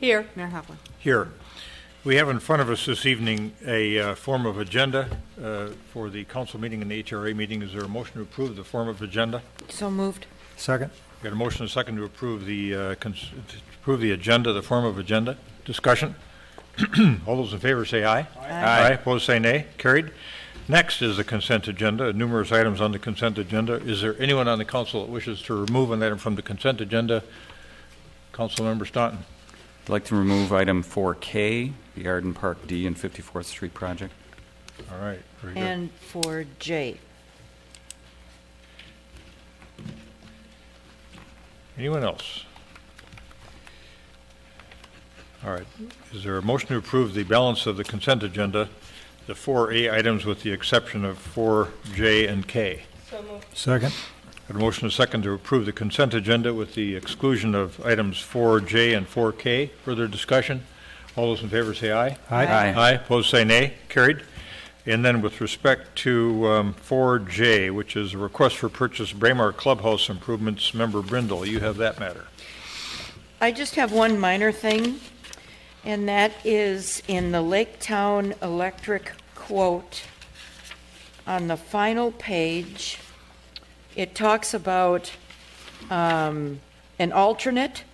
Here. Mayor Hopland. Here. We have in front of us this evening a form of agenda for the council meeting and the HRA meeting. Is there a motion to approve the form of agenda? So moved. Second. Got a motion and a second to approve the agenda, the form of agenda. Discussion. All those in favor say aye. Aye. Aye. Opposed say nay. Carried. Next is the consent agenda. Numerous items on the consent agenda. Is there anyone on the council that wishes to remove an item from the consent agenda? Councilmember Staunton. I'd like to remove item 4K, the Arden Park D and 54th Street project. All right. Very good. And for J. Anyone else? All right. Is there a motion to approve the balance of the consent agenda, the 4A items with the exception of 4J and K? So moved. Second. Got a motion and a second to approve the consent agenda with the exclusion of items 4J and 4K. Further discussion? All those in favor say aye. Aye. Aye. Opposed say nay. Carried. And then with respect to 4J, which is a request for purchase Braemar Clubhouse improvements, Member Brindle, you have that matter. I just have one minor thing, and that is in the Lake Town Electric quote on the final page. It talks about an alternate,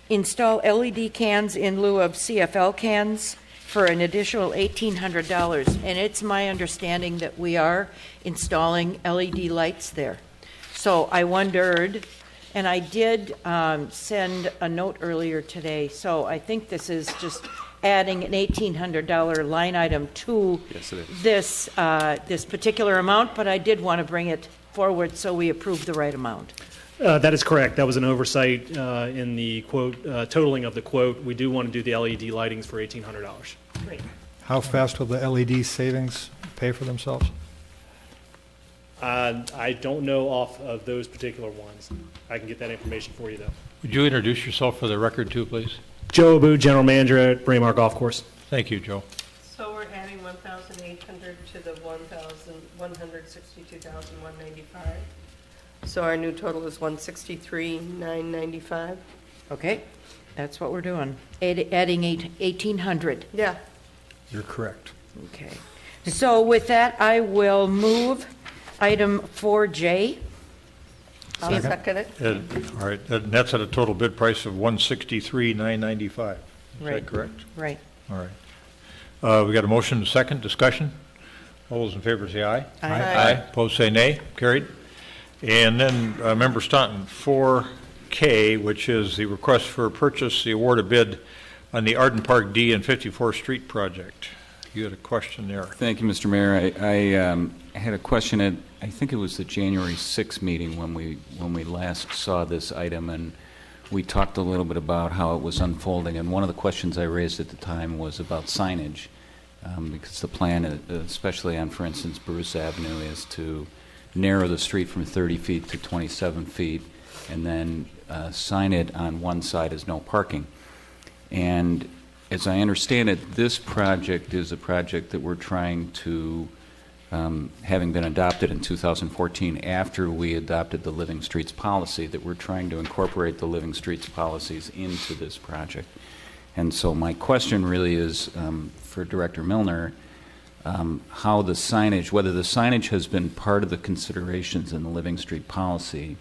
install LED cans in lieu of CFL cans for an additional $1,800. And it's my understanding that we are installing LED lights there. So I wondered, and I did send a note earlier today, so I think this is just adding an $1,800 line item to this particular amount, but I did want to bring it forward so we approve the right amount. That is correct. That was an oversight in the quote, totaling of the quote. We do want to do the LED lightings for $1,800. Great. How fast will the LED savings pay for themselves? I don't know off of those particular ones. I can get that information for you, though. Would you introduce yourself for the record, too, please? Joe Abu, General Manager at Braemar Golf Course. Thank you, Joe. So we're adding 1,800 to the 162,195. So our new total is 163,995. Okay, that's what we're doing. Adding 1,800. Yeah. You're correct. Okay. So with that, I will move item 4J. I'll second it. All right, and that's at a total bid price of $163,995. Is Right. that correct? Right. All right. We got a motion, second, discussion. All those in favor say aye. Aye. Aye. Opposed say nay. Carried. And then Member Staunton, 4K, which is the request for purchase, the award of bid on the Arden Park D and 54th Street project. You had a question there. Thank you, Mr. Mayor. I had a question at, I think it was the January 6th meeting when we last saw this item, and we talked a little bit about how it was unfolding. And one of the questions I raised at the time was about signage, because the plan, especially on, for instance, Bruce Avenue, is to narrow the street from 30 feet to 27 feet, and then sign it on one side as no parking. And as I understand it, this project is a project that we're trying to, having been adopted in 2014 after we adopted the Living Streets policy, that we're trying to incorporate the Living Streets policies into this project. And so my question really is for Director Milner, how the signage, whether the signage has been part of the considerations in the Living Street policy.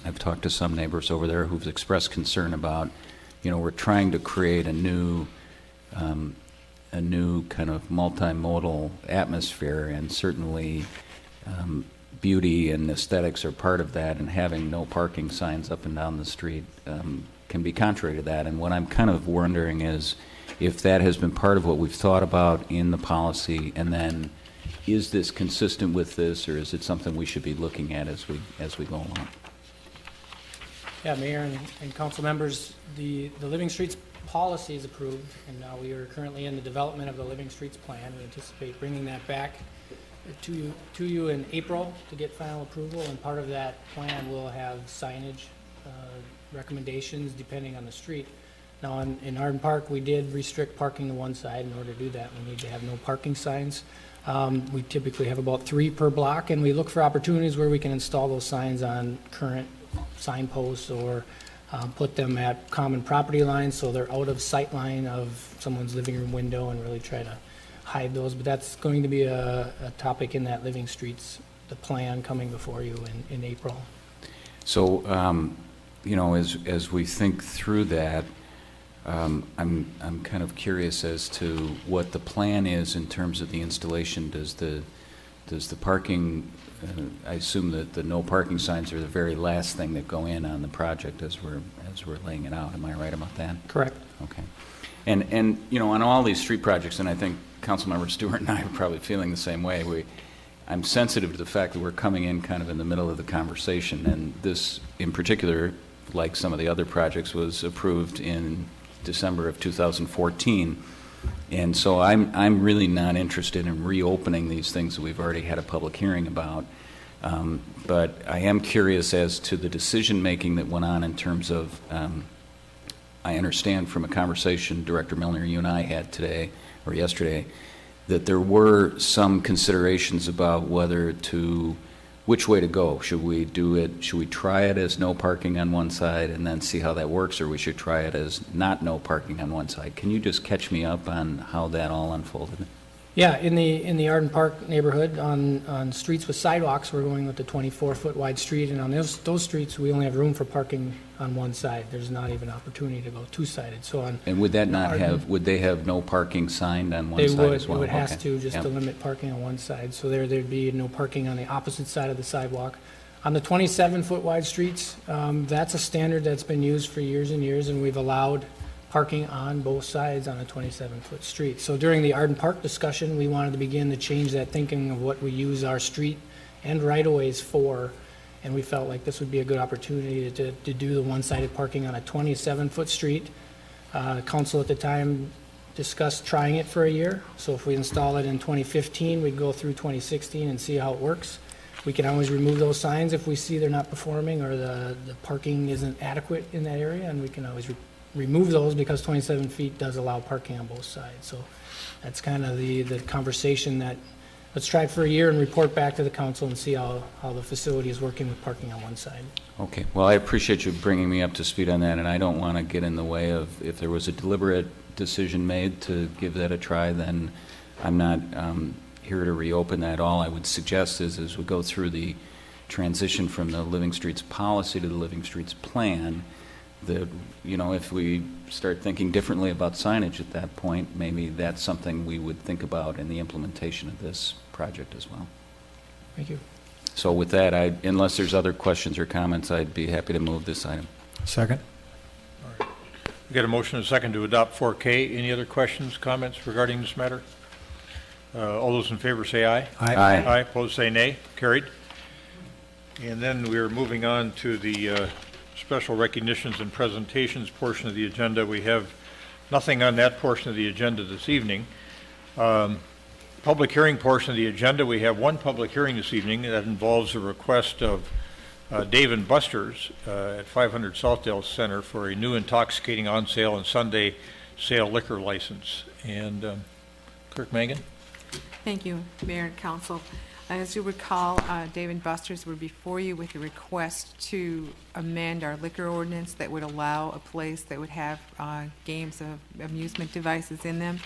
I've talked to some neighbors over there who've expressed concern about, we're trying to create a new kind of multimodal atmosphere, and certainly beauty and aesthetics are part of that, and having no parking signs up and down the street can be contrary to that. And what I'm kind of wondering is if that has been part of what we've thought about in the policy, and then is this consistent with this, or is it something we should be looking at as we go along? Yeah, Mayor and council members, the Living Streets policy is approved, and now we are currently in the development of the Living Streets plan. We anticipate bringing that back to you in April to get final approval, and part of that plan will have signage recommendations depending on the street. Now, in Arden Park, we did restrict parking to one side. In order to do that, we need to have no parking signs. We typically have about 3 per block, and we look for opportunities where we can install those signs on current signposts or put them at common property lines so they're out of sight line of someone's living room window and really try to hide those. But that's going to be a topic in that Living Streets, the plan coming before you in April. So, as we think through that, I'm kind of curious as to what the plan is in terms of the installation. Does the parking, I assume that the no parking signs are the very last thing that go in on the project as we're laying it out. Am I right about that? Correct. Okay. And on all these street projects, and I think Councilmember Stewart and I are probably feeling the same way, I'm sensitive to the fact that we're coming in kind of in the middle of the conversation, and this in particular, like some of the other projects, was approved in December of 2014. And so I'm really not interested in reopening these things that we've already had a public hearing about. But I am curious as to the decision-making that went on in terms of, I understand from a conversation Director Milner, you and I had today, or yesterday, that there were some considerations about which way to go. Should we try it as no parking on one side and then see how that works, or we should try it as not no parking on one side? Can you just catch me up on how that all unfolded? Yeah, in the Arden Park neighborhood, on streets with sidewalks, we're going with the 24-foot wide street, and on those streets, we only have room for parking on one side. There's not even opportunity to go two-sided. So on And would that not Arden, would they have no parking signed on one side as well? It would have Okay. to, just Yep. to limit parking on one side. So there'd be no parking on the opposite side of the sidewalk. On the 27-foot wide streets, that's a standard that's been used for years and years, and we've allowed parking on both sides on a 27-foot street. So during the Arden Park discussion, we wanted to begin to change that thinking of what we use our street and right-of-ways for, and we felt like this would be a good opportunity to do the one-sided parking on a 27-foot street. Council at the time discussed trying it for a year, so if we install it in 2015, we'd go through 2016 and see how it works. We can always remove those signs if we see they're not performing or the parking isn't adequate in that area, and we can always remove those because 27 feet does allow parking on both sides. So that's kind of the conversation that, let's try it for a year and report back to the council and see how the facility is working with parking on one side. Okay. Well, I appreciate you bringing me up to speed on that, and I don't want to get in the way of, if there was a deliberate decision made to give that a try, then I'm not here to reopen that. All I would suggest is, as we go through the transition from the Living Streets policy to the Living Streets plan, that, if we start thinking differently about signage at that point, maybe that's something we would think about in the implementation of this project as well. Thank you. So with that, unless there's other questions or comments, I'd be happy to move this item. Second? We got a motion and a second to adopt 4K. Any other questions, comments regarding this matter? All those in favor say aye. Aye. Aye. Opposed say nay. Carried. And then we're moving on to the special recognitions and presentations portion of the agenda. We have nothing on that portion of the agenda this evening. Public hearing portion of the agenda, we have one public hearing this evening that involves a request of Dave & Buster's at 500 Southdale Center for a new intoxicating on-sale and Sunday sale liquor license. And Clerk Mangan? Thank you, Mayor and Council. As you recall, Dave & Buster's were before you with a request to amend our liquor ordinance that would allow a place that would have games of amusement devices in them.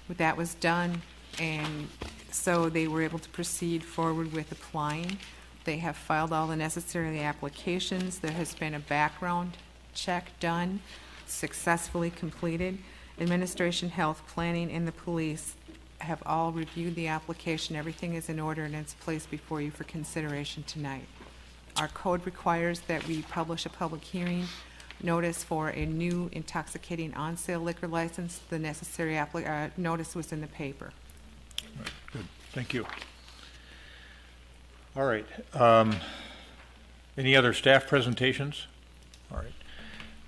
That was done, and so they were able to proceed forward with applying. They have filed all the necessary applications. There has been a background check done, successfully completed. Administration, Health, Planning, and the police have all reviewed the application. Everything is in order and it's placed before you for consideration tonight. Our code requires that we publish a public hearing notice for a new intoxicating on-sale liquor license. The necessary notice was in the paper. Good. Thank you. All right. Any other staff presentations? All right.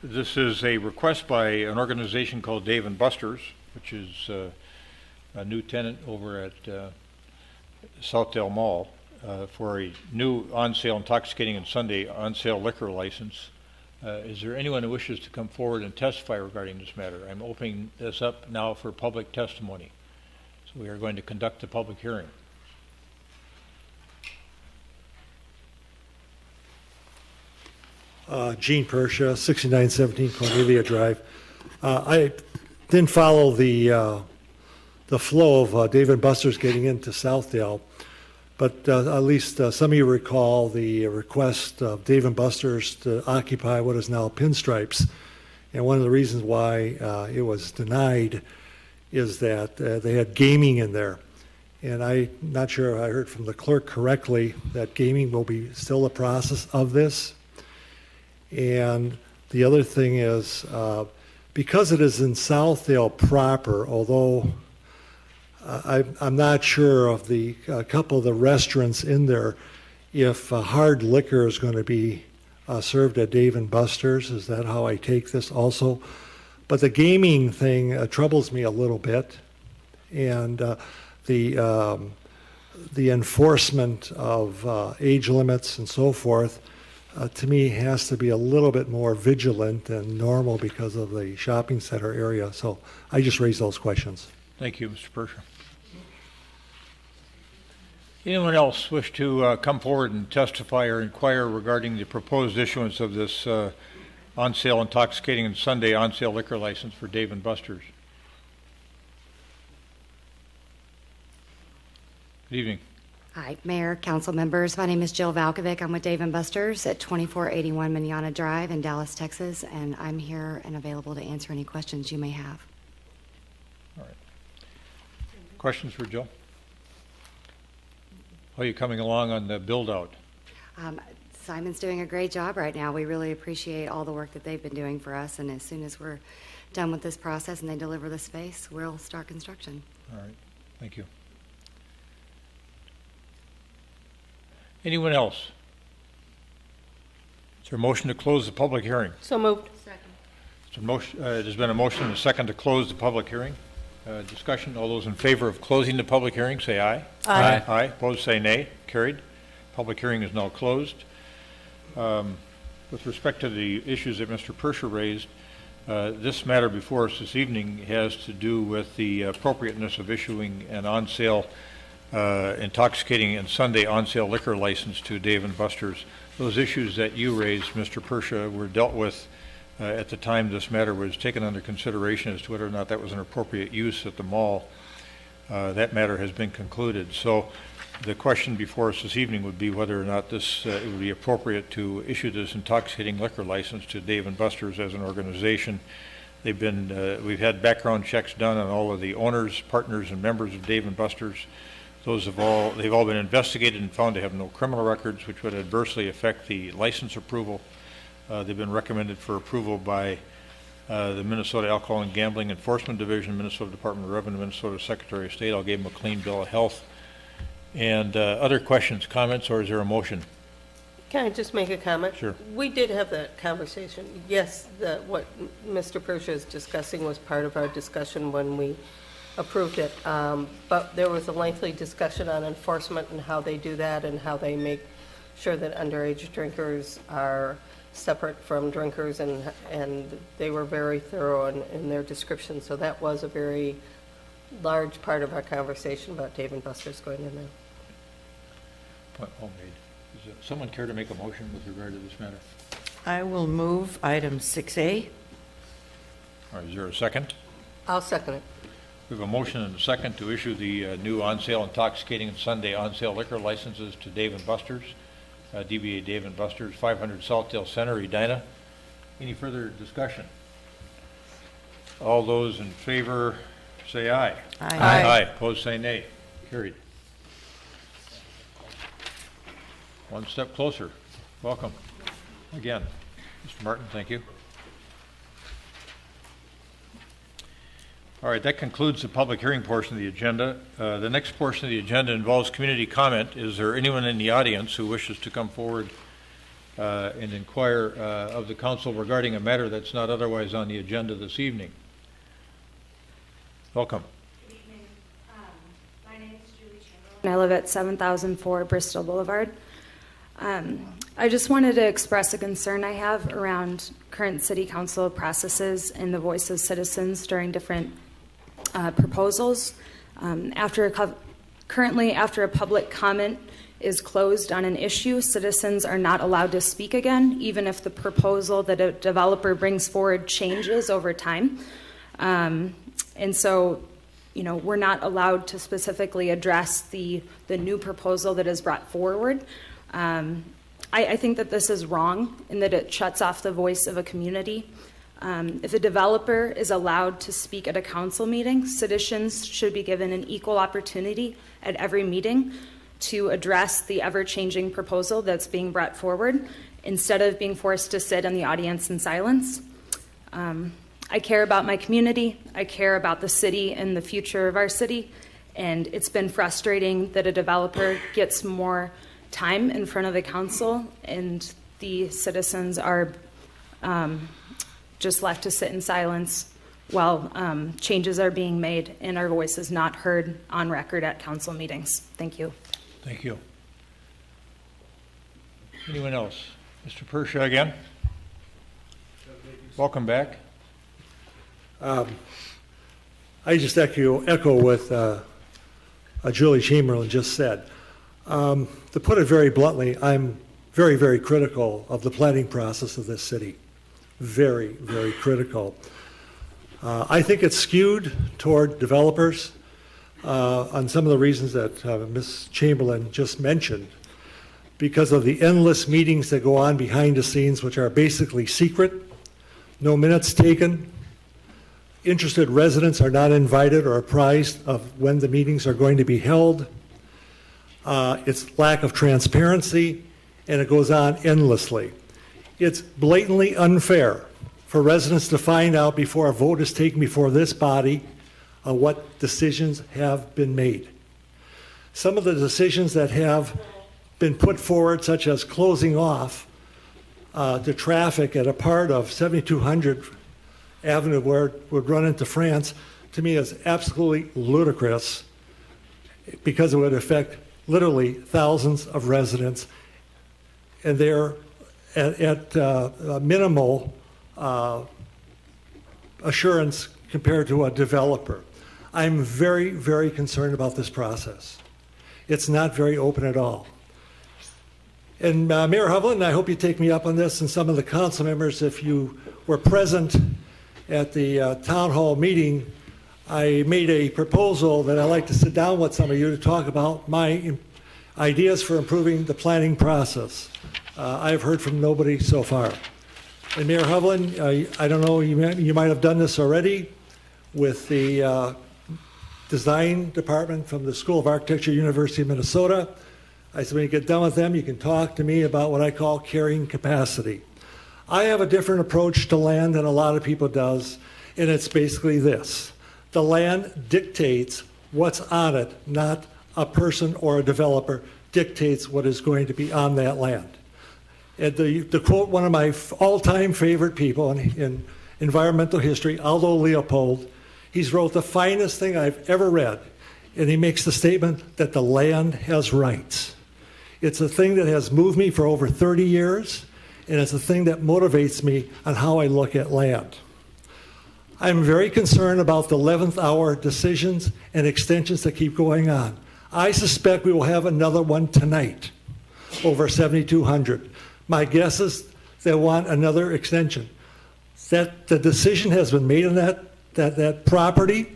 This is a request by an organization called Dave & Buster's, which is a new tenant over at Southdale Mall for a new on-sale intoxicating and Sunday on-sale liquor license. Is there anyone who wishes to come forward and testify regarding this matter? I'm opening this up now for public testimony. So we are going to conduct the public hearing. Gene Persha, 6917 Cornelia Drive. I didn't follow the flow of Dave & Buster's getting into Southdale, but at least some of you recall the request of Dave & Buster's to occupy what is now Pinstripes. And one of the reasons why it was denied is that they had gaming in there. And I'm not sure I heard from the clerk correctly that gaming will be still a process of this. And the other thing is, because it is in Southdale proper, although I'm not sure of the couple of the restaurants in there, if hard liquor is going to be served at Dave & Buster's. Is that how I take this also? But the gaming thing troubles me a little bit. And the enforcement of age limits and so forth, to me, has to be a little bit more vigilant than normal because of the shopping center area. So I just raised those questions. Thank you, Mr. Persha. Anyone else wish to come forward and testify or inquire regarding the proposed issuance of this on-sale intoxicating and Sunday on-sale liquor license for Dave & Buster's? Good evening. Hi, Mayor, council members. My name is Jill Valkovic. I'm with Dave & Buster's at 2481 Manana Drive in Dallas, Texas, and I'm here and available to answer any questions you may have. All right. Questions for Jill? How are you coming along on the build-out? Simon's doing a great job right now. We really appreciate all the work that they've been doing for us, and as soon as we're done with this process and they deliver the space, we'll start construction. All right. Thank you. Anyone else? Is there a motion to close the public hearing? So moved. There's been a motion and a second to close the public hearing. Discussion. All those in favor of closing the public hearing, say aye. Aye. Aye. Opposed, say nay. Carried. Public hearing is now closed. With respect to the issues that Mr. Persha raised, this matter before us this evening has to do with the appropriateness of issuing an on-sale intoxicating and Sunday on-sale liquor license to Dave & Buster's. Those issues that you raised, Mr. Persha, were dealt with at the time this matter was taken under consideration as to whether or not that was an appropriate use at the mall. That matter has been concluded. So the question before us this evening would be whether or not it would be appropriate to issue this intoxicating liquor license to Dave & Buster's as an organization. We've had background checks done on all of the owners, partners, and members of Dave & Buster's. They've all been investigated and found to have no criminal records, which would adversely affect the license approval. They've been recommended for approval by the Minnesota Alcohol and Gambling Enforcement Division, Minnesota Department of Revenue, Minnesota Secretary of State. I'll give them a clean bill of health. And other questions, comments, or is there a motion? Can I just make a comment? Sure. We did have that conversation. Yes, what Mr. Persha is discussing was part of our discussion when we approved it. But there was a lengthy discussion on enforcement and how they do that and how they make sure that underage drinkers are separate from drinkers, and they were very thorough in their description. So that was a very large part of our conversation about Dave & Buster's going in there. Point well made. Does someone care to make a motion with regard to this matter? I will move item 6A. All right, is there a second? I'll second it. We have a motion and a second to issue the new on-sale intoxicating and Sunday on-sale liquor licenses to Dave & Buster's, DBA Dave & Buster's, 500 Southdale Center, Edina. Any further discussion? All those in favor say aye. Aye. Aye. Opposed, say nay. Carried. One step closer. Welcome. Again. Mr. Martin, thank you. All right, that concludes the public hearing portion of the agenda. The next portion of the agenda involves community comment. Is there anyone in the audience who wishes to come forward and inquire of the council regarding a matter that's not otherwise on the agenda this evening? Welcome. Good evening. My name is Julie Chamberlain, and I live at 7004 Bristol Boulevard. I just wanted to express a concern I have around current city council processes and the voice of citizens during different proposals. Currently, after a public comment is closed on an issue, citizens are not allowed to speak again, even if the proposal that a developer brings forward changes over time. And so, we're not allowed to specifically address the new proposal that is brought forward. I think that this is wrong in that it shuts off the voice of a community. If a developer is allowed to speak at a council meeting, citizens should be given an equal opportunity at every meeting to address the ever-changing proposal that's being brought forward instead of being forced to sit in the audience in silence. I care about my community, I care about the city and the future of our city, and it's been frustrating that a developer gets more time in front of the council and the citizens are just left to sit in silence while changes are being made and our voice is not heard on record at council meetings. Thank you. Thank you. Anyone else? Mr. Persha again. Welcome back. I just echo what Julie Chamberlain just said. To put it very bluntly, I'm very, very critical of the planning process of this city. Very, very critical. I think it's skewed toward developers on some of the reasons that Ms. Chamberlain just mentioned, because of the endless meetings that go on behind the scenes, which are basically secret, no minutes taken. Interested residents are not invited or apprised of when the meetings are going to be held. It's lack of transparency, and it goes on endlessly. It's blatantly unfair for residents to find out before a vote is taken before this body what decisions have been made. Some of the decisions that have been put forward, such as closing off the traffic at a part of 7200 Avenue where it would run into France, to me is absolutely ludicrous because it would affect literally thousands of residents, and they're at minimal assurance compared to a developer. I'm very, very concerned about this process. It's not very open at all. And Mayor Hovland, I hope you take me up on this, and some of the council members, if you were present at the town hall meeting, I made a proposal that I'd like to sit down with some of you to talk about my ideas for improving the planning process. I've heard from nobody so far. And Mayor Hovland, I don't know, you might have done this already with the design department from the School of Architecture, University of Minnesota. I said, when you get done with them, you can talk to me about what I call carrying capacity. I have a different approach to land than a lot of people does, and it's basically this. The land dictates what's on it, not a person or a developer dictates what is going to be on that land. And to quote one of my all-time favorite people in environmental history, Aldo Leopold, he's wrote the finest thing I've ever read, and he makes the statement that the land has rights. It's a thing that has moved me for over 30 years, and it's a thing that motivates me on how I look at land. I'm very concerned about the 11th hour decisions and extensions that keep going on. I suspect we will have another one tonight over 7,200. My guess is they want another extension. That the decision has been made on that property.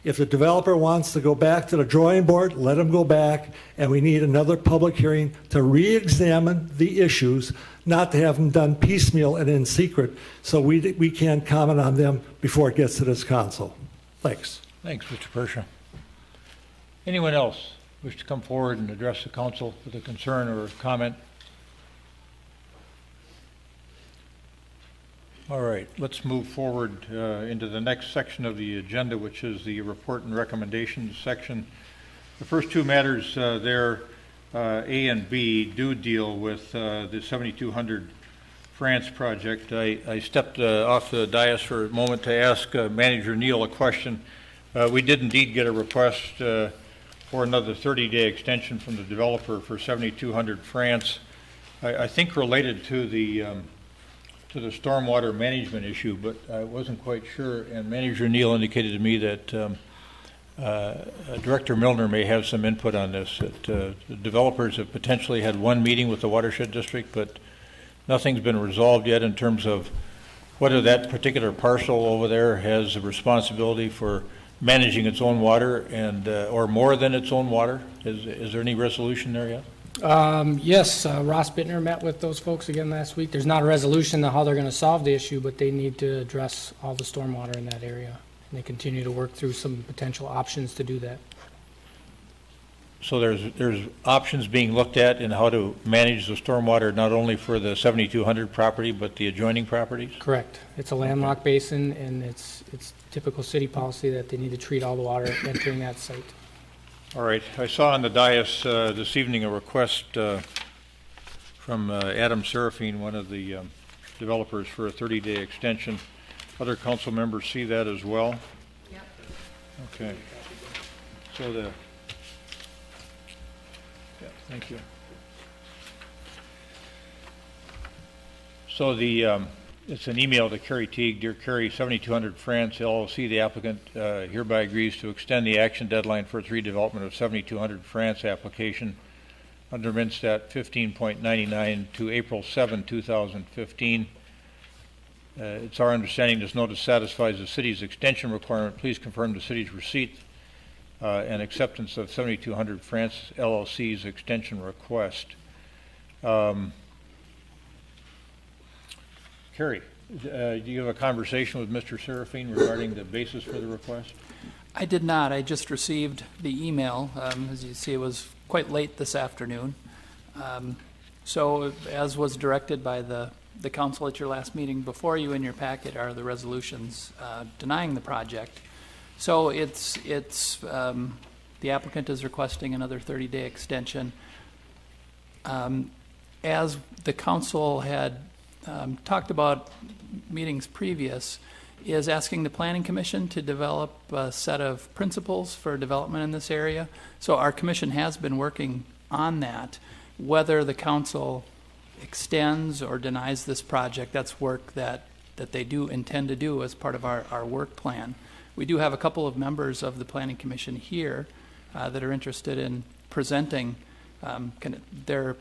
If the developer wants to go back to the drawing board, let them go back, and we need another public hearing to re-examine the issues, not to have them done piecemeal and in secret, so we can't comment on them before it gets to this council. Thanks. Thanks, Mr. Persha. Anyone else wish to come forward and address the council with a concern or a comment? All right, let's move forward into the next section of the agenda, which is the report and recommendations section. The first two matters there, A and B, do deal with the 7200 France project. I stepped off the dais for a moment to ask Manager Neal a question. We did indeed get a request for another 30-day extension from the developer for 7200 France. I think related to the stormwater management issue, but I wasn't quite sure. And Manager Neal indicated to me that Director Milner may have some input on this. That, the developers have potentially had one meeting with the watershed district, but nothing's been resolved yet in terms of whether that particular parcel over there has a responsibility for managing its own water and or more than its own water. Is there any resolution there yet? Yes, Ross Bittner met with those folks again last week. There's not a resolution on how they're going to solve the issue, but they need to address all the stormwater in that area. And they continue to work through some potential options to do that. So there's options being looked at in how to manage the stormwater not only for the 7200 property but the adjoining properties? Correct. It's a landlocked basin, and it's typical city policy that they need to treat all the water entering that site. All right. I saw on the dais this evening a request from Adam Serafine, one of the developers, for a 30-day extension. Other council members see that as well? Yep. Okay. So the... Yeah, thank you. So the it's an email to Carrie Teague. Dear Carrie, 7200 France LLC, the applicant hereby agrees to extend the action deadline for its redevelopment of 7200 France application under MnStat 15.99 to April 7, 2015. It's our understanding this notice satisfies the city's extension requirement. Please confirm the city's receipt and acceptance of 7200 France LLC's extension request. Carrie, do you have a conversation with Mr. Serafine regarding the basis for the request? I did not. I just received the email. As you see, it was quite late this afternoon. So as was directed by the council at your last meeting, before you in your packet are the resolutions denying the project. So it's the applicant is requesting another 30-day extension. As the council had talked about meetings previous, is asking the Planning Commission to develop a set of principles for development in this area. So our commission has been working on that. Whether the council extends or denies this project, that's work that they do intend to do as part of our work plan. We do have a couple of members of the Planning Commission here that are interested in presenting their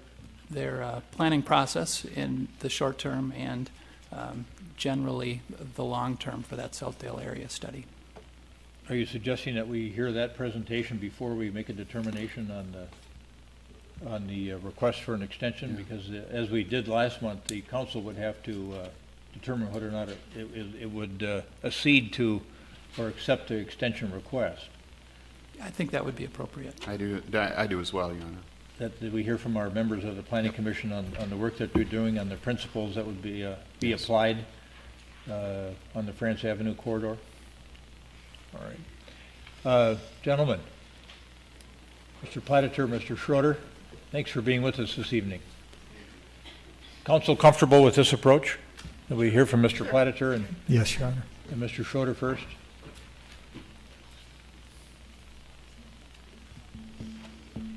planning process in the short term and generally the long term for that Southdale area study. Are you suggesting that we hear that presentation before we make a determination on the request for an extension? Yeah. Because as we did last month, the council would have to determine whether or not it would accede to or accept the extension request. I think that would be appropriate. I do as well, Your Honor. That we hear from our members of the Planning Commission on the work that they're doing, on the principles that would be yes. applied on the France Avenue corridor. All right. Gentlemen, Mr. Platiter, Mr. Schroeder, thanks for being with us this evening. Council comfortable with this approach? That we hear from Mr. Platiter and yes, Your Honor. And Mr. Schroeder first?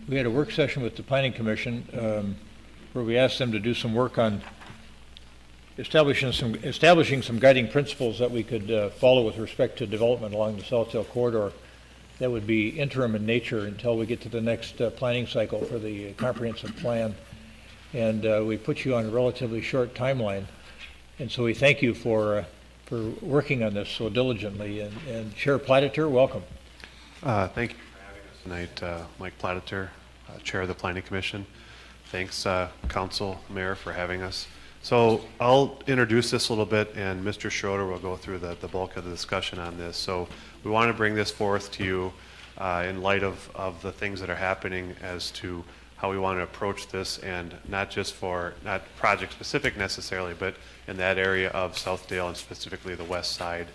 We had a work session with the Planning Commission where we asked them to do some work on establishing some guiding principles that we could follow with respect to development along the Southdale corridor that would be interim in nature until we get to the next planning cycle for the comprehensive plan. And we put you on a relatively short timeline. And so we thank you for working on this so diligently. And Chair Platiter, welcome. Thank you for having us tonight, Mike Platiter, Chair of the Planning Commission. Thanks, Council, Mayor, for having us. So I'll introduce this a little bit, and Mr. Schroeder will go through the bulk of the discussion on this. So we want to bring this forth to you in light of the things that are happening as to how we want to approach this, and not just for, not project specific necessarily, but in that area of Southdale and specifically the west side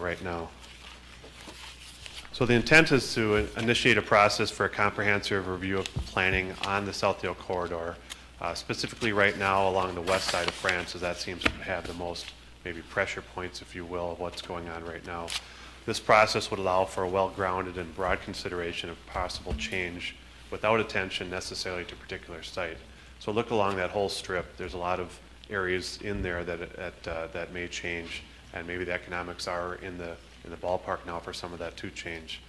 right now. So the intent is to initiate a process for a comprehensive review of planning on the Southdale corridor, specifically right now along the west side of France, as that seems to have the most maybe pressure points, if you will, of what's going on right now. This process would allow for a well-grounded and broad consideration of possible change without attention necessarily to a particular site. So look along that whole strip. There's a lot of areas in there that may change, and maybe the economics are in the ballpark now for some of that to change.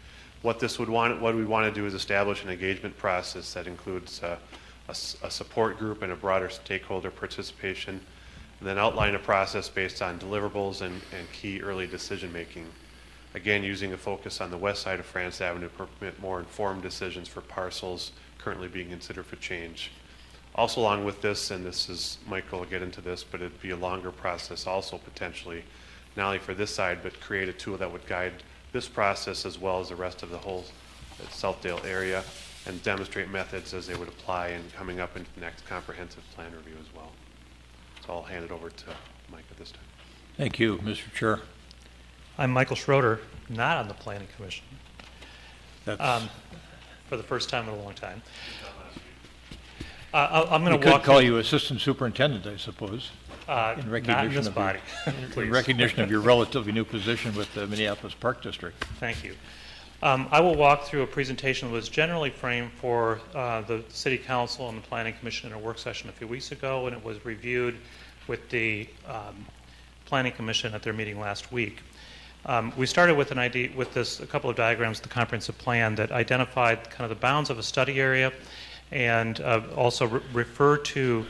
What we want to do is establish an engagement process that includes a support group and a broader stakeholder participation, and then outline a process based on deliverables and key early decision making. Again, using a focus on the west side of France Avenue to permit more informed decisions for parcels currently being considered for change. Also along with this, and Michael will get into this, but it'd be a longer process also potentially, not only for this side, but create a tool that would guide this process as well as the rest of the whole Southdale area, and demonstrate methods as they would apply in coming up into the next comprehensive plan review as well. So I'll hand it over to Mike at this time. Thank you, Mr. Chair. I'm Michael Schroeder, not on the Planning Commission. That's for the first time in a long time. I'm going we to walk. Could call you Assistant Superintendent, I suppose, in recognition not in this of body. in recognition of your relatively new position with the Minneapolis Park District. Thank you. I will walk through a presentation that was generally framed for the City Council and the Planning Commission in a work session a few weeks ago, and it was reviewed with the Planning Commission at their meeting last week. We started with an idea, with a couple of diagrams of the comprehensive plan that identified kind of the bounds of a study area, and also referred to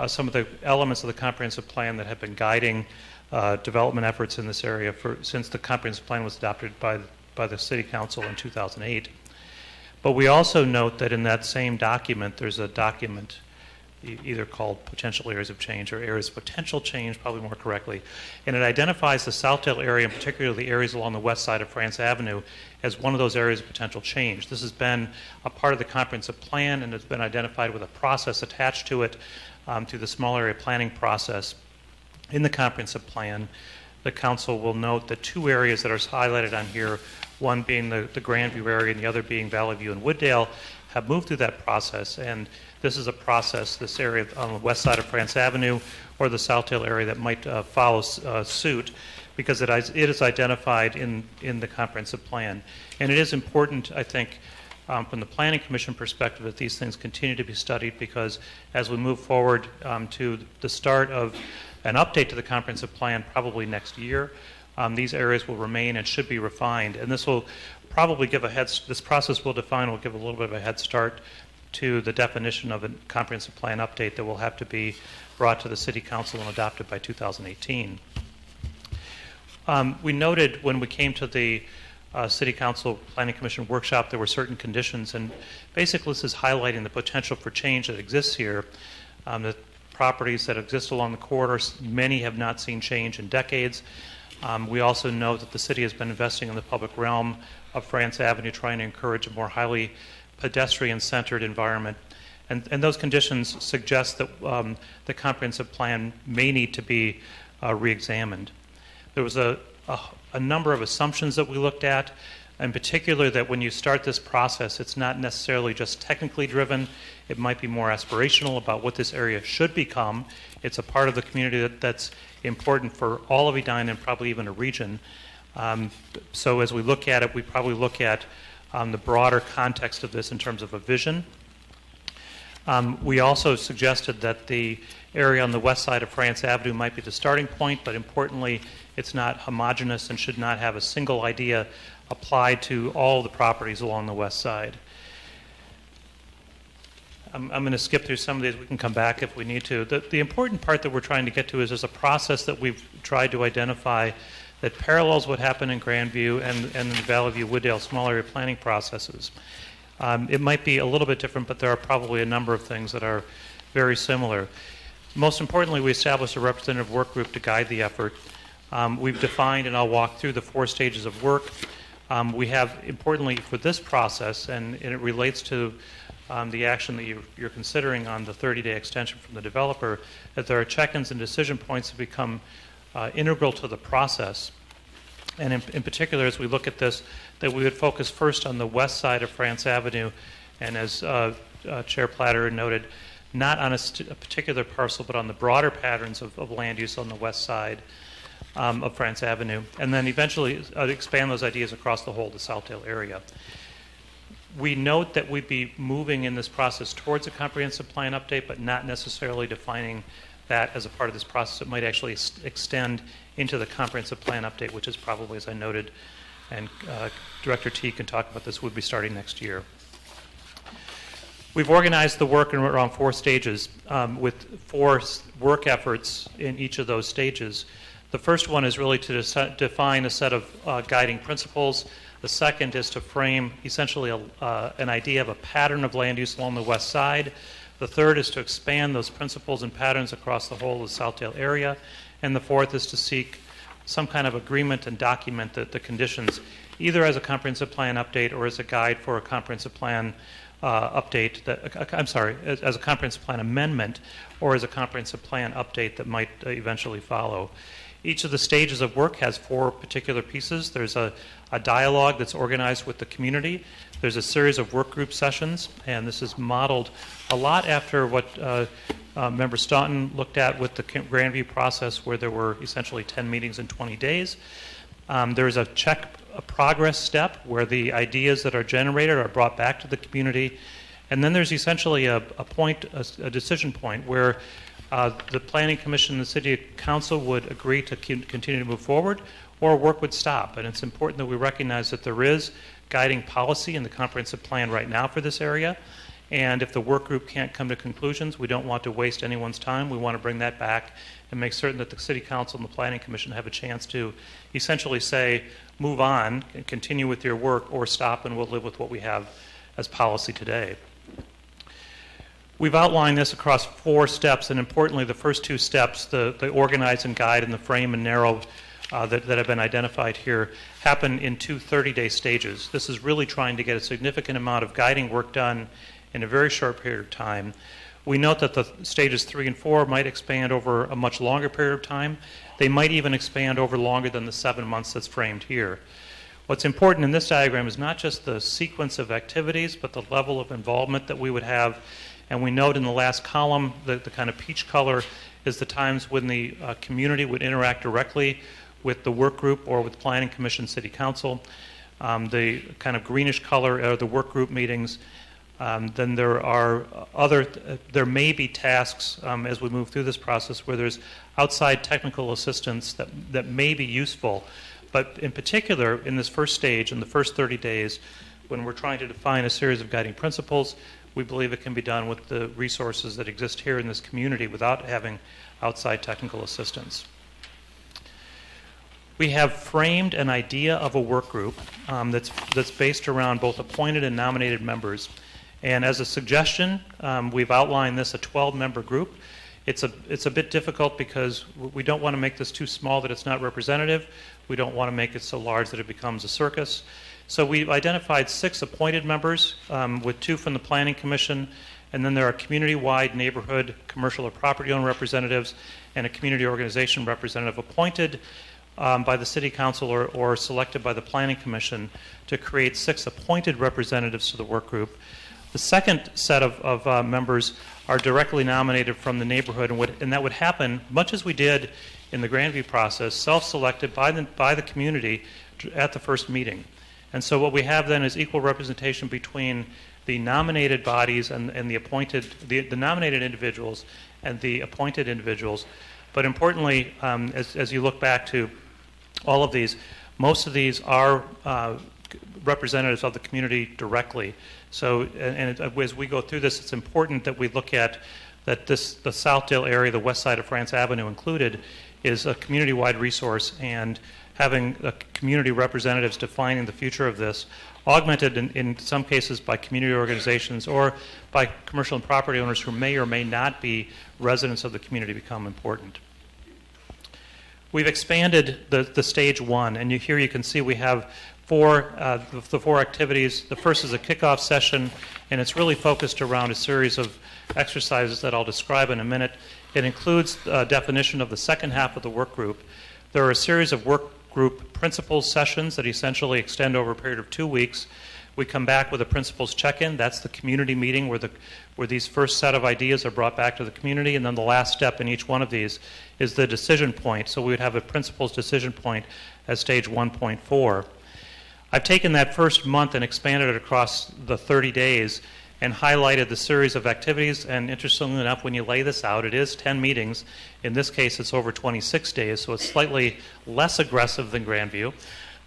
some of the elements of the comprehensive plan that have been guiding development efforts in this area since the comprehensive plan was adopted by the City Council in 2008. But we also note that in that same document, there's a document either called potential areas of change or areas of potential change, probably more correctly. And it identifies the Southdale area, and particularly the areas along the west side of France Avenue, as one of those areas of potential change. This has been a part of the comprehensive plan, and it's been identified with a process attached to it through the small area planning process. In the comprehensive plan, the council will note that two areas that are highlighted on here, one being the Grandview area and the other being Valley View and Wooddale, have moved through that process. And this is a process, this area on the west side of France Avenue or the Southdale area, that might follow suit, because it is identified in the comprehensive plan. And it is important, I think, from the Planning Commission perspective, that these things continue to be studied, because as we move forward to the start of an update to the comprehensive plan probably next year, these areas will remain and should be refined. And this will probably give this process will give a little bit of a head start to the definition of a comprehensive plan update that will have to be brought to the City Council and adopted by 2018. We noted when we came to the City Council Planning Commission workshop, there were certain conditions, and basically this is highlighting the potential for change that exists here. The properties that exist along the corridor, many have not seen change in decades. We also know that the city has been investing in the public realm of France Avenue, trying to encourage a more highly pedestrian-centered environment. And those conditions suggest that the comprehensive plan may need to be re-examined. There was a number of assumptions that we looked at, in particular that when you start this process, it's not necessarily just technically driven. It might be more aspirational about what this area should become. It's a part of the community that's important for all of Edina and probably even a region. So as we look at it, we probably look at the broader context of this in terms of a vision. We also suggested that the area on the west side of France Avenue might be the starting point, but importantly, it's not homogeneous and should not have a single idea applied to all the properties along the west side. I'm going to skip through some of these. We can come back if we need to. The important part that we're trying to get to is there's a process that we've tried to identify that parallels what happened in Grandview and in the Valley View Wooddale small area planning processes. It might be a little bit different, but there are probably a number of things that are very similar. Most importantly, we established a representative work group to guide the effort. We've defined, and I'll walk through the 4 stages of work. We have, importantly for this process, and it relates to the action that you're considering on the 30-day extension from the developer, that there are check-ins and decision points that become integral to the process. And in particular, as we look at this, that we would focus first on the west side of France Avenue, and as Chair Platter noted, not on a particular parcel, but on the broader patterns of land use on the west side of France Avenue, and then eventually expand those ideas across the whole of the Southdale area. We note that we'd be moving in this process towards a comprehensive plan update, but not necessarily defining that as a part of this process. It might actually extend into the comprehensive plan update, which is probably, as I noted, and Director T can talk about this, would be starting next year. We've organized the work in around 4 stages with 4 work efforts in each of those stages. The first one is really to define a set of guiding principles. The second is to frame essentially an idea of a pattern of land use along the west side. The third is to expand those principles and patterns across the whole of the Southdale area. And the fourth is to seek some kind of agreement and document the conditions, either as a comprehensive plan update or as a guide for a comprehensive plan update, as a comprehensive plan amendment or as a comprehensive plan update that might eventually follow. Each of the stages of work has 4 particular pieces. There's a dialogue that's organized with the community. There's a series of work group sessions, and this is modeled a lot after what Member Staunton looked at with the Grandview process, where there were essentially 10 meetings in 20 days. There's a progress step where the ideas that are generated are brought back to the community. And then there's essentially a decision point where the Planning Commission and the City Council would agree to continue to move forward, or work would stop. And it's important that we recognize that there is guiding policy in the comprehensive plan right now for this area. And if the work group can't come to conclusions, we don't want to waste anyone's time. We want to bring that back and make certain that the City Council and the Planning Commission have a chance to essentially say, move on and continue with your work, or stop and we'll live with what we have as policy today. We've outlined this across 4 steps, and importantly, the first 2 steps, the organize and guide and the frame and narrow that have been identified here, happen in 2 30-day stages. This is really trying to get a significant amount of guiding work done in a very short period of time. We note that the stages 3 and 4 might expand over a much longer period of time. They might even expand over longer than the 7 months that's framed here. What's important in this diagram is not just the sequence of activities, but the level of involvement that we would have. And we note in the last column that the kind of peach color is the times when the community would interact directly with the work group or with Planning Commission, City Council. The kind of greenish color are the work group meetings. Then there are there may be tasks as we move through this process where there's outside technical assistance that may be useful. But in particular, in this first stage, in the first 30 days, when we're trying to define a series of guiding principles, we believe it can be done with the resources that exist here in this community without having outside technical assistance. We have framed an idea of a work group that's based around both appointed and nominated members. And as a suggestion, we've outlined this a 12-member group. It's a bit difficult because we don't want to make this too small that it's not representative. We don't want to make it so large that it becomes a circus. So we've identified 6 appointed members, with 2 from the Planning Commission, and then there are community-wide neighborhood, commercial or property owner representatives, and a community organization representative appointed by the City Council or selected by the Planning Commission to create 6 appointed representatives to the work group. The second set of members are directly nominated from the neighborhood, and that would happen, much as we did in the Grandview process, self-selected by the community at the first meeting. And so what we have then is equal representation between the nominated bodies and the appointed, the nominated individuals and the appointed individuals. But importantly, as you look back to all of these, most of these are representatives of the community directly. So, and as we go through this, it's important that we look at that the Southdale area, the west side of France Avenue included, is a community-wide resource, and having community representatives defining the future of this, augmented in some cases by community organizations or by commercial and property owners who may or may not be residents of the community, become important. We've expanded the stage 1, and here you can see we have the 4 activities. The first is a kickoff session, and it's really focused around a series of exercises that I'll describe in a minute. It includes a definition of the second half of the work group. There are a series of work group principles sessions that essentially extend over a period of 2 weeks. We come back with a principles check-in. That's the community meeting where these first set of ideas are brought back to the community, and then the last step in each one of these is the decision point. So we would have a principles decision point as stage 1.4. I've taken that first month and expanded it across the 30 days and highlighted the series of activities. And interestingly enough, when you lay this out, it is 10 meetings. In this case, it's over 26 days, so it's slightly less aggressive than Grandview.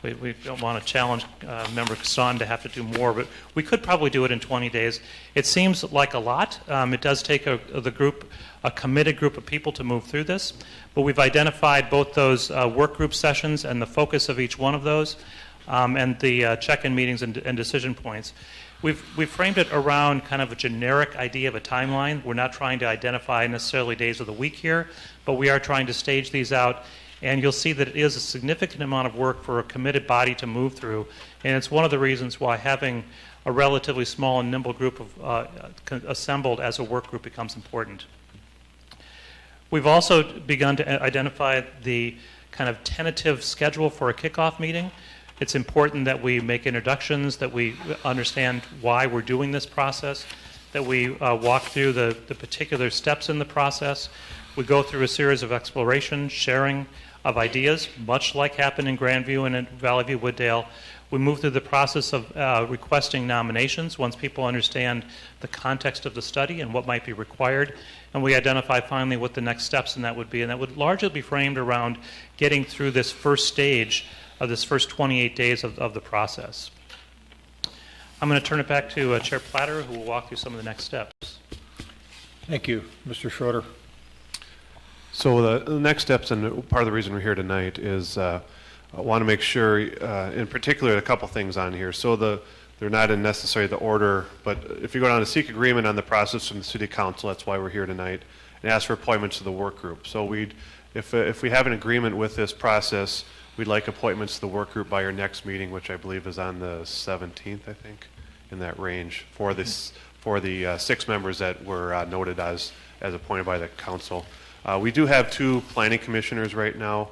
we don't want to challenge Member Son to have to do more, but we could probably do it in 20 days. It seems like a lot. It does take a committed group of people to move through this, but we've identified both those work group sessions and the focus of each one of those, and the check-in meetings and decision points. We've framed it around kind of a generic idea of a timeline. We're not trying to identify necessarily days of the week here, but we are trying to stage these out. And you'll see that it is a significant amount of work for a committed body to move through. And it's one of the reasons why having a relatively small and nimble group of assembled as a work group becomes important. We've also begun to identify the kind of tentative schedule for a kickoff meeting. It's important that we make introductions, that we understand why we're doing this process, that we walk through the particular steps in the process. We go through a series of exploration, sharing of ideas, much like happened in Grandview and in Valley View Wooddale. We move through the process of requesting nominations once people understand the context of the study and what might be required. And we identify finally what the next steps in that would be. And that would largely be framed around getting through this first stage of this first 28 days of the process. I'm going to turn it back to Chair Platter, who will walk through some of the next steps. Thank you, Mr. Schroeder. So the next steps, and part of the reason we're here tonight, is I want to make sure, in particular, a couple things on here. So they're not in necessarily the order, but if you go down to seek agreement on the process from the City Council, that's why we're here tonight, and ask for appointments to the work group. So if we have an agreement with this process, we'd like appointments to the work group by our next meeting, which I believe is on the 17th, I think, in that range, for the 6 members that were noted as appointed by the council. We do have 2 planning commissioners right now,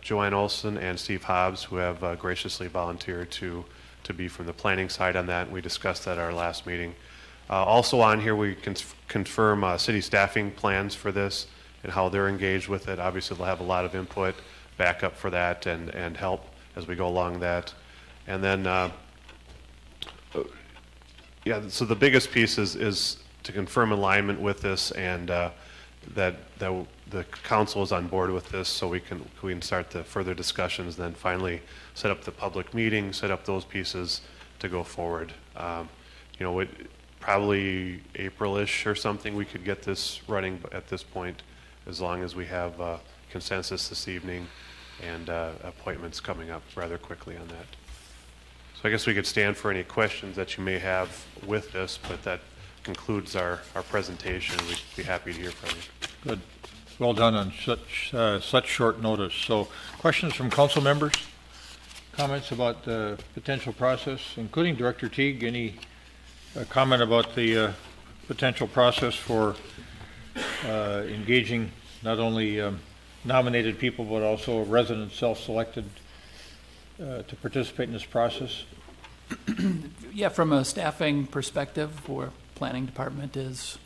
Joanne Olson and Steve Hobbs, who have graciously volunteered to be from the planning side on that. We discussed that at our last meeting. Also on here, we can confirm city staffing plans for this and how they're engaged with it. Obviously, they'll have a lot of input, backup for that, and help as we go along that. And then, so the biggest piece is to confirm alignment with this, and that the council is on board with this, so we can start the further discussions, then finally set up the public meeting, set up those pieces to go forward. Probably April-ish or something, we could get this running at this point, as long as we have consensus this evening and appointments coming up rather quickly on that. So I guess we could stand for any questions that you may have with this, but that concludes our presentation. We'd be happy to hear from you. Good. Well done on such short notice. So questions from council members? Comments about the potential process, including Director Teague? Any comment about the potential process for engaging not only nominated people but also residents self-selected to participate in this process? Yeah, from a staffing perspective, our planning department is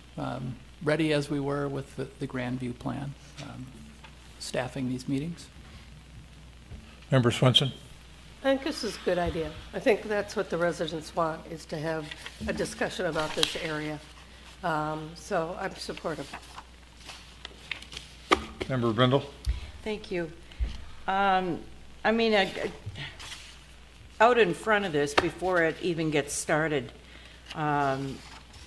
ready as we were with the Grandview plan, staffing these meetings. Member Swenson? I think this is a good idea. I think that's what the residents want, is to have a discussion about this area. So I'm supportive. Member Brindle? Thank you. I mean, out in front of this, before it even gets started,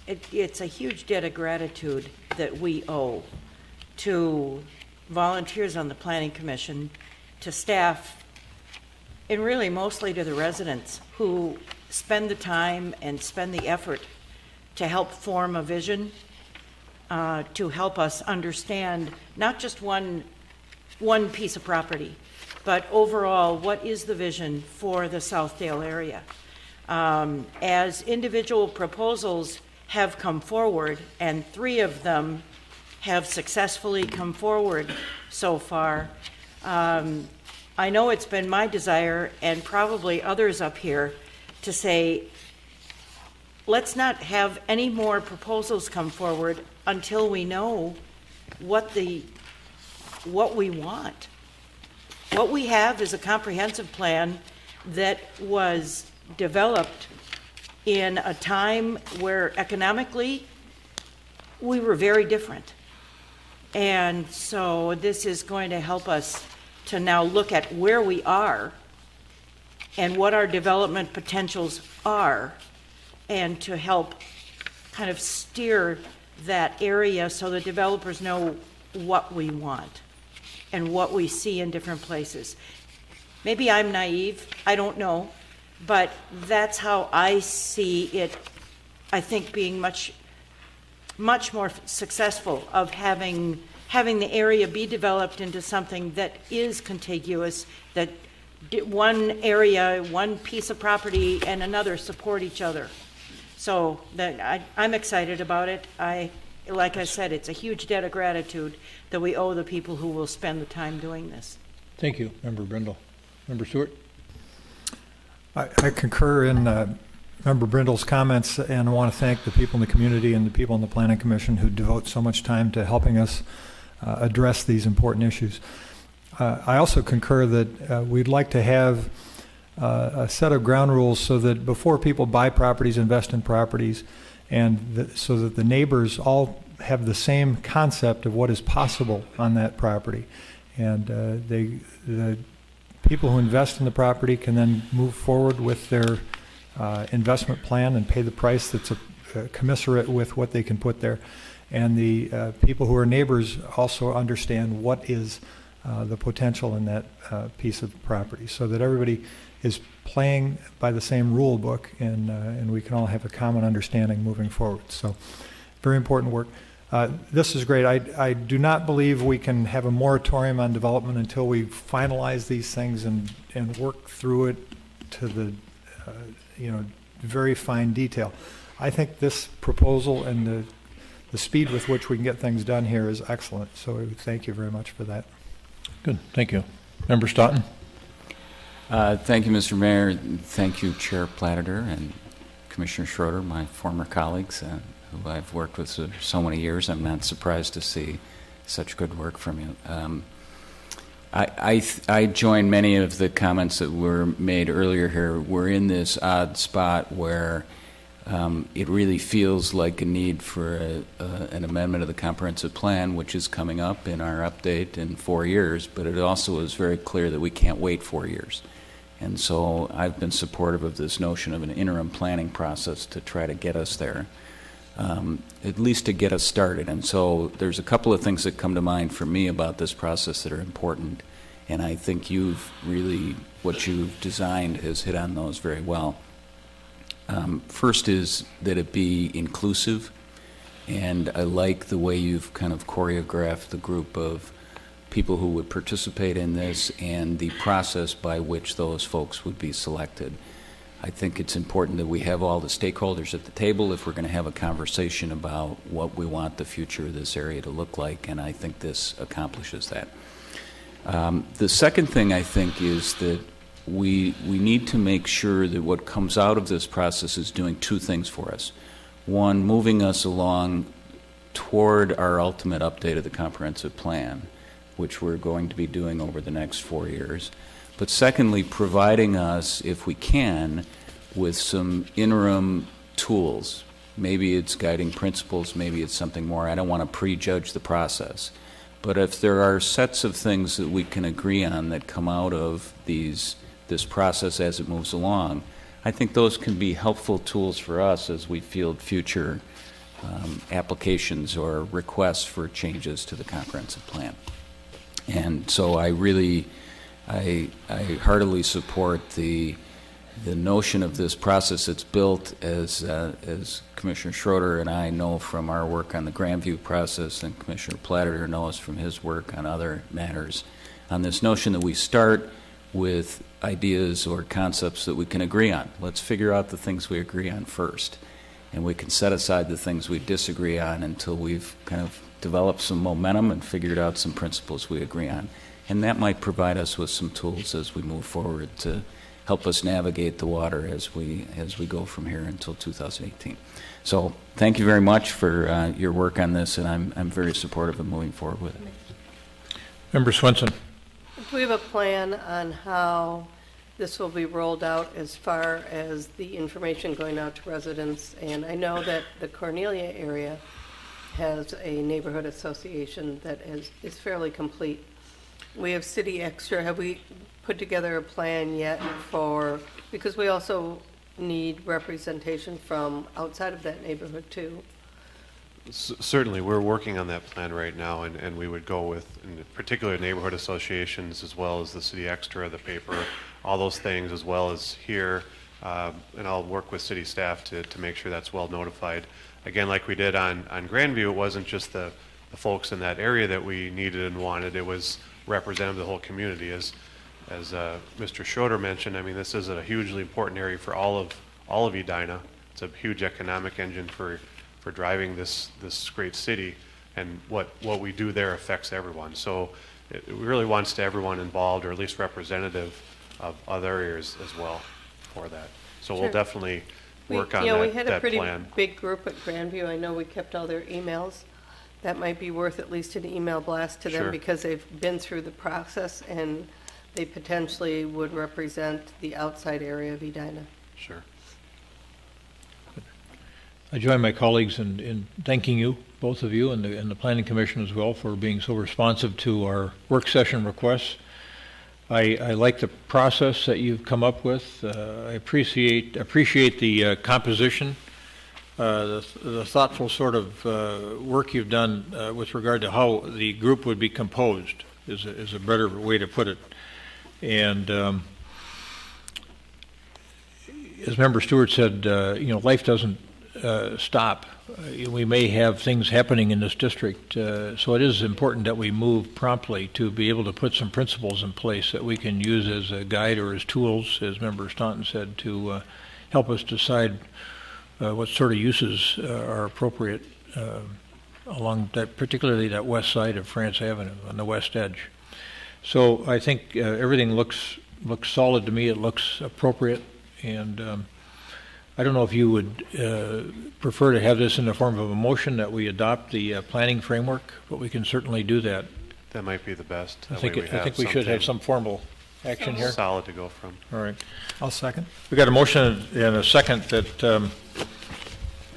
it's a huge debt of gratitude that we owe to volunteers on the Planning Commission, to staff, and really mostly to the residents who spend the time and spend the effort to help form a vision, to help us understand not just one piece of property, but overall, what is the vision for the Southdale area? As individual proposals have come forward, and 3 of them have successfully come forward so far, I know it's been my desire, and probably others up here, to say, let's not have any more proposals come forward until we know what we want. What we have is a comprehensive plan that was developed in a time where economically we were very different. And so this is going to help us to now look at where we are and what our development potentials are, and to help kind of steer that area so the developers know what we want and what we see in different places. Maybe I'm naive, I don't know, but that's how I see it, I think, being much more successful of having the area be developed into something that is contiguous, that one area, one piece of property and another support each other. So that I'm excited about it. Like I said, it's a huge debt of gratitude that we owe the people who will spend the time doing this. Thank you, Member Brindle. Member Stewart? I concur in Member Brindle's comments, and I want to thank the people in the community and the people in the Planning Commission who devote so much time to helping us address these important issues. I also concur that we'd like to have a set of ground rules so that before people buy properties, invest in properties, and so that the neighbors all have the same concept of what is possible on that property. And the people who invest in the property can then move forward with their investment plan and pay the price that's commensurate with what they can put there. And the people who are neighbors also understand what is the potential in that piece of property, so that everybody is playing by the same rule book, and we can all have a common understanding moving forward. So very important work. This is great. I do not believe we can have a moratorium on development until we finalize these things and work through it to the very fine detail. I think this proposal and the speed with which we can get things done here is excellent. So thank you very much for that. Good. Thank you. Member Stoughton? Thank you, Mr. Mayor. Thank you, Chair Platter and Commissioner Schroeder, my former colleagues who I've worked with for so many years. I'm not surprised to see such good work from you. I join many of the comments that were made earlier here. We're in this odd spot where it really feels like a need for an amendment of the comprehensive plan, which is coming up in our update in 4 years, but it also is very clear that we can't wait 4 years. And so I've been supportive of this notion of an interim planning process to try to get us there, at least to get us started. And so there's a couple of things that come to mind for me about this process that are important, and I think what you've designed has hit on those very well. First is that it be inclusive, and I like the way you've kind of choreographed the group of people who would participate in this and the process by which those folks would be selected. I think it's important that we have all the stakeholders at the table if we're going to have a conversation about what we want the future of this area to look like, and I think this accomplishes that. The second thing I think is that we need to make sure that what comes out of this process is doing two things for us. One, moving us along toward our ultimate update of the comprehensive plan, which we're going to be doing over the next 4 years. But secondly, providing us, if we can, with some interim tools. Maybe it's guiding principles, maybe it's something more. I don't want to prejudge the process. But if there are sets of things that we can agree on that come out of this process as it moves along, I think those can be helpful tools for us as we field future applications or requests for changes to the comprehensive plan. And so I heartily support the notion of this process that's built, as Commissioner Schroeder and I know from our work on the Grandview process, and Commissioner Platter knows from his work on other matters, on this notion that we start with ideas or concepts that we can agree on. Let's figure out the things we agree on first, and we can set aside the things we disagree on until we've kind of developed some momentum and figured out some principles we agree on. And that might provide us with some tools as we move forward to help us navigate the water as we go from here until 2018. So thank you very much for your work on this, and I'm very supportive of moving forward with it. Member Swenson. Do we have a plan on how this will be rolled out as far as the information going out to residents? And I know that the Cornelia area has a neighborhood association that is fairly complete. we have city extra. Have we put together a plan yet for, because we also need representation from outside of that neighborhood too? Certainly, we're working on that plan right now, and we would go with, in particular, neighborhood associations, as well as the city extra, the paper, all those things, as well as here, and I'll work with city staff to make sure that's well notified. Again, like we did on Grandview, it wasn't just the folks in that area that we needed and wanted, it was representative of the whole community. As Mr. Schroeder mentioned, I mean, this is a hugely important area for all of Edina. It's a huge economic engine for driving this great city, and what we do there affects everyone. So it really wants to everyone involved, or at least representative of other areas as well for that. So Sure. we'll definitely work on we that had a pretty plan. big group at Grandview. I know we kept all their emails. That might be worth at least an email blast to them, Sure. because they've been through the process and they potentially would represent the outside area of Edina. Sure. I join my colleagues in thanking you, both of you, and the Planning Commission as well, for being so responsive to our work session requests. I like the process that you've come up with. I appreciate the composition, the thoughtful sort of work you've done with regard to how the group would be composed is a better way to put it. And as Member Stewart said, life doesn't stop. We may have things happening in this district, so it is important that we move promptly to be able to put some principles in place that we can use as a guide or as tools, as Member Staunton said, to help us decide what sort of uses are appropriate along that, particularly that west side of France Avenue on the west edge. So I think everything looks solid to me. It looks appropriate, and I don't know if you would prefer to have this in the form of a motion that we adopt the planning framework, but we can certainly do that. That might be the best. I think we should have some formal action here. Solid to go from. All right. I'll second. We got a motion and a second that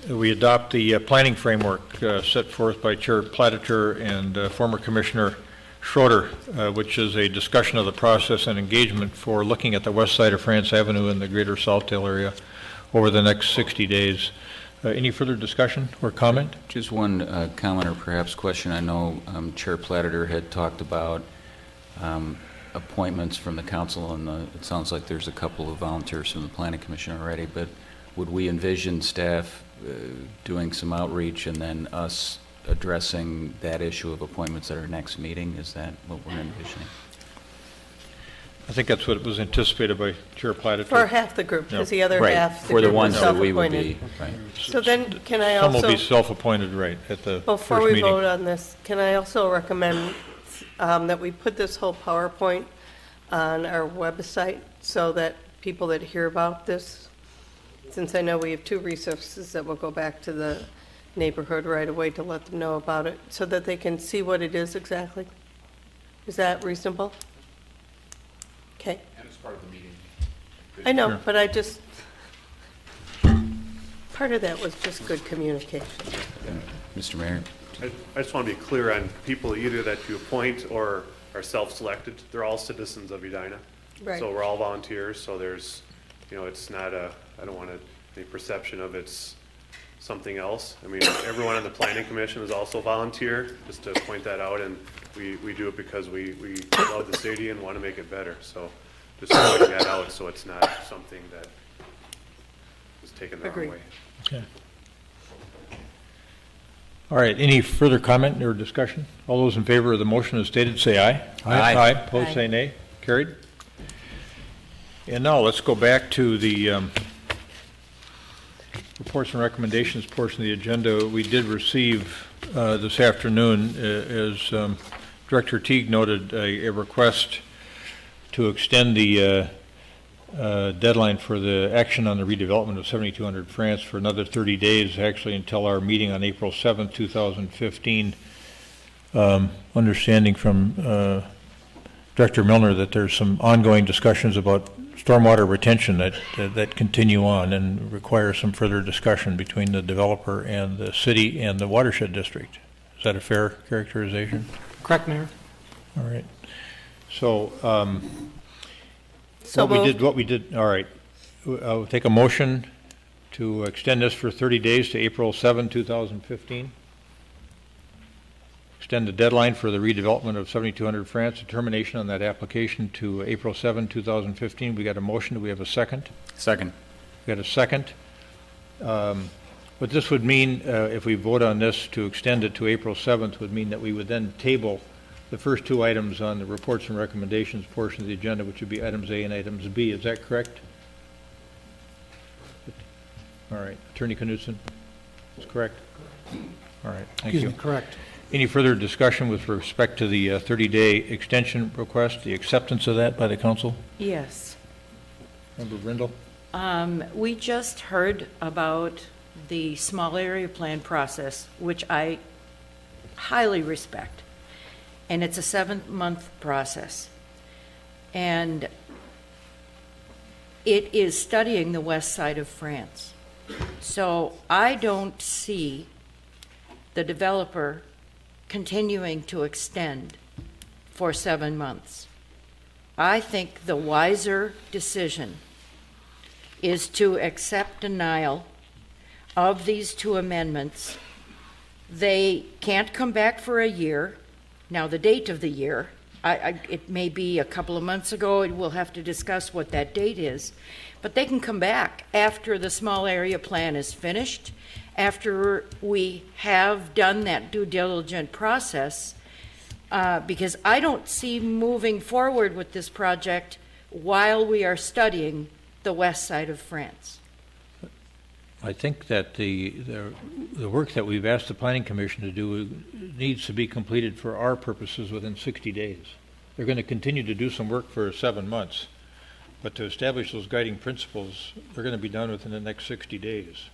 we adopt the planning framework set forth by Chair Platter and former Commissioner Schroeder, which is a discussion of the process and engagement for looking at the west side of France Avenue in the greater Southdale area over the next 60 days. Any further discussion or comment? Just one comment or perhaps question. I know Chair Platter had talked about appointments from the council, and it sounds like there's a couple of volunteers from the Planning Commission already, but would we envision staff doing some outreach and then us addressing that issue of appointments at our next meeting? Is that what we're envisioning? I think that's what was anticipated by Chair Platter. For half the group, because the other right. half, for the ones that we would be. Right. So then, can I Some also... will be self-appointed, right, at the Before first we meeting. vote on this, can I also recommend that we put this whole PowerPoint on our website so that people that hear about this, since I know we have two resources that will go back to the neighborhood right away to let them know about it, so that they can see what it is exactly? Is that reasonable? Okay. And it's part of the meeting. I know, Sure. but I just, part of that was just good communication. Mr. Mayor? I just want to be clear on people either that you appoint or are self-selected. They're all citizens of Edina. Right. So we're all volunteers, so there's, it's not I don't want any perception of it's something else. I mean, everyone on the Planning Commission is also volunteer, just to point that out, and we do it because we love the city and want to make it better. So just pointing that out so it's not something that is taken the wrong way. Okay. All right, any further comment or discussion? All those in favor of the motion as stated, say aye. Aye. Aye. Opposed, say nay. Carried. And now let's go back to the reports and recommendations portion of the agenda. We did receive this afternoon, as Director Teague noted, a request to extend the deadline for the action on the redevelopment of 7200 France for another 30 days, actually until our meeting on April 7th, 2015. Understanding from Director Milner that there's some ongoing discussions about stormwater retention that continue on and require some further discussion between the developer and the city and the watershed district. Is that a fair characterization? Correct, Mayor. All right. So, So moved. what we did, all right. I'll take a motion to extend this for 30 days to April 7, 2015. Extend the deadline for the redevelopment of 7200 France, determination on that application to April 7, 2015. We got a motion. Do we have a second? Second. We got a second. What this would mean, if we vote on this to extend it to April 7th, would mean that we would then table the first two items on the reports and recommendations portion of the agenda, which would be items A and items B. Is that correct? All right. Attorney Knudsen? That's correct? All right. Thank you. Correct. Any further discussion with respect to the 30-day extension request, the acceptance of that by the council? Yes. Member Brindle? We just heard about the small area plan process, which I highly respect. And it's a 7-month process. And it is studying the west side of France. So I don't see the developer continuing to extend for 7 months. I think the wiser decision is to accept denial of these two amendments. They can't come back for a year. Now, the date of the year, it may be a couple of months ago. We'll have to discuss what that date is. But they can come back after the small area plan is finished, after we have done that due diligent process, because I don't see moving forward with this project while we are studying the west side of France. I think that the work that we've asked the Planning Commission to do needs to be completed for our purposes within 60 days. They're going to continue to do some work for 7 months, but to establish those guiding principles, they're going to be done within the next 60 days.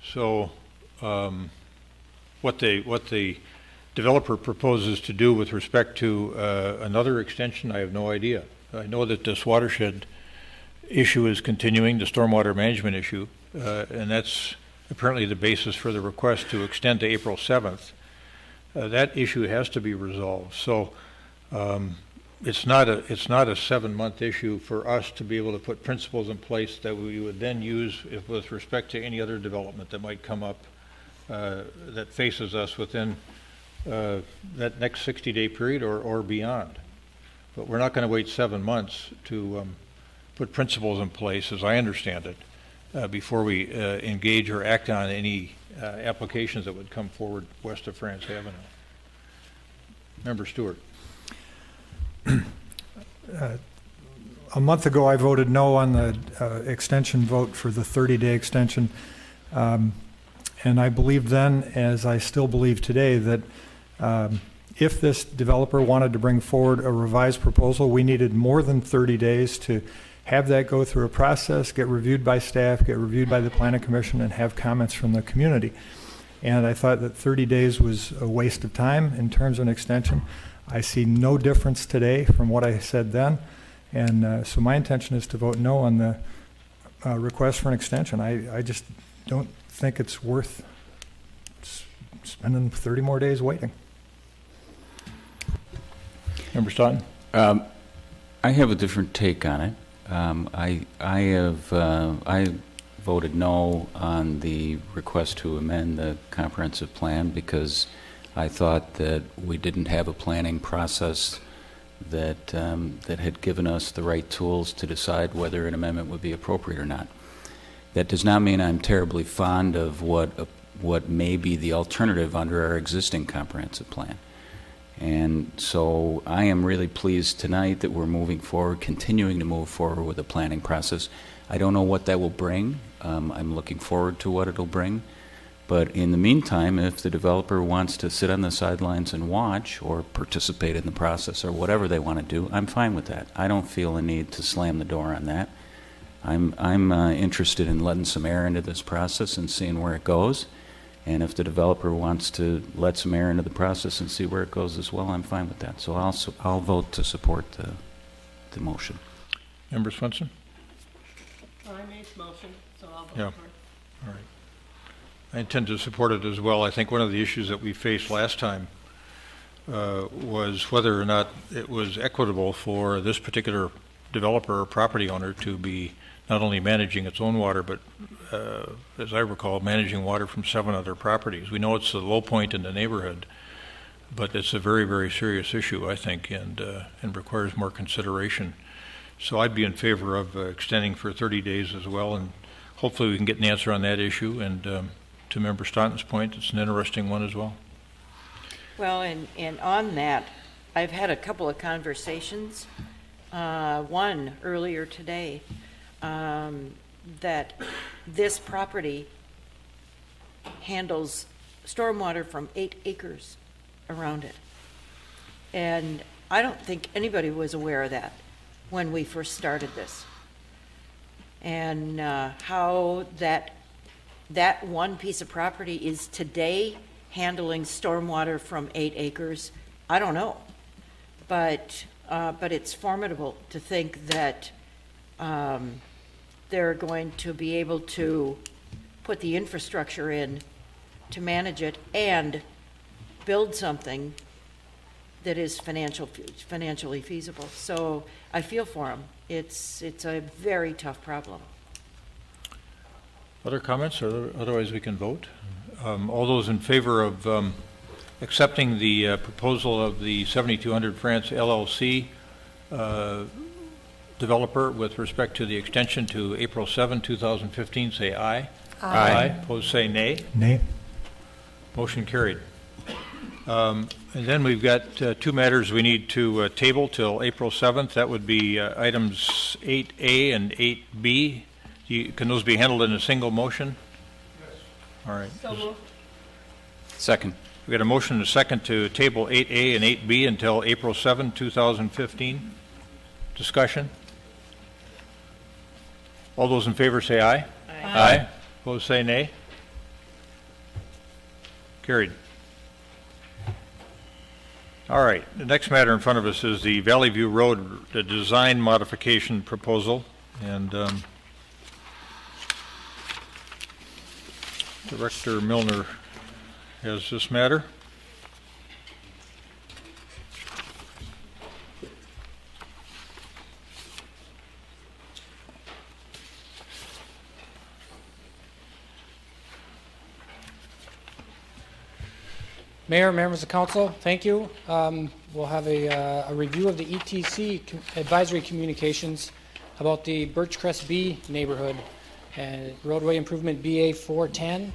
So what the developer proposes to do with respect to another extension, I have no idea. I know that this watershed issue is continuing, the stormwater management issue, and that's apparently the basis for the request to extend to April 7th. That issue has to be resolved. So it's not a 7-month issue for us to be able to put principles in place that we would then use with respect to any other development that might come up that faces us within that next 60-day period or beyond. But we're not going to wait 7 months to put principles in place, as I understand it, before we engage or act on any applications that would come forward west of France Avenue. Member Stewart. A month ago, I voted no on the extension vote for the 30-day extension. And I believed then, as I still believe today, that if this developer wanted to bring forward a revised proposal, we needed more than 30 days to have that go through a process, get reviewed by staff, get reviewed by the Planning Commission, and have comments from the community. And I thought that 30 days was a waste of time in terms of an extension. I see no difference today from what I said then. And so my intention is to vote no on the request for an extension. I just don't think it's worth spending 30 more days waiting. Member Stoughton? I have a different take on it. I voted no on the request to amend the comprehensive plan because I thought that we didn't have a planning process that had given us the right tools to decide whether an amendment would be appropriate or not. That does not mean I'm terribly fond of what may be the alternative under our existing comprehensive plan. And so I am really pleased tonight that we're moving forward, continuing to move forward with the planning process. I don't know what that will bring. I'm looking forward to what it'll bring. But in the meantime, if the developer wants to sit on the sidelines and watch or participate in the process or whatever they want to do, I'm fine with that. I don't feel a need to slam the door on that. I'm interested in letting some air into this process and seeing where it goes. And if the developer wants to let some air into the process and see where it goes as well, I'm fine with that. So I'll vote to support the motion. Member Swenson? I made the motion, so I'll vote Yeah. for it. All right. I intend to support it as well. I think one of the issues that we faced last time was whether or not it was equitable for this particular developer or property owner to be not only managing its own water, but as I recall, managing water from 7 other properties. We know it's a low point in the neighborhood, but it's a very, very serious issue, I think, and requires more consideration. So I'd be in favor of extending for 30 days as well, and hopefully we can get an answer on that issue. And to Member Staunton's point, it's an interesting one as well. Well, and on that, I've had a couple of conversations, one earlier today, that this property handles stormwater from 8 acres around it. And I don't think anybody was aware of that when we first started this. And how that one piece of property is today handling stormwater from 8 acres, I don't know. But it's formidable to think that they're going to be able to put the infrastructure in to manage it and build something that is financially feasible. So I feel for them. It's a very tough problem. Other comments, or otherwise we can vote? All those in favor of accepting the proposal of the 7200 France LLC developer with respect to the extension to April 7, 2015, say aye. Aye. Opposed, say nay. Nay. Motion carried. And then we've got 2 matters we need to table till April 7th. That would be items 8A and 8B. Can those be handled in a single motion? Yes. All right. So moved. Second. We got a motion and a second to table 8A and 8B until April 7, 2015. Discussion? All those in favor say aye. Aye. Aye. Opposed say nay. Carried. All right. The next matter in front of us is the Valley View Road the design modification proposal. And Director Milner has this matter. Mayor, members of council, thank you. We'll have a review of the ETC advisory communications about the Birchcrest B neighborhood and roadway improvement BA 410.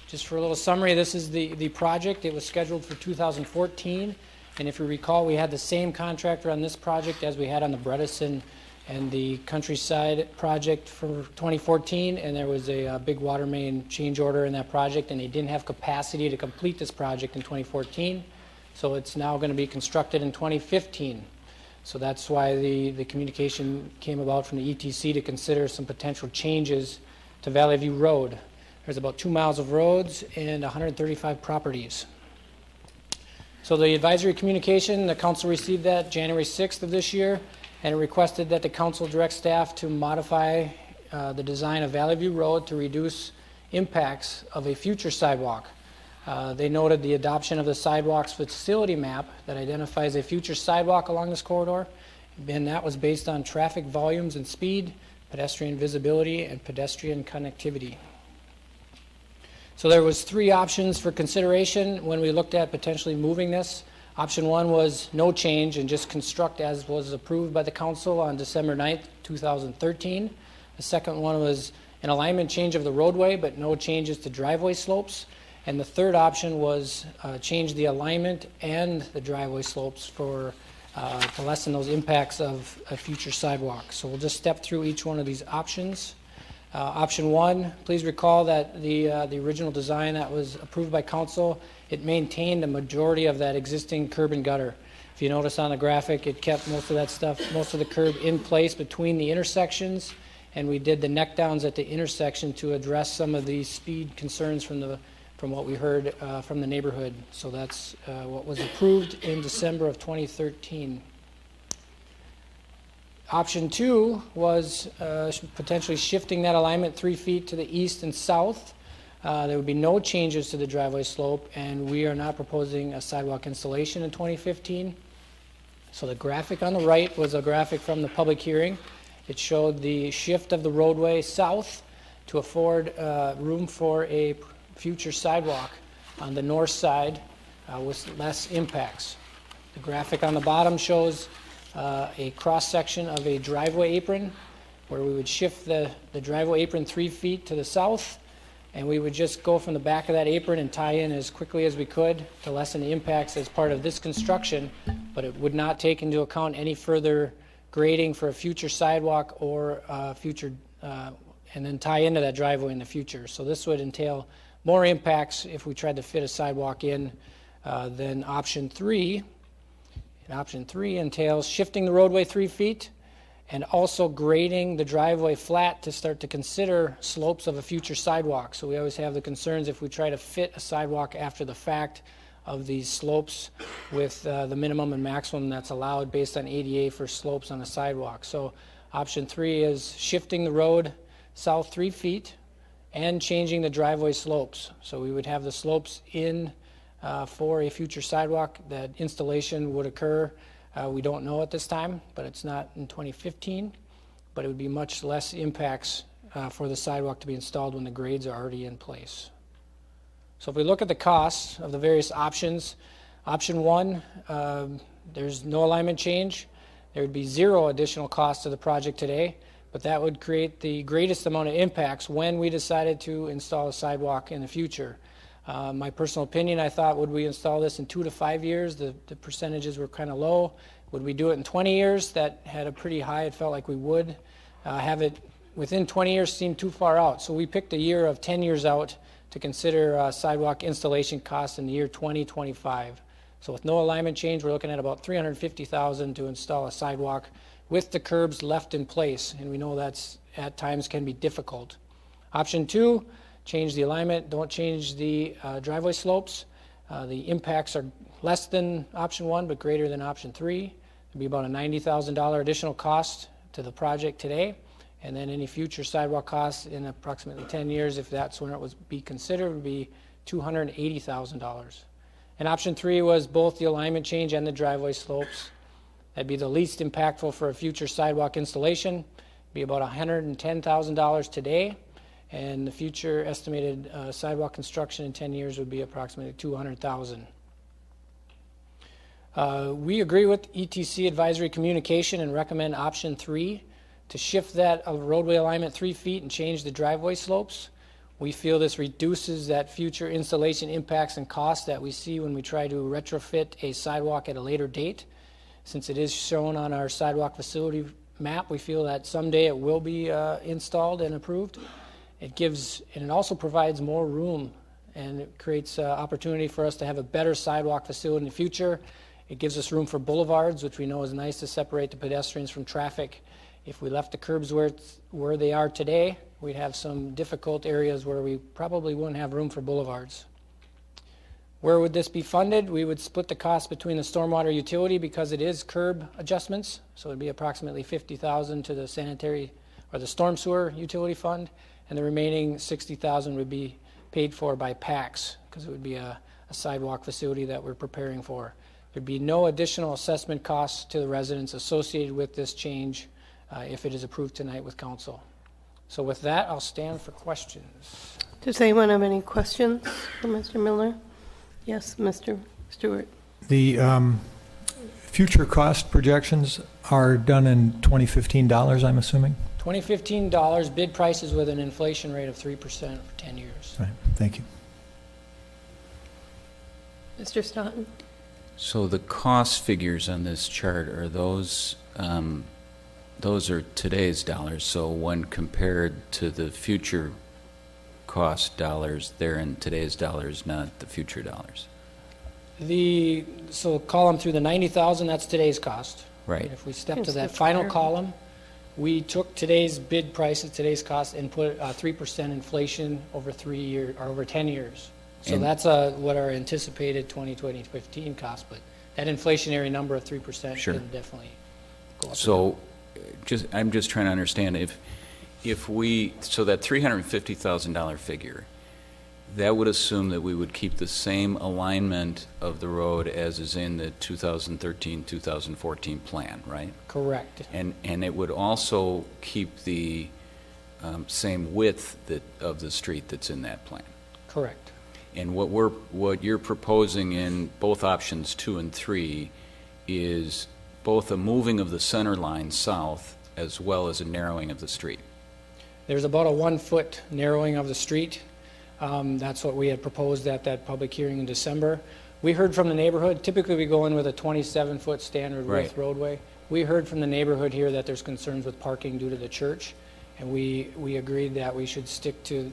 Just for a little summary, this is the project. It was scheduled for 2014, and if you recall, we had the same contractor on this project as we had on the Bredesen and the Countryside project for 2014, and there was a big water main change order in that project, and they didn't have capacity to complete this project in 2014, so it's now going to be constructed in 2015. So that's why the communication came about from the ETC to consider some potential changes to Valley View Road. There's about 2 miles of roads and 135 properties. So the advisory communication, the council received that January 6th of this year, and it requested that the council direct staff to modify the design of Valley View Road to reduce impacts of a future sidewalk. They noted the adoption of the sidewalks facility map that identifies a future sidewalk along this corridor, and that was based on traffic volumes and speed, pedestrian visibility, and pedestrian connectivity. So there was 3 options for consideration when we looked at potentially moving this. Option 1 was no change and just construct as was approved by the council on December 9th, 2013. The second one was an alignment change of the roadway, but no changes to driveway slopes. And the third option was change the alignment and the driveway slopes to lessen those impacts of a future sidewalk. So we'll just step through each one of these options. Option 1, please recall that the original design that was approved by council, it maintained a majority of that existing curb and gutter. If you notice on the graphic, it kept most of that stuff, most of the curb in place between the intersections, and we did the neck downs at the intersection to address some of the speed concerns from what we heard from the neighborhood. So that's what was approved in December of 2013. Option 2 was potentially shifting that alignment 3 feet to the east and south. There would be no changes to the driveway slope, and we are not proposing a sidewalk installation in 2015. So the graphic on the right was a graphic from the public hearing. It showed the shift of the roadway south to afford room for a future sidewalk on the north side with less impacts. The graphic on the bottom shows a cross-section of a driveway apron where we would shift the driveway apron 3 feet to the south, and we would just go from the back of that apron and tie in as quickly as we could to lessen the impacts as part of this construction, but it would not take into account any further grading for a future sidewalk or future, and then tie into that driveway in the future. So this would entail more impacts if we tried to fit a sidewalk in than option 3. And option 3 entails shifting the roadway 3 feet and also grading the driveway flat to start to consider slopes of a future sidewalk. So we always have the concerns if we try to fit a sidewalk after the fact of these slopes with the minimum and maximum that's allowed based on ADA for slopes on a sidewalk. So option 3 is shifting the road south 3 feet and changing the driveway slopes. So we would have the slopes in for a future sidewalk. That installation would occur. We don't know at this time, but it's not in 2015. But it would be much less impacts for the sidewalk to be installed when the grades are already in place. So if we look at the costs of the various options, option 1, there's no alignment change. There would be 0 additional cost to the project today, but that would create the greatest amount of impacts when we decided to install a sidewalk in the future. My personal opinion, I thought, would we install this in 2 to 5 years? The percentages were kind of low. Would we do it in 20 years? That had a pretty high. It felt like we would. Have it within 20 years seemed too far out. So we picked a year of 10 years out to consider sidewalk installation costs in the year 2025. So with no alignment change, we're looking at about $350,000 to install a sidewalk with the curbs left in place. And we know that's at times can be difficult. Option 2, change the alignment, don't change the driveway slopes. The impacts are less than option 1, but greater than option 3. It'd be about a $90,000 additional cost to the project today. And then any future sidewalk costs in approximately 10 years, if that's when it would be considered, would be $280,000. And option 3 was both the alignment change and the driveway slopes. That'd be the least impactful for a future sidewalk installation. It'd be about $110,000 today. And the future estimated sidewalk construction in 10 years would be approximately $200,000. We agree with ETC advisory communication and recommend option 3 to shift that roadway alignment 3 feet and change the driveway slopes. We feel this reduces that future installation impacts and costs that we see when we try to retrofit a sidewalk at a later date. Since it is shown on our sidewalk facility map, we feel that someday it will be installed and approved. It gives, and it also provides more room, and it creates opportunity for us to have a better sidewalk facility in the future. It gives us room for boulevards, which we know is nice to separate the pedestrians from traffic. If we left the curbs where they are today, we'd have some difficult areas where we probably wouldn't have room for boulevards. Where would this be funded? We would split the cost between the stormwater utility because it is curb adjustments, so it would be approximately $50,000 to the sanitary or the storm sewer utility fund, and the remaining $60,000 would be paid for by PACS because it would be a sidewalk facility that we're preparing for. There'd be no additional assessment costs to the residents associated with this change if it is approved tonight with council. So with that, I'll stand for questions. Does anyone have any questions for Mr. Miller? Yes, Mr. Stewart. The future cost projections are done in 2015 dollars, I'm assuming? 2015 bid prices with an inflation rate of 3% for 10 years. Right. Thank you. Mr. Staunton? So the cost figures on this chart are those are today's dollars. So when compared to the future cost dollars, they're in today's dollars, not the future dollars. So column through the 90,000, that's today's cost. Right. And if we step to that final column, we took today's bid prices, today's cost, and put 3% inflation over 3 years or over 10 years. So and that's what our anticipated 2015 cost, but that inflationary number of 3% sure. can definitely go up. So I'm just trying to understand if we, so that $350,000 figure, that would assume that we would keep the same alignment of the road as is in the 2013-2014 plan, right? Correct. And it would also keep the same width of the street that's in that plan. Correct. And what you're proposing in both options 2 and 3 is both a moving of the center line south as well as a narrowing of the street. There's about a 1-foot narrowing of the street. That's what we had proposed at that public hearing in December. We heard from the neighborhood. Typically, we go in with a 27-foot standard width roadway. We heard from the neighborhood here that there's concerns with parking due to the church, and we agreed that we should stick to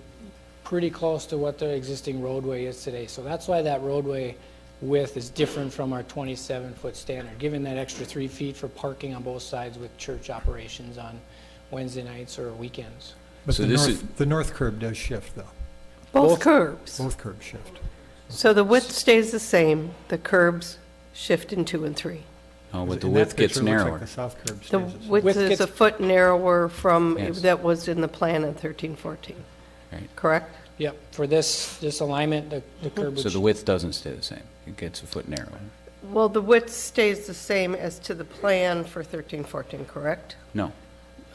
pretty close to what the existing roadway is today. So that's why that roadway width is different from our 27-foot standard, given that extra 3 feet for parking on both sides with church operations on Wednesday nights or weekends. But So the north curb does shift, though. Both curbs. Both curbs shift. So the width stays the same, the curbs shift in 2 and 3. Oh, but the In that width gets picture, it looks like narrower. the south curb The stays the same. width is a foot narrower from, Yes. that was in the plan in 13-14, Right. correct? Yep, for this alignment, the curb would... So the width doesn't stay the same. It gets a foot narrower. Well, the width stays the same as to the plan for 13-14, correct? No.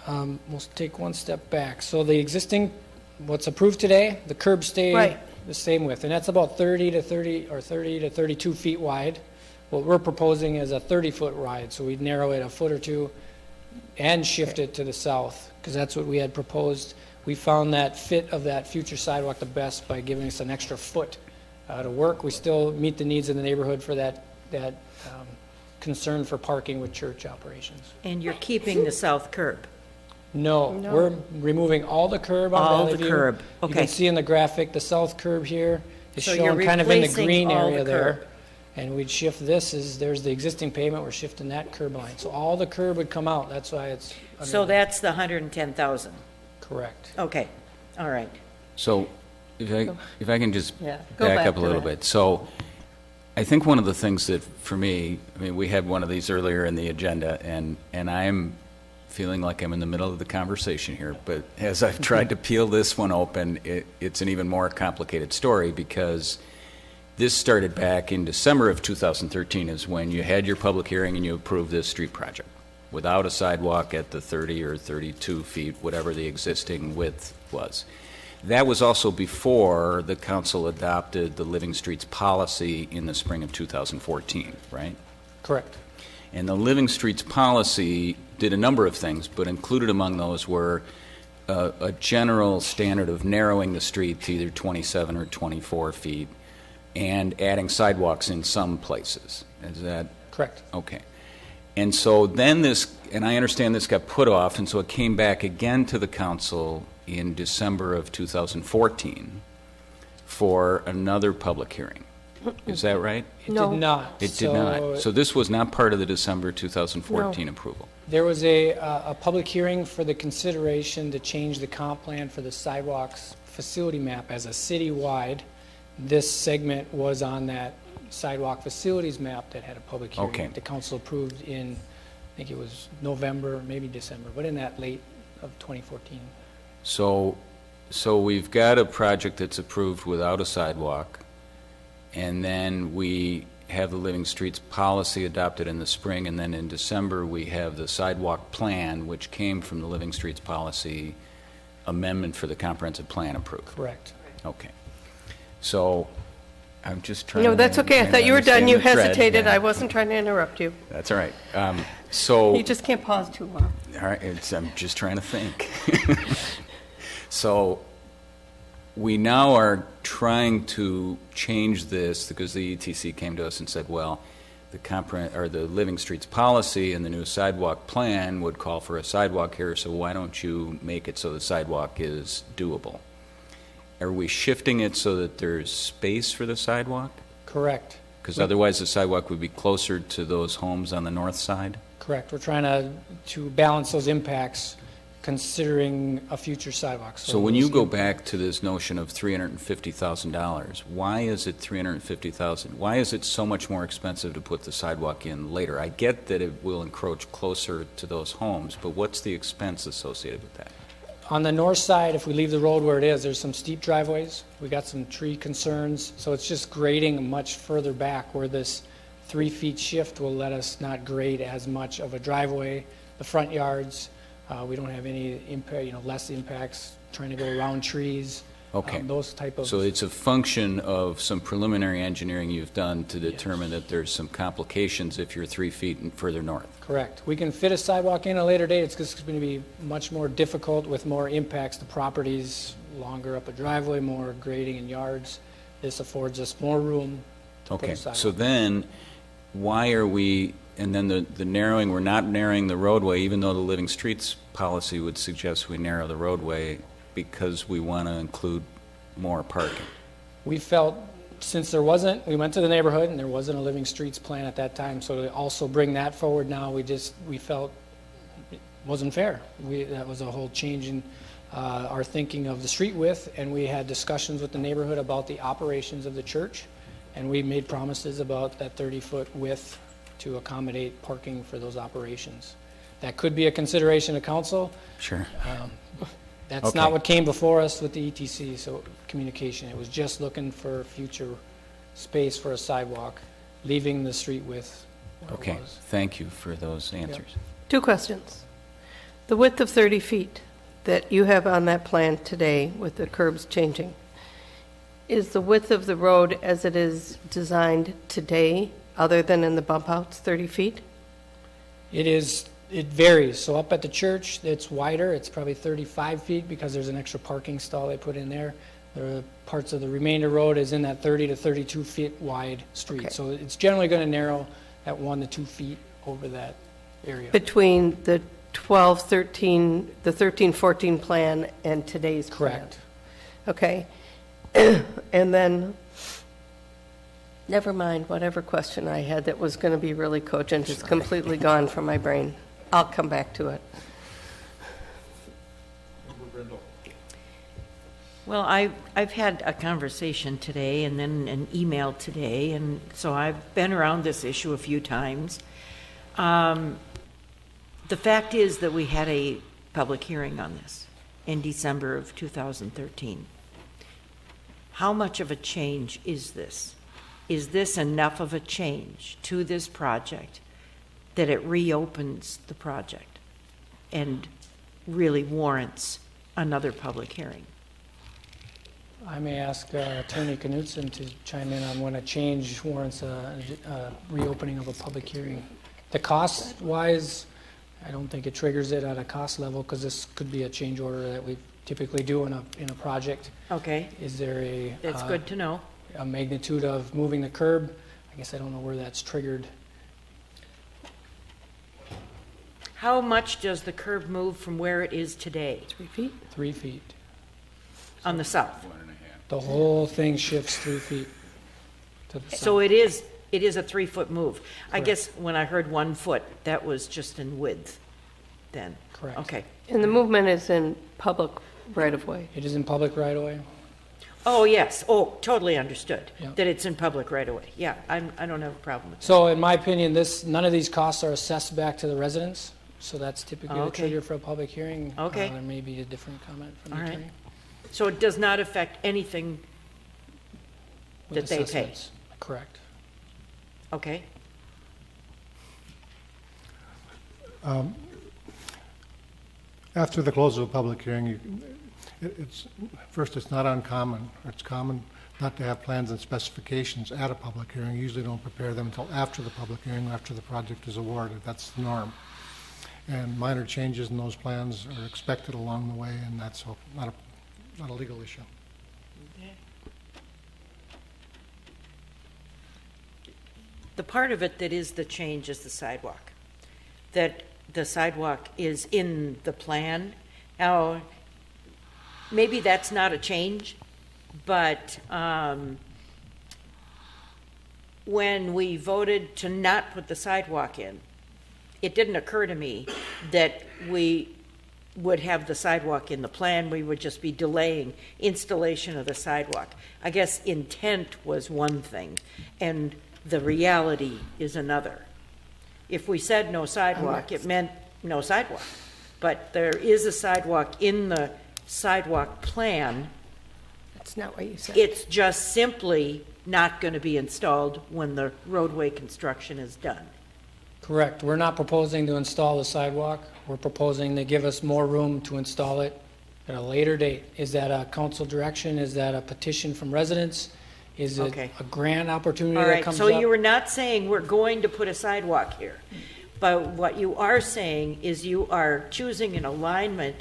We'll take one step back. So the existing, what's approved today, the curbs stay Right. the same width, and that's about 30 to 32 feet wide. What we're proposing is a 30-foot wide, so we'd narrow it a foot or two and shift it to the south, because that's what we had proposed. We found that fit of that future sidewalk the best by giving us an extra foot to work. We still meet the needs of the neighborhood for that concern for parking with church operations. And you're keeping the south curb? No, we're removing all the curb on All Valley the View. curb, You okay. can see in the graphic, the south curb here is So you're shown kind of in the replacing green all area the there. curb. And we'd shift this, there's the existing pavement, we're shifting that curb line. So all the curb would come out, that's why it's... So that's the 110,000? Correct. Okay, all right. So if I can just Go back up a to little that. bit. So I think one of the things that, for me, I mean, we had one of these earlier in the agenda, and I'm feeling like I'm in the middle of the conversation here, but as I've tried to peel this one open, it's an even more complicated story, because this started back in December of 2013 is when you had your public hearing and you approved this street project without a sidewalk at the 30 or 32 feet, whatever the existing width was. That was also before the council adopted the Living Streets policy in the spring of 2014, right? Correct. And the Living Streets policy did a number of things, but included among those were a general standard of narrowing the street to either 27 or 24 feet and adding sidewalks in some places. Is that? Correct. Okay. And so then this, and I understand this got put off, and so it came back again to the council in December of 2014 for another public hearing. Is that right? It did not. It did not. So this was not part of the December 2014 approval. There was a public hearing for the consideration to change the comp plan for the sidewalks facility map as a citywide. This segment was on that sidewalk facilities map that had a public hearing. Okay. The council approved in, I think it was November, maybe December, but in that late of 2014. So we've got a project that's approved without a sidewalk, and then we have the Living Streets policy adopted in the spring, and then in December we have the sidewalk plan, which came from the Living Streets policy amendment for the comprehensive plan approved. Correct. Okay. So I'm just trying No, to... that's okay. I trying thought to you were done. understand You the thread. hesitated. Yeah. I wasn't trying to interrupt you. That's all right. So... You just can't pause too long. All right, I'm just trying to think. So we now are trying to change this because the ETC came to us and said, well, the Living Streets policy and the new sidewalk plan would call for a sidewalk here, so why don't you make it so the sidewalk is doable? Are we shifting it so that there's space for the sidewalk? Correct. Because otherwise the sidewalk would be closer to those homes on the north side? Correct. We're trying to balance those impacts considering a future sidewalk. So when you go back to this notion of $350,000, why is it $350,000? Why is it so much more expensive to put the sidewalk in later? I get that it will encroach closer to those homes, but what's the expense associated with that? On the north side, if we leave the road where it is, there's some steep driveways. We got some tree concerns, so it's just grading much further back where this 3 feet shift will let us not grade as much of a driveway. The front yards, we don't have any impact, less impacts trying to go around trees. Okay. Those type of. So it's a function of some preliminary engineering you've done to determine that there's some complications if you're 3 feet and further north. Correct. We can fit a sidewalk in a later date. It's just going to be much more difficult with more impacts to properties, longer up a driveway, more grading in yards. This affords us more room to put Okay. a sidewalk. So then, why are we? And then the narrowing. We're not narrowing the roadway, even though the Living Streets policy would suggest we narrow the roadway, because we want to include more parking. We felt, since we went to the neighborhood and there wasn't a Living Streets plan at that time, so to also bring that forward now, we felt it wasn't fair. That was a whole change in our thinking of the street width, and we had discussions with the neighborhood about the operations of the church, and we made promises about that 30-foot width to accommodate parking for those operations. That could be a consideration of council. Sure. That's Okay. not what came before us with the ETC, so communication. It was just looking for future space for a sidewalk, leaving the street width where Okay. it was. Thank you for those answers. 2 questions. The width of 30 feet that you have on that plan today with the curbs changing, is the width of the road as it is designed today, other than in the bump outs, 30 feet? It varies. So up at the church, it's wider. It's probably 35 feet because there's an extra parking stall they put in there. The parts of the remainder road is in that 30 to 32 feet wide street. Okay. So it's generally going to narrow at 1 to 2 feet over that area. Between the 13-14 plan and today's plan? Correct. Okay. And then, never mind, whatever question I had that was going to be really cogent is completely gone from my brain. I'll come back to it. Well, I've had a conversation today and then an email today, and so I've been around this issue a few times. The fact is that we had a public hearing on this in December of 2013. How much of a change is this? Is this enough of a change to this project that it reopens the project and really warrants another public hearing? I may ask Attorney Knutson to chime in on when a change warrants a reopening of a public hearing. The cost-wise, I don't think it triggers it at a cost level because this could be a change order that we typically do in a project. Okay. Is there That's good to know. a magnitude of moving the curb? I guess I don't know where that's triggered. How much does the curb move from where it is today? 3 feet? 3 feet. On the south? The whole thing shifts 3 feet to the south. So it is a 3-foot move. I guess when I heard 1 foot, that was just in width then. Correct. Okay. And the movement is in public right-of-way? It is in public right-of-way. Oh, yes. Oh, totally understood. Yeah. That it's in public right away. Yeah, I don't have a problem with that. So in my opinion, none of these costs are assessed back to the residents, so that's typically the Okay. trigger for a public hearing. Okay. There may be a different comment from the All right. attorney. So it does not affect anything With that they pay? assessments. Correct. Okay. After the close of a public hearing, it's not uncommon. It's common not to have plans and specifications at a public hearing. You usually don't prepare them until after the public hearing, after the project is awarded. That's the norm. And minor changes in those plans are expected along the way, and that's not a legal issue. The part of it that is the change is the sidewalk. That the sidewalk is in the plan. Now, maybe that's not a change, but when we voted to not put the sidewalk in, it didn't occur to me that we would have the sidewalk in the plan. We would just be delaying installation of the sidewalk. I guess intent was one thing, and the reality is another. If we said no sidewalk, it meant no sidewalk. but there is a sidewalk in the sidewalk plan. That's not what you said. It's just simply not going to be installed when the roadway construction is done. Correct. We're not proposing to install the sidewalk. We're proposing to give us more room to install it at a later date. Is that a council direction? Is that a petition from residents? Is it Okay. a grant opportunity All that right, comes so up? you were not saying we're going to put a sidewalk here. But what you are saying is you are choosing an alignment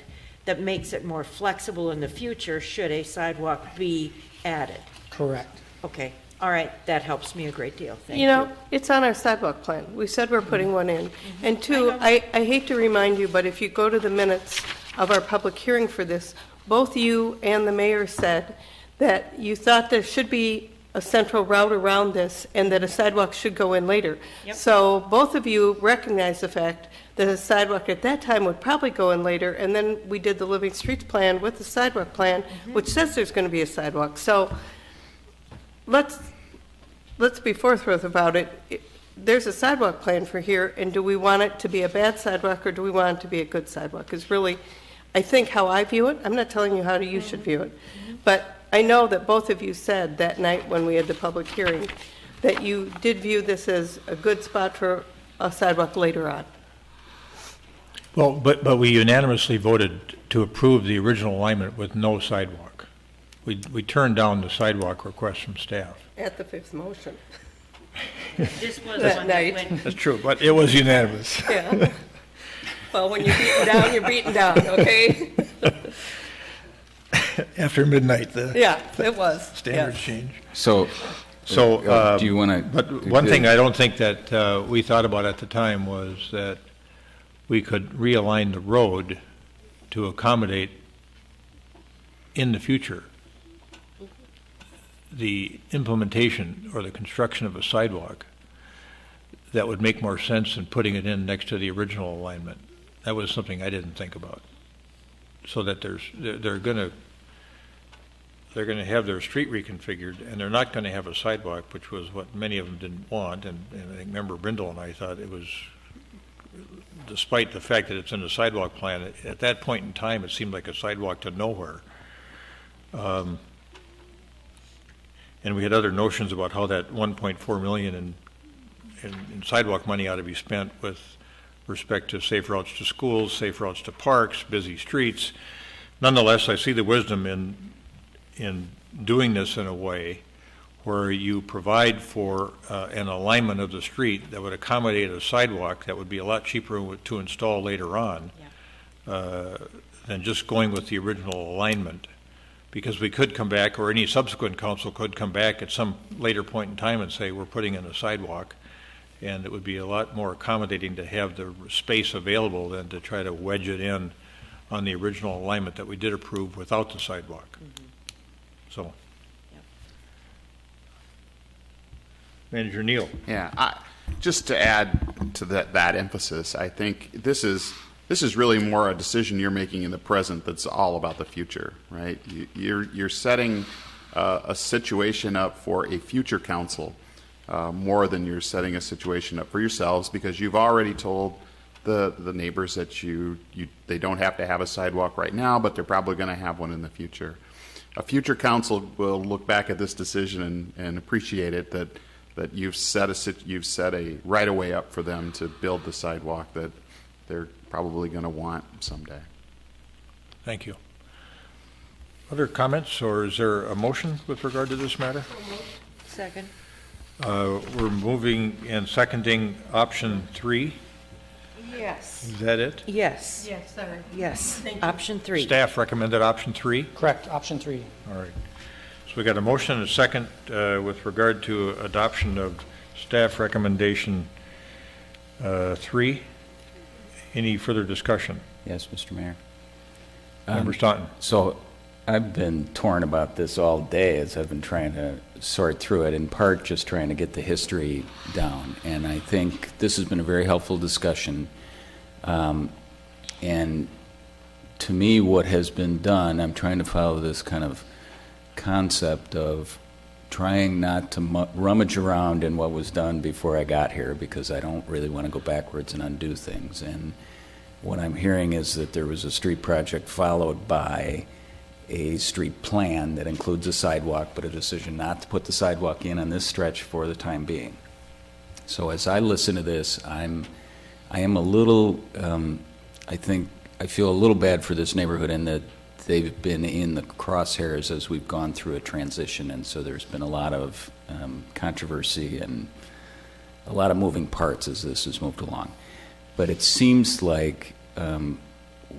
that makes it more flexible in the future should a sidewalk be added. Correct. Okay, all right, that helps me a great deal. Thank you. You know, it's on our sidewalk plan. We said we're putting one in. And two, I hate to remind you, but if you go to the minutes of our public hearing for this, both you and the mayor said that you thought there should be a central route around this and that a sidewalk should go in later. Yep. So both of you recognize the fact that a sidewalk at that time would probably go in later, and then we did the Living Streets plan with the sidewalk plan, which says there's going to be a sidewalk. So let's be forthright about it. There's a sidewalk plan for here, and do we want it to be a bad sidewalk or do we want it to be a good sidewalk? Is really, I think, how I view it. I'm not telling you how you should view it, but I know that both of you said that night when we had the public hearing that you did view this as a good spot for a sidewalk later on. Well, but we unanimously voted to approve the original alignment with no sidewalk. We turned down the sidewalk request from staff. At the fifth motion. This was That one night. that went, That's true, but it was unanimous. Yeah. Well, when you're beaten down, you're beaten down, okay? After midnight, Yeah, it was. standards yes. change. So, do you want to? But one thing I don't think that we thought about at the time was that we could realign the road to accommodate in the future the implementation or the construction of a sidewalk that would make more sense than putting it in next to the original alignment. That was something I didn't think about. So that they're going to have their street reconfigured, and they're not going to have a sidewalk, which was what many of them didn't want. And I think Member Brindle and I thought it was, despite the fact that it's in the sidewalk plan, at that point in time, it seemed like a sidewalk to nowhere. And we had other notions about how that 1.4 million in sidewalk money ought to be spent with respect to safe routes to schools, safe routes to parks, busy streets. Nonetheless, I see the wisdom in doing this in a way where you provide for an alignment of the street that would accommodate a sidewalk that would be a lot cheaper to install later on than just going with the original alignment. Because we could come back, or any subsequent council could come back at some later point in time and say, we're putting in a sidewalk. And it would be a lot more accommodating to have the space available than to try to wedge it in on the original alignment that we did approve without the sidewalk. So. Manager Neal. Yeah, just to add to that emphasis, I think this is really more a decision you're making in the present that's all about the future, right? You're setting a situation up for a future council more than you're setting a situation up for yourselves, because you've already told the neighbors that they don't have to have a sidewalk right now, but they're probably going to have one in the future. A future council will look back at this decision and appreciate it that you've set a right of way up for them to build the sidewalk that they're probably going to want someday. Thank you. Other comments, or is there a motion with regard to this matter? second. We're moving and seconding option 3. Yes. Is that it? Yes. Yes, sorry. Yes. Thank you. Option 3. Staff recommended option 3. Correct, option 3. All right. So we got a motion and a second with regard to adoption of staff recommendation 3. Any further discussion? Yes, Mr. Mayor. Member Staunton. So I've been torn about this all day as I've been trying to sort through it, in part just trying to get the history down. And I think this has been a very helpful discussion. And to me, what has been done, I'm trying to follow this kind of concept of trying not to rummage around in what was done before I got here, because I don't really want to go backwards and undo things. And what I'm hearing is that there was a street project followed by a street plan that includes a sidewalk, but a decision not to put the sidewalk in on this stretch for the time being. So as I listen to this, I am a little, I feel a little bad for this neighborhood in that they've been in the crosshairs as we've gone through a transition, and so there's been a lot of controversy and a lot of moving parts as this has moved along. But it seems like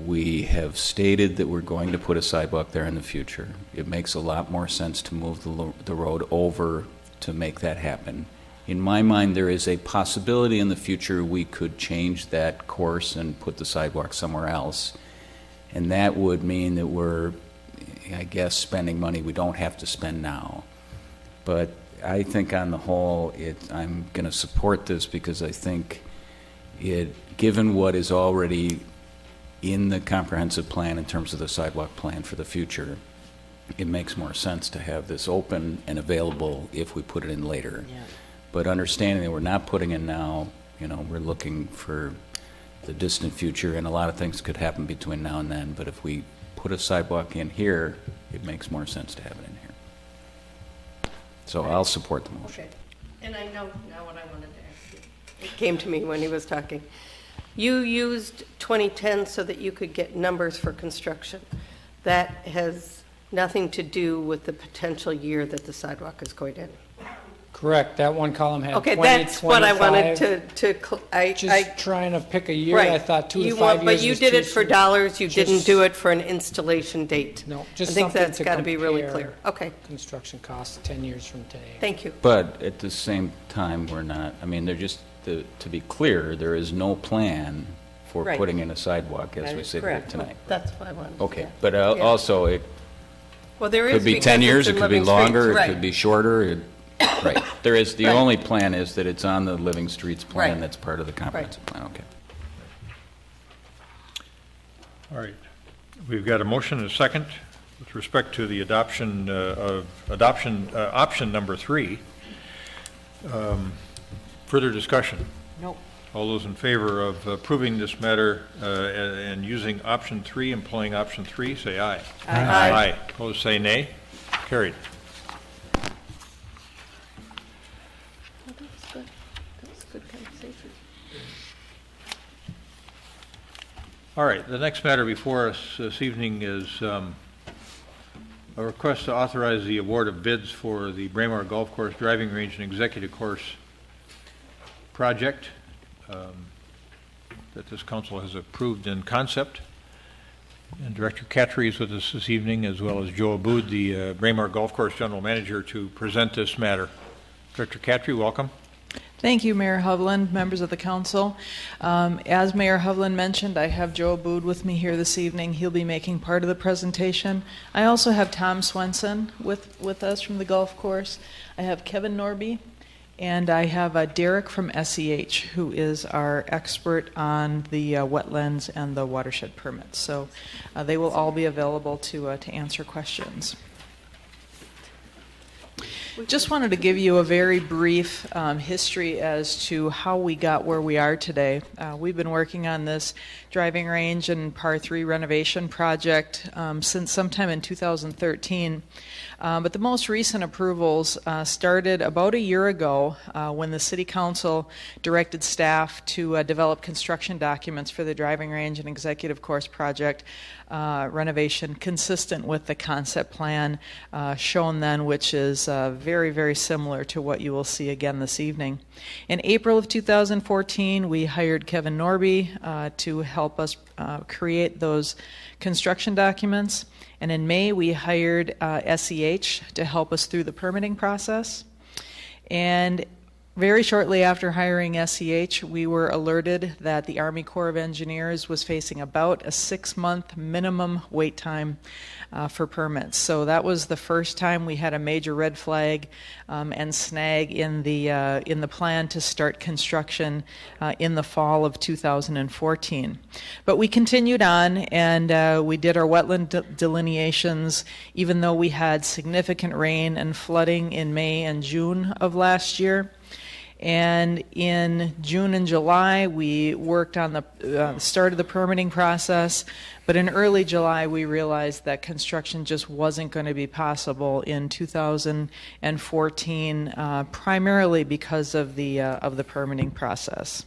we have stated that we're going to put a sidewalk there in the future. It makes a lot more sense to move the road over to make that happen. In my mind, there is a possibility in the future we could change that course and put the sidewalk somewhere else. And that would mean that we're, I guess, spending money we don't have to spend now. But I think on the whole, I'm going to support this because I think given what is already in the comprehensive plan in terms of the sidewalk plan for the future, it makes more sense to have this open and available if we put it in later. Yeah. But understanding that we're not putting in now, we're looking for the distant future, and a lot of things could happen between now and then. But if we put a sidewalk in here, it makes more sense to have it in here. So I'll support the motion. Okay. And I know now what I wanted to ask you. It came to me when he was talking. You used 2010 so that you could get numbers for construction. That has nothing to do with the potential year that the sidewalk is going in. Correct. That one column had Okay, 20, that's what I 25. wanted to Just trying to pick a year. Right. I thought 2 to You 5 want- years But you was did too it for soon. dollars, you didn't Just- do it for an installation date. No, just I think something that's to got to be really compare clear. Okay, Construction costs 10 years from today. thank you. But at the same time, we're not, they're just, to be clear, there is no plan for Right. putting in a sidewalk as That we is sit here correct. tonight. That's what I wanted. Okay, yeah. but Yeah. also, it Well, there is could be because 10 years, it's it in could be Living Streets, longer, it right. could be shorter. Right. There is, the Right. only plan is that it's on the Living Streets plan Right. that's part of the comprehensive plan. Okay. All right. We've got a motion and a second with respect to the option number 3. Further discussion? Nope. All those in favor of approving this matter and using option 3, employing option 3, say aye. Aye. Aye. Opposed, say nay. Carried. Oh, that was good. That was a good conversation. All right, the next matter before us this evening is a request to authorize the award of bids for the Braemar Golf Course Driving Range and Executive Course project that this council has approved in concept. And Director Catry is with us this evening, as well as Joe Aboud, the Braemar Golf Course General Manager, to present this matter. Director Catry, welcome. Thank you, Mayor Hovland, members of the council. As Mayor Hovland mentioned, I have Joe Aboud with me here this evening. He'll be making part of the presentation. I also have Tom Swenson with us from the golf course. I have Kevin Norby, and I have Derek from SEH, who is our expert on the wetlands and the watershed permits. So they will all be available to answer questions. Just wanted to give you a very brief history as to how we got where we are today. We've been working on this driving range and par 3 renovation project since sometime in 2013. But the most recent approvals started about a year ago when the City Council directed staff to develop construction documents for the driving range and executive course project renovation consistent with the concept plan shown then, which is very, very similar to what you will see again this evening. In April of 2014, we hired Kevin Norby to help us create those construction documents. And in May, we hired SEH to help us through the permitting process. And very shortly after hiring SEH, we were alerted that the Army Corps of Engineers was facing about a 6-month minimum wait time for permits. So that was the first time we had a major red flag and snag in the plan to start construction in the fall of 2014. But we continued on, and we did our wetland delineations, even though we had significant rain and flooding in May and June of last year. And in June and July, we worked on the start of the permitting process. But in early July, we realized that construction just wasn't going to be possible in 2014, primarily because of the permitting process.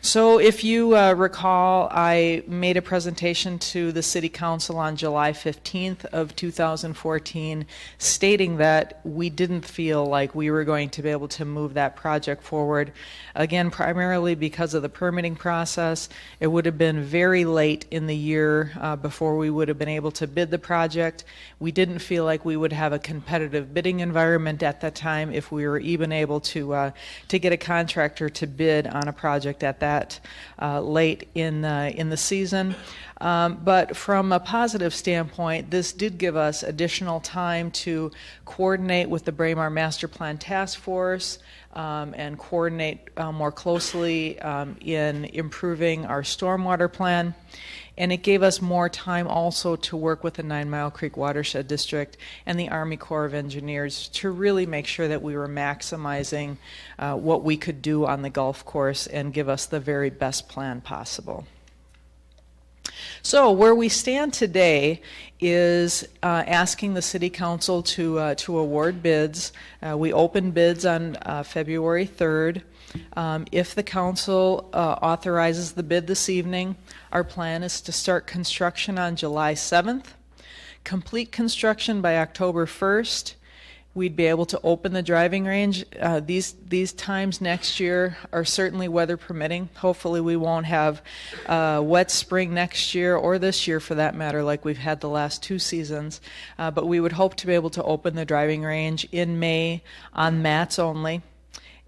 So if you recall, I made a presentation to the City Council on July 15th of 2014 stating that we didn't feel like we were going to be able to move that project forward. Again, primarily because of the permitting process. It would have been very late in the year before we would have been able to bid the project. We didn't feel like we would have a competitive bidding environment at that time if we were even able to get a contractor to bid on a project at that late in the season. But from a positive standpoint, this did give us additional time to coordinate with the Braemar Master Plan Task Force and coordinate more closely in improving our stormwater plan. And it gave us more time also to work with the 9 Mile Creek Watershed District and the Army Corps of Engineers to really make sure that we were maximizing what we could do on the golf course and give us the very best plan possible. So where we stand today is asking the City Council to award bids. We opened bids on February 3rd. If the Council authorizes the bid this evening, our plan is to start construction on July 7th, complete construction by October 1st. We'd be able to open the driving range. These times next year are certainly weather permitting. Hopefully we won't have wet spring next year or this year for that matter like we've had the last 2 seasons. But we would hope to be able to open the driving range in May on mats only.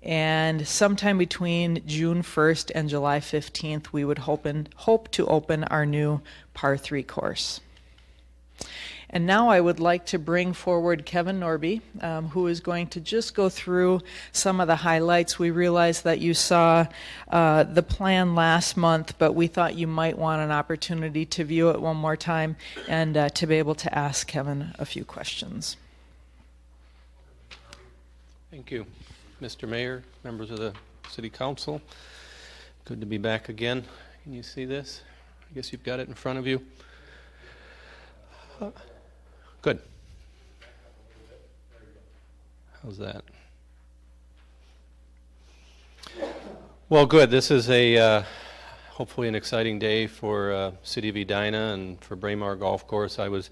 And sometime between June 1st and July 15th, we would hope to open our new Par 3 course. And now I would like to bring forward Kevin Norby, who is going to just go through some of the highlights. We realized that you saw the plan last month, but we thought you might want an opportunity to view it one more time and to be able to ask Kevin a few questions. Thank you, Mr. Mayor, members of the City Council. Good to be back again. Can you see this? I guess you've got it in front of you. Good. How's that? Well, good. This is a hopefully an exciting day for City of Edina and for Braemar Golf Course. I was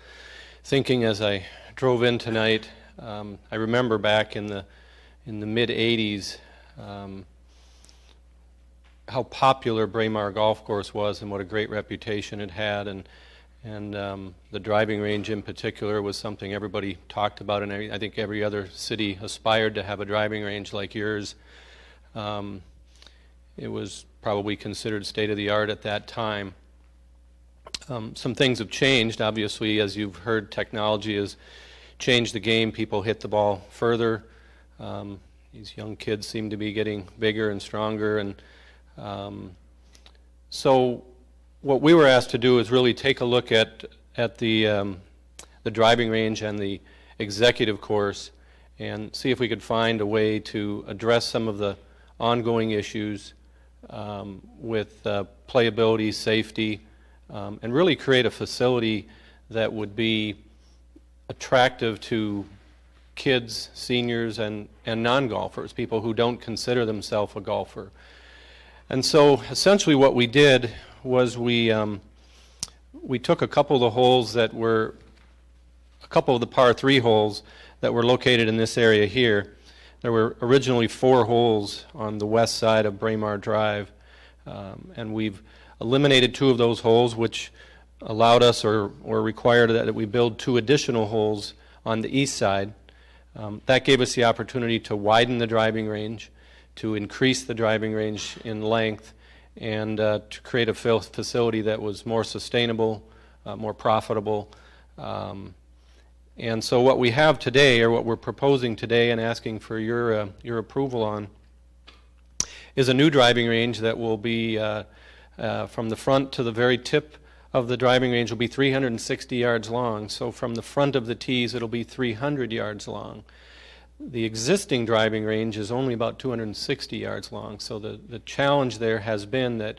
thinking as I drove in tonight, I remember back in the mid 80s how popular Braemar Golf Course was and what a great reputation it had, and the driving range in particular was something everybody talked about, and I think every other city aspired to have a driving range like yours. It was probably considered state-of-the-art at that time. Some things have changed. Obviously, as you've heard, technology has changed the game. People hit the ball further. These young kids seem to be getting bigger and stronger, and so what we were asked to do is really take a look at the driving range and the executive course and see if we could find a way to address some of the ongoing issues with playability, safety, and really create a facility that would be attractive to kids, seniors, and non-golfers, people who don't consider themselves a golfer. And so essentially what we did was we took a couple of the holes that were, a couple of the par 3 holes that were located in this area here. There were originally 4 holes on the west side of Braemar Drive, and we've eliminated 2 of those holes, which allowed us or required that we build 2 additional holes on the east side. That gave us the opportunity to widen the driving range, to increase the driving range in length, and to create a facility that was more sustainable, more profitable. And so what we have today, or what we're proposing today and asking for your approval on, is a new driving range that will be from the front to the very tip of the driving range will be 360 yards long. So from the front of the tees, it'll be 300 yards long. The existing driving range is only about 260 yards long, so the challenge there has been that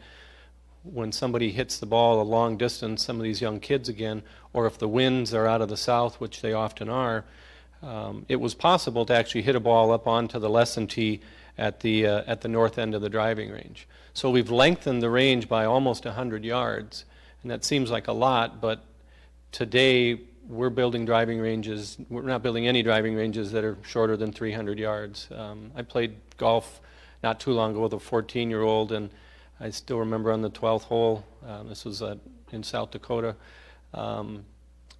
when somebody hits the ball a long distance, some of these young kids again, or if the winds are out of the south, which they often are, it was possible to actually hit a ball up onto the lesson tee at the north end of the driving range. So we've lengthened the range by almost 100 yards, and that seems like a lot, but today we're building driving ranges. We're not building any driving ranges that are shorter than 300 yards. I played golf not too long ago with a 14-year-old, and I still remember on the 12th hole, this was in South Dakota,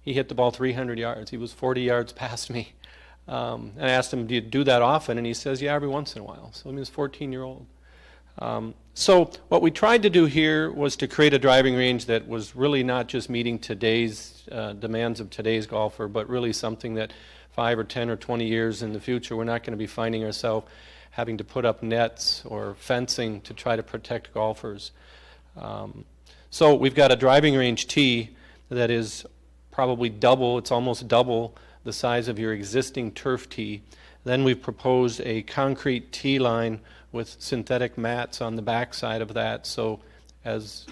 he hit the ball 300 yards. He was 40 yards past me. And I asked him, do you do that often? And he says, yeah, every once in a while. So he was 14-year-old. So what we tried to do here was to create a driving range that was really not just meeting today's demands of today's golfer, but really something that 5 or 10 or 20 years in the future, we're not going to be finding ourselves having to put up nets or fencing to try to protect golfers. So we've got a driving range tee that is probably double, it's almost double the size of your existing turf tee. Then we've proposed a concrete tee line with synthetic mats on the backside of that. So as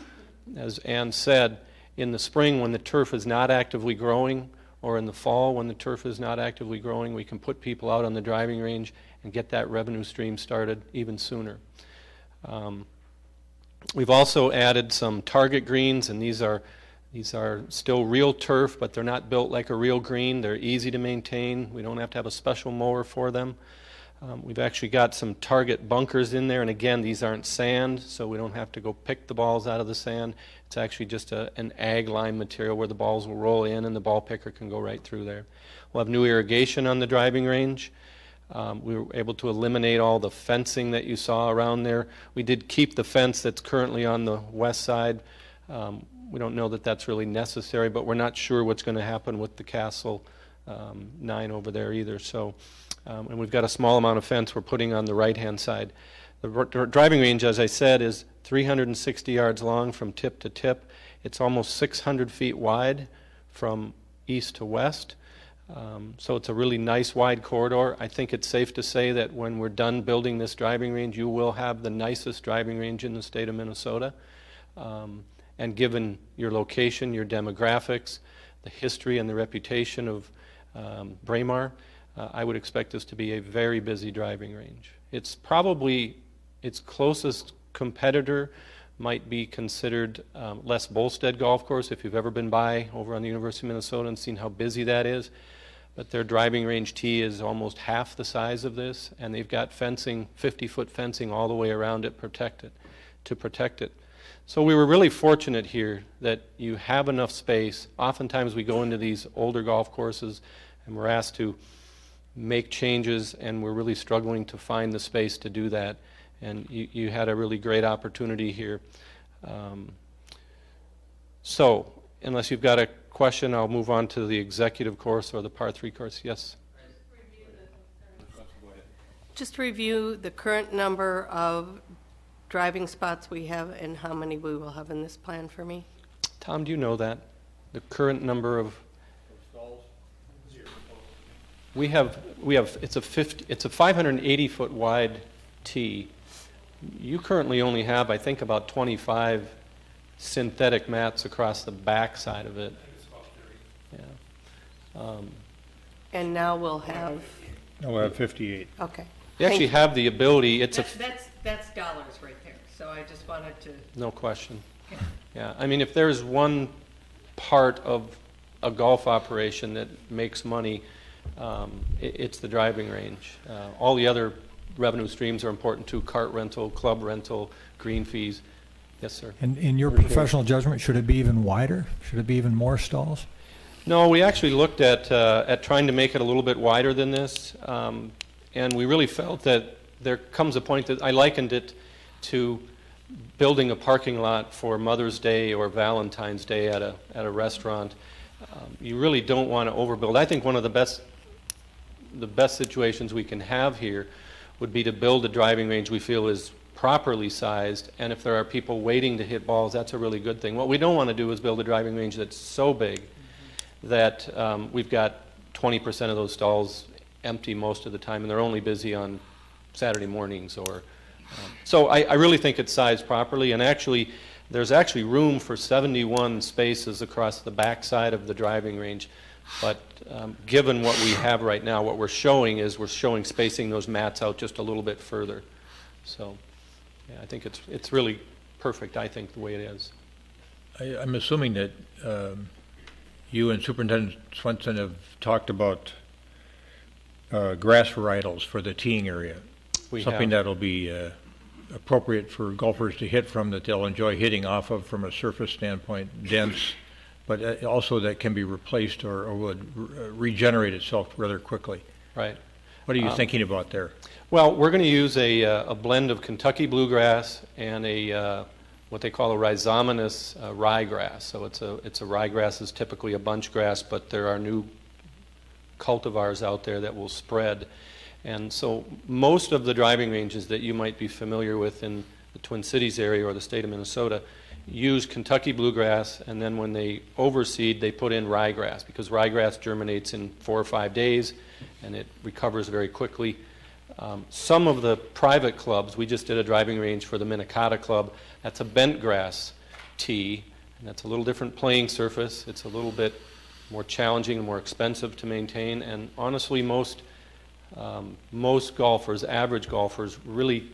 Ann said, in the spring when the turf is not actively growing, or in the fall when the turf is not actively growing, we can put people out on the driving range and get that revenue stream started even sooner. We've also added some target greens, and these are still real turf, but they're not built like a real green. They're easy to maintain. We don't have to have a special mower for them. We've actually got some target bunkers in there, and again, these aren't sand, so we don't have to go pick the balls out of the sand. It's actually just an ag lime material where the balls will roll in and the ball picker can go right through there. We'll have new irrigation on the driving range. We were able to eliminate all the fencing that you saw around there. We did keep the fence that's currently on the west side. We don't know that that's really necessary, but we're not sure what's going to happen with the Castle 9 over there either. So, and we've got a small amount of fence we're putting on the right-hand side. The driving range, as I said, is 360 yards long from tip to tip. It's almost 600 feet wide from east to west. So it's a really nice wide corridor. I think it's safe to say that when we're done building this driving range, you will have the nicest driving range in the state of Minnesota. And given your location, your demographics, the history and the reputation of Braemar, I would expect this to be a very busy driving range. It's probably its closest competitor might be considered Les Bolstead Golf Course, if you've ever been by over on the University of Minnesota and seen how busy that is. But their driving range tee is almost half the size of this, and they've got fencing, 50-foot fencing all the way around it to protect it. So we were really fortunate here that you have enough space. Oftentimes we go into these older golf courses and we're asked to make changes, and we're really struggling to find the space to do that. And you had a really great opportunity here. So unless you've got a question, I'll move on to the executive course or the par 3 course. Yes? Just review the current number of driving spots we have and how many we will have in this plan for me. Tom, do you know that? The current number of we have it's a 580-foot wide tee. You currently only have, I think, about 25 synthetic mats across the back side of it. Yeah. And now we'll have. No, we'll have 58. Okay. You actually have the ability. It's that's dollars right there. So I just wanted to. No question. Okay. Yeah. I mean, if there's one part of a golf operation that makes money, it's the driving range. All the other revenue streams are important too: cart rental, club rental, green fees. Yes, sir. And in your professional judgment, should it be even wider? Should it be even more stalls? No, we actually looked at trying to make it a little bit wider than this, and we really felt that there comes a point that I likened it to building a parking lot for Mother's Day or Valentine's Day at a restaurant. You really don't want to overbuild. I think one of the best situations we can have here would be to build a driving range we feel is properly sized, and if there are people waiting to hit balls, that's a really good thing. What we don't want to do is build a driving range that's so big that we've got 20% of those stalls empty most of the time, and they're only busy on Saturday mornings. So I really think it's sized properly, and actually there's actually room for 71 spaces across the back side of the driving range. But given what we have right now, what we're showing spacing those mats out just a little bit further. So yeah, I think it's really perfect, I think, the way it is. I'm assuming that you and Superintendent Swenson have talked about grass varietals for the teeing area. Something that'll be appropriate for golfers to hit from, that they'll enjoy hitting off of from a surface standpoint, dense, but also that can be replaced or would regenerate itself rather quickly. Right. What are you thinking about there? Well, we're going to use a blend of Kentucky bluegrass and what they call a rhizomatous ryegrass. So it's a ryegrass is typically a bunch grass, but there are new cultivars out there that will spread. And so most of the driving ranges that you might be familiar with in the Twin Cities area or the state of Minnesota use Kentucky bluegrass, and then when they overseed, they put in ryegrass, because ryegrass germinates in 4 or 5 days and it recovers very quickly. Some of the private clubs, we just did a driving range for the Minnetonka Club. That's a bent grass tee, and that's a little different playing surface. It's a little bit more challenging and more expensive to maintain, and honestly most golfers, average golfers, really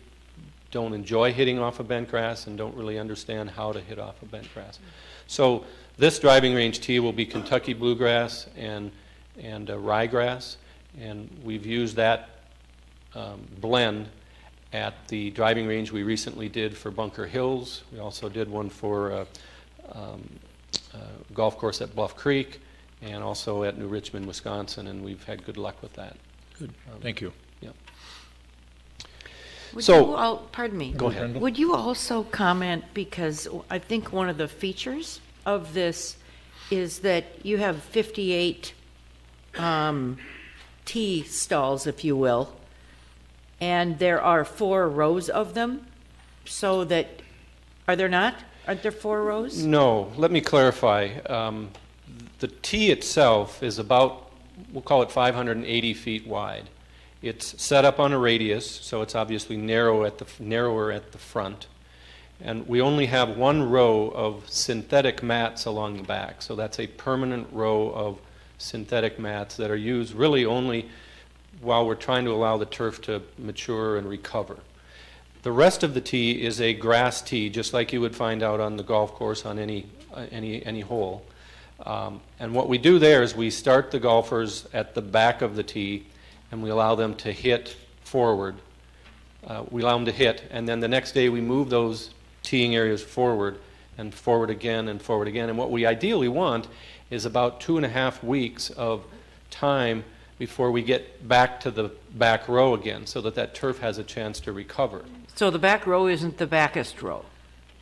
don't enjoy hitting off of bent grass and don't really understand how to hit off of bent grass. So this driving range tee will be Kentucky bluegrass and ryegrass, and we've used that blend at the driving range we recently did for Bunker Hills. We also did one for golf course at Bluff Creek and also at New Richmond, Wisconsin, and we've had good luck with that. Good. Thank you. Yeah. Pardon me. Go ahead. Would you also comment, because I think one of the features of this is that you have 58 tee stalls, if you will, and there are 4 rows of them, so that, are there not? Aren't there 4 rows? No. Let me clarify. The tee itself is about, we'll call it 580 feet wide. It's set up on a radius, so it's obviously narrower at the front. And we only have 1 row of synthetic mats along the back. So that's a permanent row of synthetic mats that are used really only while we're trying to allow the turf to mature and recover. The rest of the tee is a grass tee, just like you would find out on the golf course on any hole. And what we do there is we start the golfers at the back of the tee, and we allow them to hit forward. We allow them to hit, and then the next day we move those teeing areas forward and forward again and forward again. And what we ideally want is about 2.5 weeks of time before we get back to the back row again, so that turf has a chance to recover. So the back row isn't the backest row.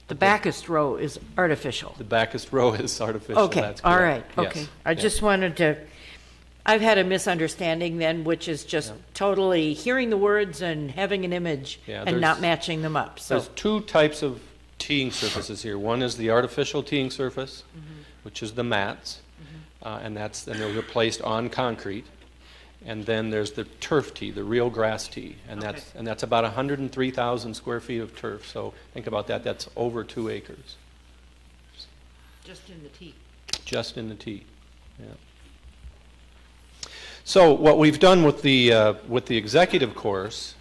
The backest row is artificial. The backest row is artificial. Okay, That's all correct. right, okay. Yes. I just wanted to, I've had a misunderstanding then, which is just totally hearing the words and having an image and not matching them up. So there's 2 types of teeing surfaces here. One is the artificial teeing surface, which is the mats, and they're placed on concrete. And then there's the turf tee, the real grass tee, and that's about 103,000 square feet of turf. So think about that. That's over 2 acres. just in the tee. Just in the tee. Yeah. So what we've done with the executive course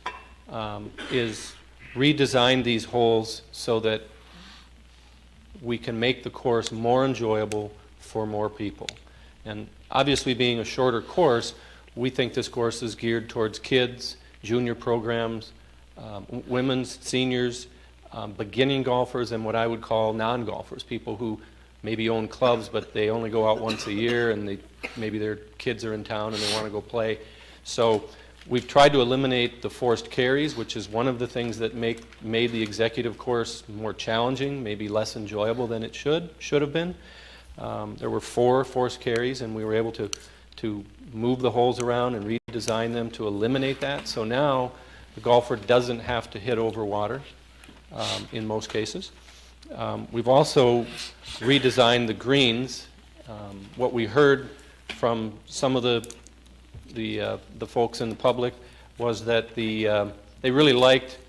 is redesign these holes so that we can make the course more enjoyable for more people. And obviously, being a shorter course, we think this course is geared towards kids, junior programs, women's, seniors, beginning golfers, and what I would call non-golfers, people who maybe own clubs, but they only go out once a year, and maybe their kids are in town and they want to go play. So we've tried to eliminate the forced carries, which is one of the things that made the executive course more challenging, maybe less enjoyable than it should have been. There were 4 forced carries, and we were able to move the holes around and redesign them to eliminate that. So now the golfer doesn't have to hit over water in most cases. We've also redesigned the greens. What we heard from some of the the folks in the public was that they really liked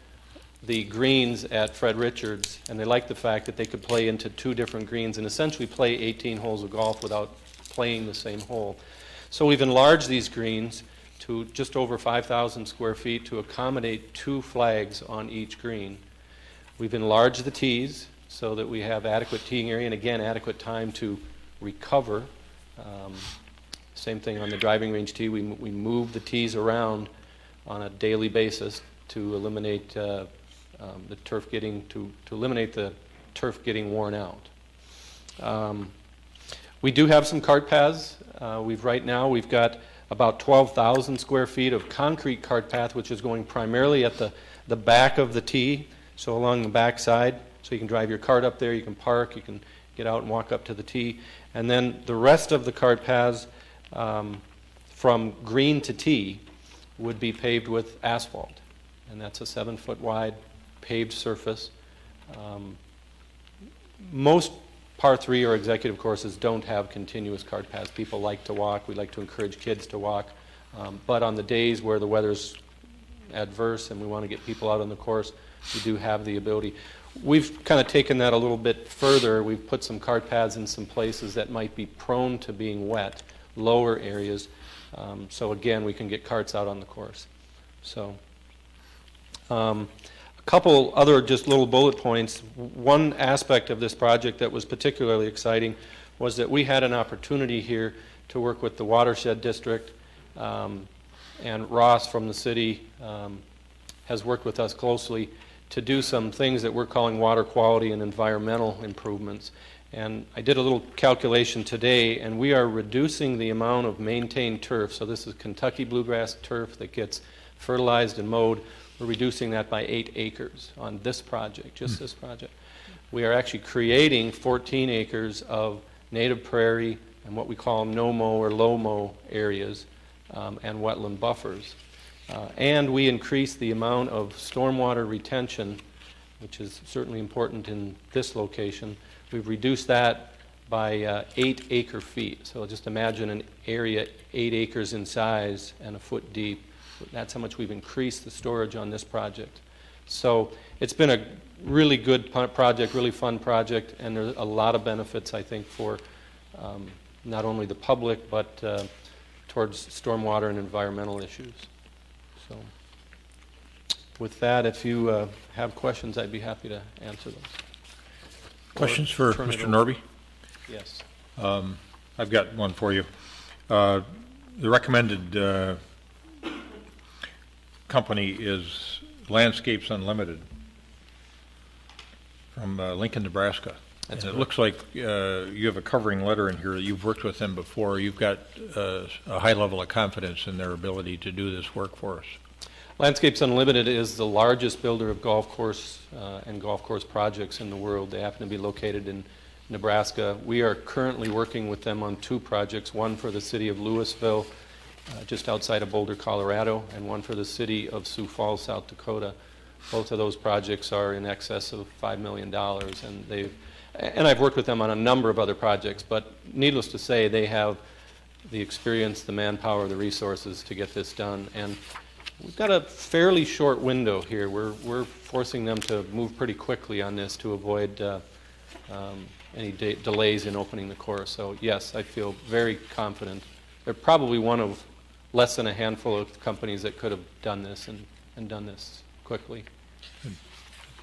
the greens at Fred Richards, and they liked the fact that they could play into 2 different greens and essentially play 18 holes of golf without playing the same hole. So we've enlarged these greens to just over 5,000 square feet to accommodate 2 flags on each green. We've enlarged the tees so that we have adequate teeing area and, again, adequate time to recover. Same thing on the driving range tee. We move the tees around on a daily basis to eliminate the turf getting worn out. We do have some cart paths. Right now we've got about 12,000 square feet of concrete cart path, which is going primarily at the back of the tee, so along the back side. So you can drive your cart up there, you can park, you can get out and walk up to the tee. And then the rest of the cart paths from green to tee would be paved with asphalt. And that's a 7-foot wide paved surface. Most par 3 or executive courses don't have continuous cart paths. People like to walk. We like to encourage kids to walk. But on the days where the weather's adverse and we want to get people out on the course, we do have the ability. We've kind of taken that a little bit further. We've put some cart paths in some places that might be prone to being wet, lower areas. So again, we can get carts out on the course. So a couple other just little bullet points. One aspect of this project that was particularly exciting was that we had an opportunity here to work with the Watershed District, and Ross from the city has worked with us closely to do some things that we're calling water quality and environmental improvements. And I did a little calculation today, and we are reducing the amount of maintained turf. So this is Kentucky bluegrass turf that gets fertilized and mowed. We're reducing that by 8 acres on this project, just this project. We are actually creating 14 acres of native prairie and what we call no-mow or low-mow areas and wetland buffers. And we increase the amount of stormwater retention, which is certainly important in this location. We've reduced that by 8 acre feet. So just imagine an area 8 acres in size and a foot deep. That's how much we've increased the storage on this project. So it's been a really good project, really fun project, and there's a lot of benefits, I think, for not only the public, but towards stormwater and environmental issues. So with that, if you have questions, I'd be happy to answer them. Questions for Mr. Norby? Yes. I've got one for you. The recommended company is Landscapes Unlimited from Lincoln, Nebraska. And it looks like you have a covering letter in here that you've worked with them before. You've got a high level of confidence in their ability to do this work for us. Landscapes Unlimited is the largest builder of golf course and golf course projects in the world. They happen to be located in Nebraska. We are currently working with them on 2 projects, one for the city of Louisville, just outside of Boulder, Colorado, and one for the city of Sioux Falls, South Dakota. Both of those projects are in excess of $5 million, and I've worked with them on a number of other projects, but needless to say, they have the experience, the manpower, the resources to get this done. And we've got a fairly short window here. We're forcing them to move pretty quickly on this to avoid any delays in opening the course. So yes, I feel very confident. They're probably one of less than a handful of companies that could have done this and done this quickly.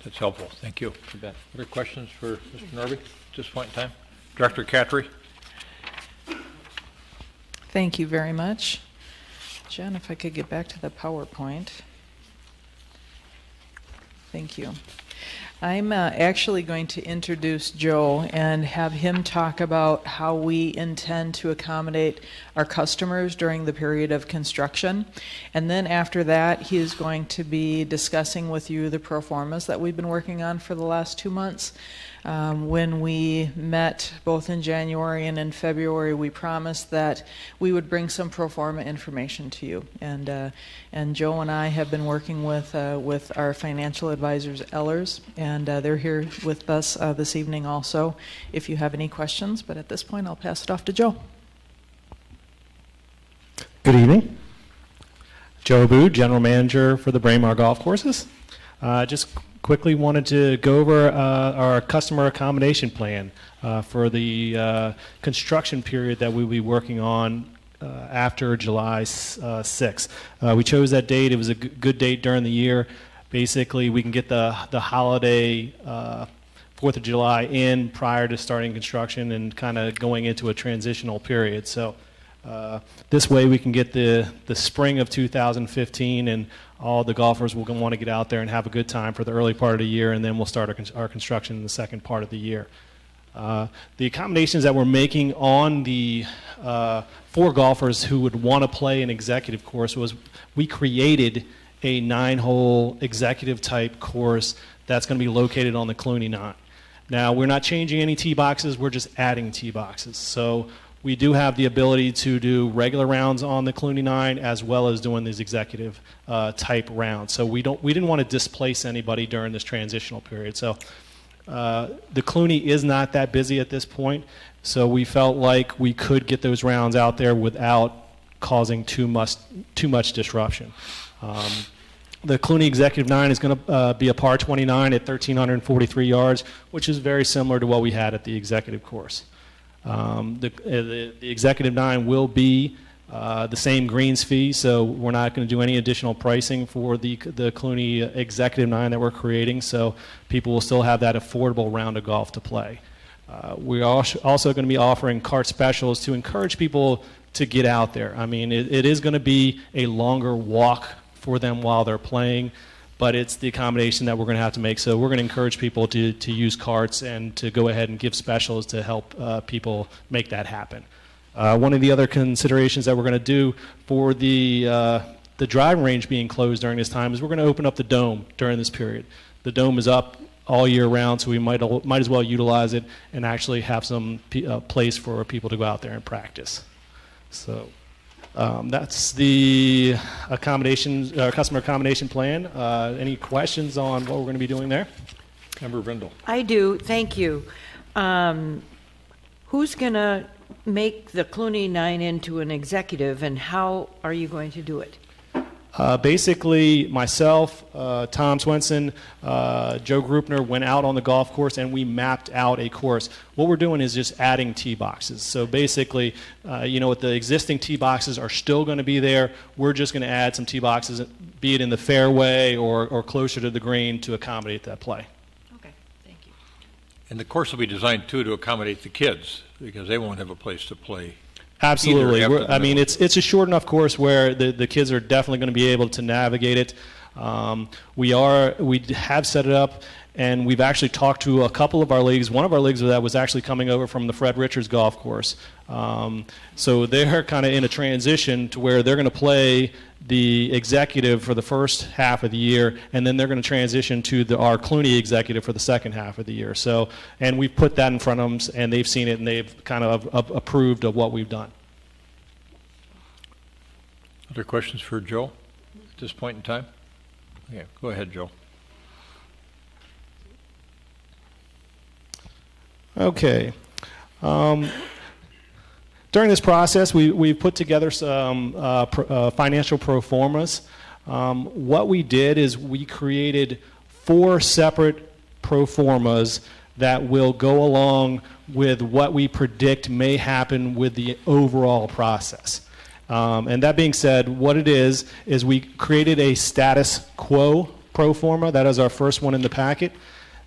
That's helpful. Thank you. You bet. Other questions for Mr. Norby at this point in time? Director Catry? Thank you very much. Jen, if I could get back to the PowerPoint. Thank you. I'm actually going to introduce Joe and have him talk about how we intend to accommodate our customers during the period of construction. And then after that, he is going to be discussing with you the pro formas that we've been working on for the last 2 months. When we met both in January and in February, we promised that we would bring some pro forma information to you. And Joe and I have been working with our financial advisors, Ellers, and they're here with us this evening also if you have any questions. But at this point, I'll pass it off to Joe. Good evening. Joe Boo, General Manager for the Braemar Golf Courses. Just quickly wanted to go over our customer accommodation plan for the construction period that we'll be working on after July 6th. We chose that date. It was a good date during the year. Basically, we can get the holiday 4th of July in prior to starting construction and kind of going into a transitional period. So this way we can get the spring of 2015, and all the golfers will want to get out there and have a good time for the early part of the year, and then we'll start our construction in the second part of the year. The accommodations that we're making on the for golfers who would want to play an executive course was we created a 9-hole executive type course that's going to be located on the Clooney 9. Now, we're not changing any tee boxes, we're just adding tee boxes. So we do have the ability to do regular rounds on the Clooney 9 as well as doing these executive type rounds. So we didn't want to displace anybody during this transitional period. So the Clooney is not that busy at this point, so we felt like we could get those rounds out there without causing too much disruption. The Clooney Executive 9 is going to be a par 29 at 1,343 yards, which is very similar to what we had at the executive course. The Executive 9 will be the same greens fee, so we're not going to do any additional pricing for the Clooney Executive 9 that we're creating, so people will still have that affordable round of golf to play. We're also going to be offering cart specials to encourage people to get out there. I mean, it is going to be a longer walk for them while they're playing, but it's the accommodation that we're going to have to make. So we're going to encourage people to use carts and to go ahead and give specials to help people make that happen. One of the other considerations that we're going to do for the driving range being closed during this time is we're going to open up the dome during this period. The dome is up all year round, so we might as well utilize it and actually have some place for people to go out there and practice. So that's the customer accommodation plan. Any questions on what we're going to be doing there? Member Brindle. I do, thank you. Who's going to make the Clooney 9 into an executive, and how are you going to do it? Basically, myself, Tom Swenson, Joe Grupner went out on the golf course and we mapped out a course. What we're doing is just adding tee boxes. So basically, what the existing tee boxes are still going to be there. We're just going to add some tee boxes, be it in the fairway or closer to the green to accommodate that play. Okay, thank you. And the course will be designed, too, to accommodate the kids because they won't have a place to play. Absolutely. I mean, it's a short enough course where the kids are definitely going to be able to navigate it. We have set it up, and we've actually talked to a couple of our leagues. One of our leagues that was actually coming over from the Fred Richards golf course. So they're kind of in a transition to where they're going to play the executive for the first half of the year, and then they're going to transition to our Clooney executive for the second half of the year. So, and we've put that in front of them, and they've seen it, and they've kind of approved of what we've done. Other questions for Joe at this point in time? Yeah, go ahead, Joe. Okay. During this process, we've put together some financial pro formas. What we did is we created 4 separate pro formas that will go along with what we predict may happen with the overall process. And that being said, what it is we created a status quo pro forma. That is our first one in the packet.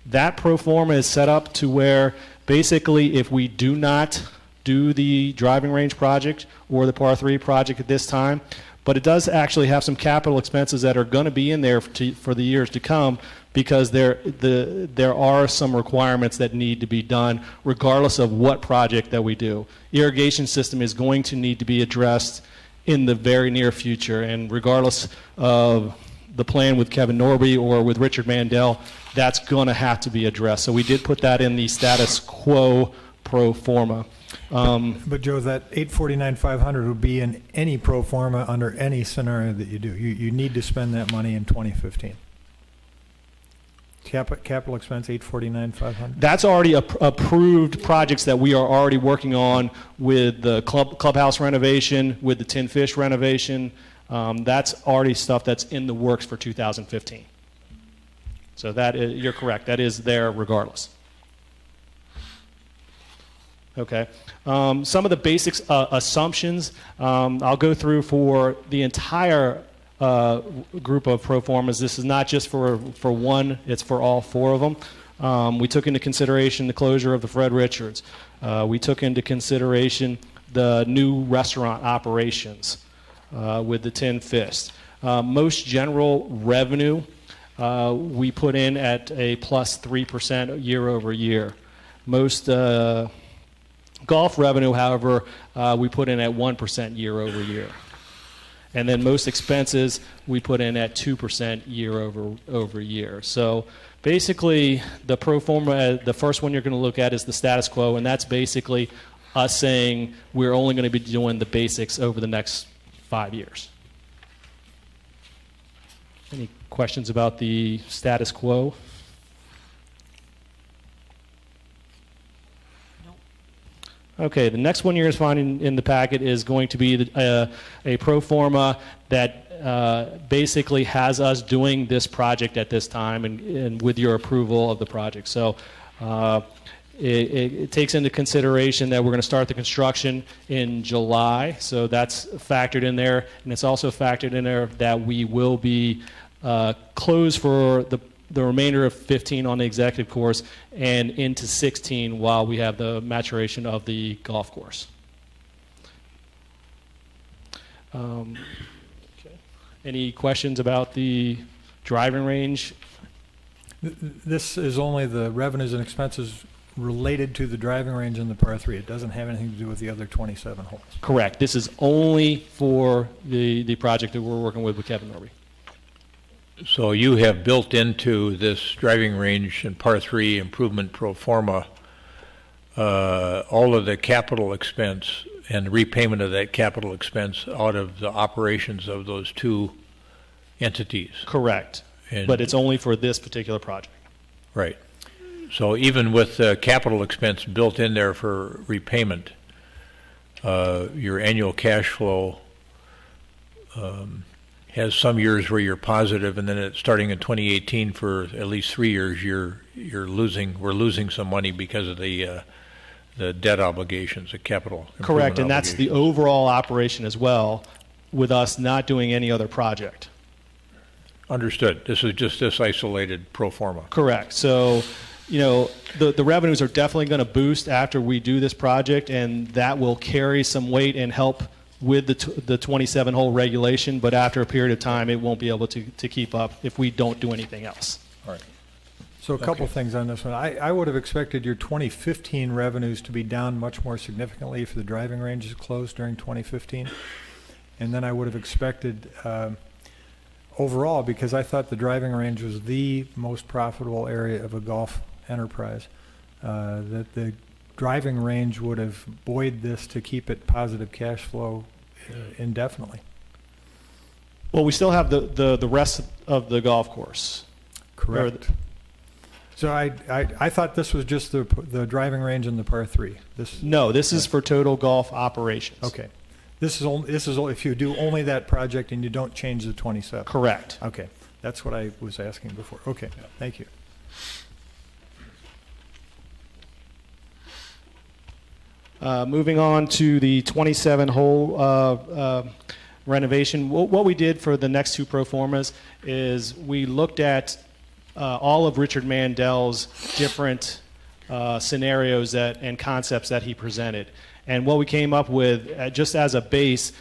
That pro forma is set up to where basically if we do not do the driving range project or the par 3 project at this time, but it does actually have some capital expenses that are going to be in there for the years to come because there are some requirements that need to be done regardless of what project that we do. Irrigation system is going to need to be addressed in the very near future, and regardless of the plan with Kevin Norby or with Richard Mandel, that's going to have to be addressed. So we did put that in the status quo pro forma. But Joe, that $849,500 would be in any pro forma under any scenario that you do. You need to spend that money in 2015. Capital expense $849,500. That's already approved projects that we are already working on with the clubhouse renovation, with the Tin Fish renovation, That's already stuff that's in the works for 2015. So you're correct. That is there regardless. Okay. Some of the basic assumptions I'll go through for the entire group of pro formas. This is not just for one, it's for all four of them. We took into consideration the closure of the Fred Richards. We took into consideration the new restaurant operations with the Tin Fist. Most general revenue we put in at a plus 3% year over year. Most golf revenue, however, we put in at 1% year over year. And then most expenses we put in at 2% year over year. So basically the pro forma, the first one you're going to look at is the status quo, and that's basically us saying we're only going to be doing the basics over the next 5 years. Any questions about the status quo? Okay, the next one you're going to find in the packet is going to be a pro forma that basically has us doing this project at this time and with your approval of the project. So it takes into consideration that we're going to start the construction in July, so that's factored in there, and it's also factored in there that we will be closed for the remainder of 15 on the executive course and into 16 while we have the maturation of the golf course. Okay. Any questions about the driving range? This is only the revenues and expenses related to the driving range and the par 3. It doesn't have anything to do with the other 27 holes. Correct. This is only for the project that we're working with Kevin Norby. So you have built into this driving range and par 3 improvement pro forma all of the capital expense and repayment of that capital expense out of the operations of those two entities. Correct. But it's only for this particular project. Right. So even with the capital expense built in there for repayment, your annual cash flow has some years where you're positive, and then starting in 2018 for at least 3 years, we're losing some money because of the debt obligations, the capital. Correct, and that's the overall operation as well, with us not doing any other project. Understood. This is just this isolated pro forma. Correct. So, the revenues are definitely going to boost after we do this project, and that will carry some weight and help with the 27-hole regulation, but after a period of time, it won't be able to keep up if we don't do anything else. All right. So a couple things on this one. I would have expected your 2015 revenues to be down much more significantly if the driving range is closed during 2015. And then I would have expected overall, because I thought the driving range was the most profitable area of a golf enterprise, that the driving range would have buoyed this to keep it positive cash flow indefinitely. Well, we still have the rest of the golf course. Correct. So I thought this was just the driving range and the par 3. No, this is for total golf operations. Okay. This is if you do only that project and you don't change the 27. Correct. Okay. That's what I was asking before. Okay. Yeah. Thank you. Moving on to the 27-hole renovation, what we did for the next two pro formas is we looked at all of Richard Mandel's different scenarios and concepts that he presented. And what we came up with, just as a base,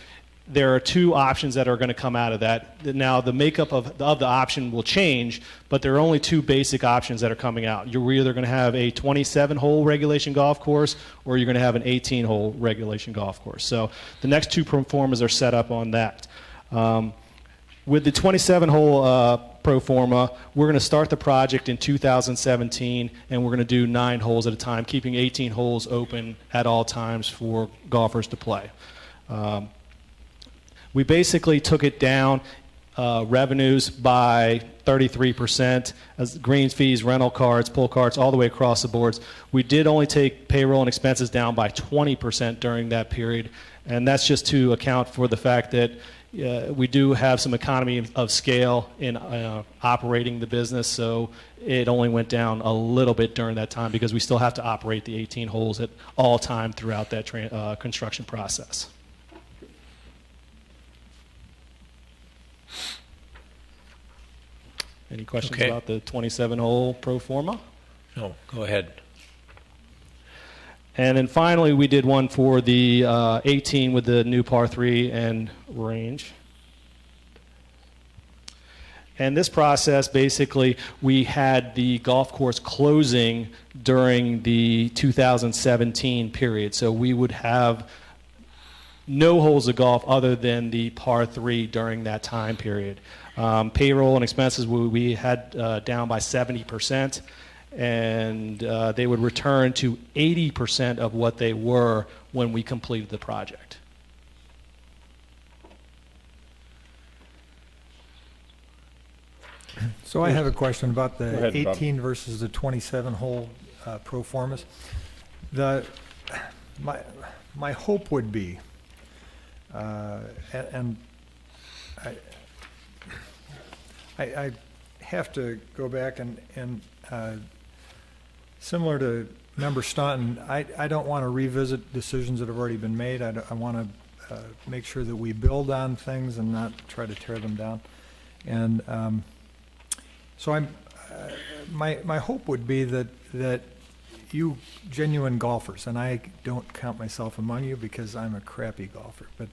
there are two options that are going to come out of that. Now, the makeup of the option will change, but there are only two basic options that are coming out. You're either going to have a 27-hole regulation golf course, or you're going to have an 18-hole regulation golf course. So the next two pro formas are set up on that. With the 27-hole pro forma, we're going to start the project in 2017, and we're going to do 9 holes at a time, keeping 18 holes open at all times for golfers to play. We basically took it down revenues by 33%, as greens fees, rental cards, pull cards, all the way across the boards. We did only take payroll and expenses down by 20% during that period, and that's just to account for the fact that we do have some economy of scale in operating the business, so it only went down a little bit during that time because we still have to operate the 18 holes at all time throughout that construction process. Any questions about the 27-hole pro forma? No, go ahead. And then finally, we did one for the 18 with the new par 3 and range. And this process, basically, we had the golf course closing during the 2017 period. So we would have no holes of golf other than the par 3 during that time period. Payroll and expenses we had down by 70%, and they would return to 80% of what they were when we completed the project. So I have a question about the ahead, 18 versus the 27-hole pro formas. My hope would be, and I have to go back and similar to Member Staunton, I don't want to revisit decisions that have already been made. I want to make sure that we build on things and not try to tear them down. And so my hope would be that you genuine golfers, and I don't count myself among you because I'm a crappy golfer, but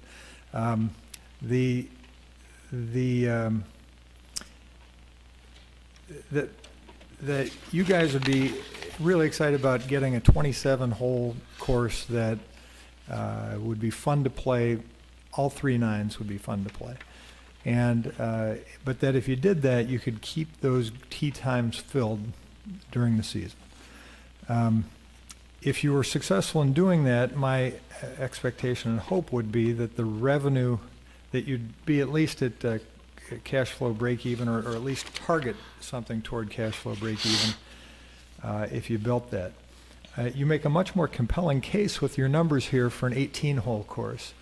that you guys would be really excited about getting a 27-hole course that would be fun to play. All 3 nines would be fun to play. And but that if you did that, you could keep those tee times filled during the season. If you were successful in doing that, my expectation and hope would be that the revenue, that you'd be at least at cash flow break even, or at least target something toward cash flow break even if you built that. You make a much more compelling case with your numbers here for an 18-hole course.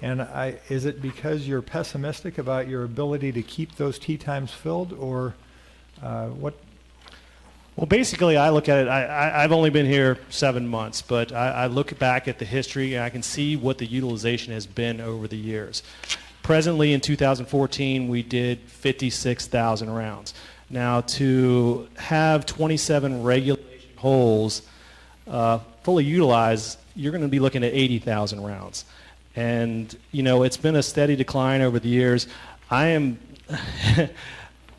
And is it because you're pessimistic about your ability to keep those tee times filled, or what? Well, basically, I look at it, I've only been here 7 months, but I look back at the history and I can see what the utilization has been over the years. Presently, in 2014, we did 56,000 rounds. Now, to have 27 regulation holes fully utilized, you're going to be looking at 80,000 rounds. And, you know, it's been a steady decline over the years. I am,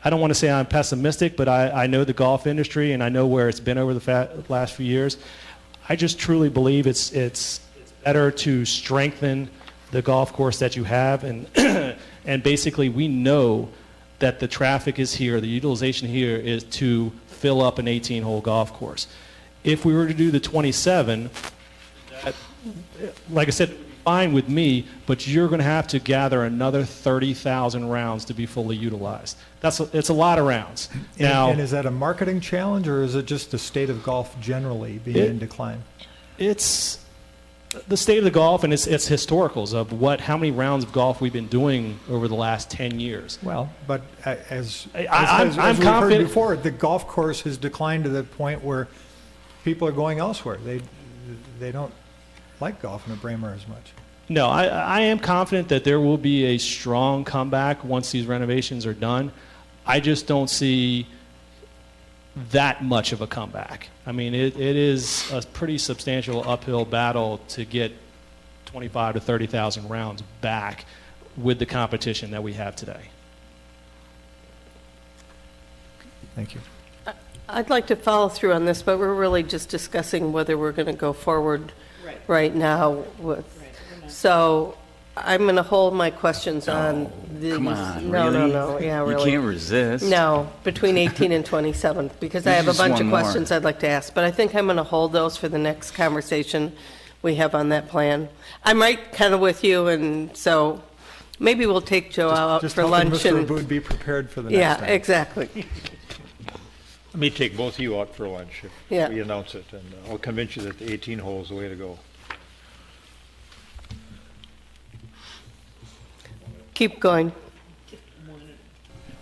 I don't want to say I'm pessimistic, but I know the golf industry and I know where it's been over the last few years. I just truly believe it's better to strengthen the golf course that you have, and and basically we know that the traffic is here, the utilization here is to fill up an 18-hole golf course. If we were to do the 27, that, like I said, fine with me, but you're going to have to gather another 30,000 rounds to be fully utilized. It's a lot of rounds. Now, and is that a marketing challenge, or is it just the state of golf generally being in decline? It's the state of the golf, and it's historicals of how many rounds of golf we've been doing over the last 10 years. Well, but as I'm we've confident heard before, the golf course has declined to the point where people are going elsewhere. They don't like golfing at Braemar as much. No, I am confident that there will be a strong comeback once these renovations are done. I just don't see that much of a comeback. I mean, it is a pretty substantial uphill battle to get 25 to 30,000 rounds back with the competition that we have today. Thank you. I'd like to follow through on this, but we're really just discussing whether we're going to go forward right now with. So I'm going to hold my questions on these. Come on, no, really? no, yeah, really. You can't resist. No, between 18 and 27, because I have a Just bunch one of more. questions I'd like to ask. But I think I'm going to hold those for the next conversation we have on that plan. I'm right kind of with you, and so Maybe we'll take Joe out Just for helping lunch. Mr. And Aboud be prepared for the next time. yeah, exactly. Let me take both of you out for lunch if Yeah. we announce it, and I'll convince you that the 18 hole is the way to go. Keep going.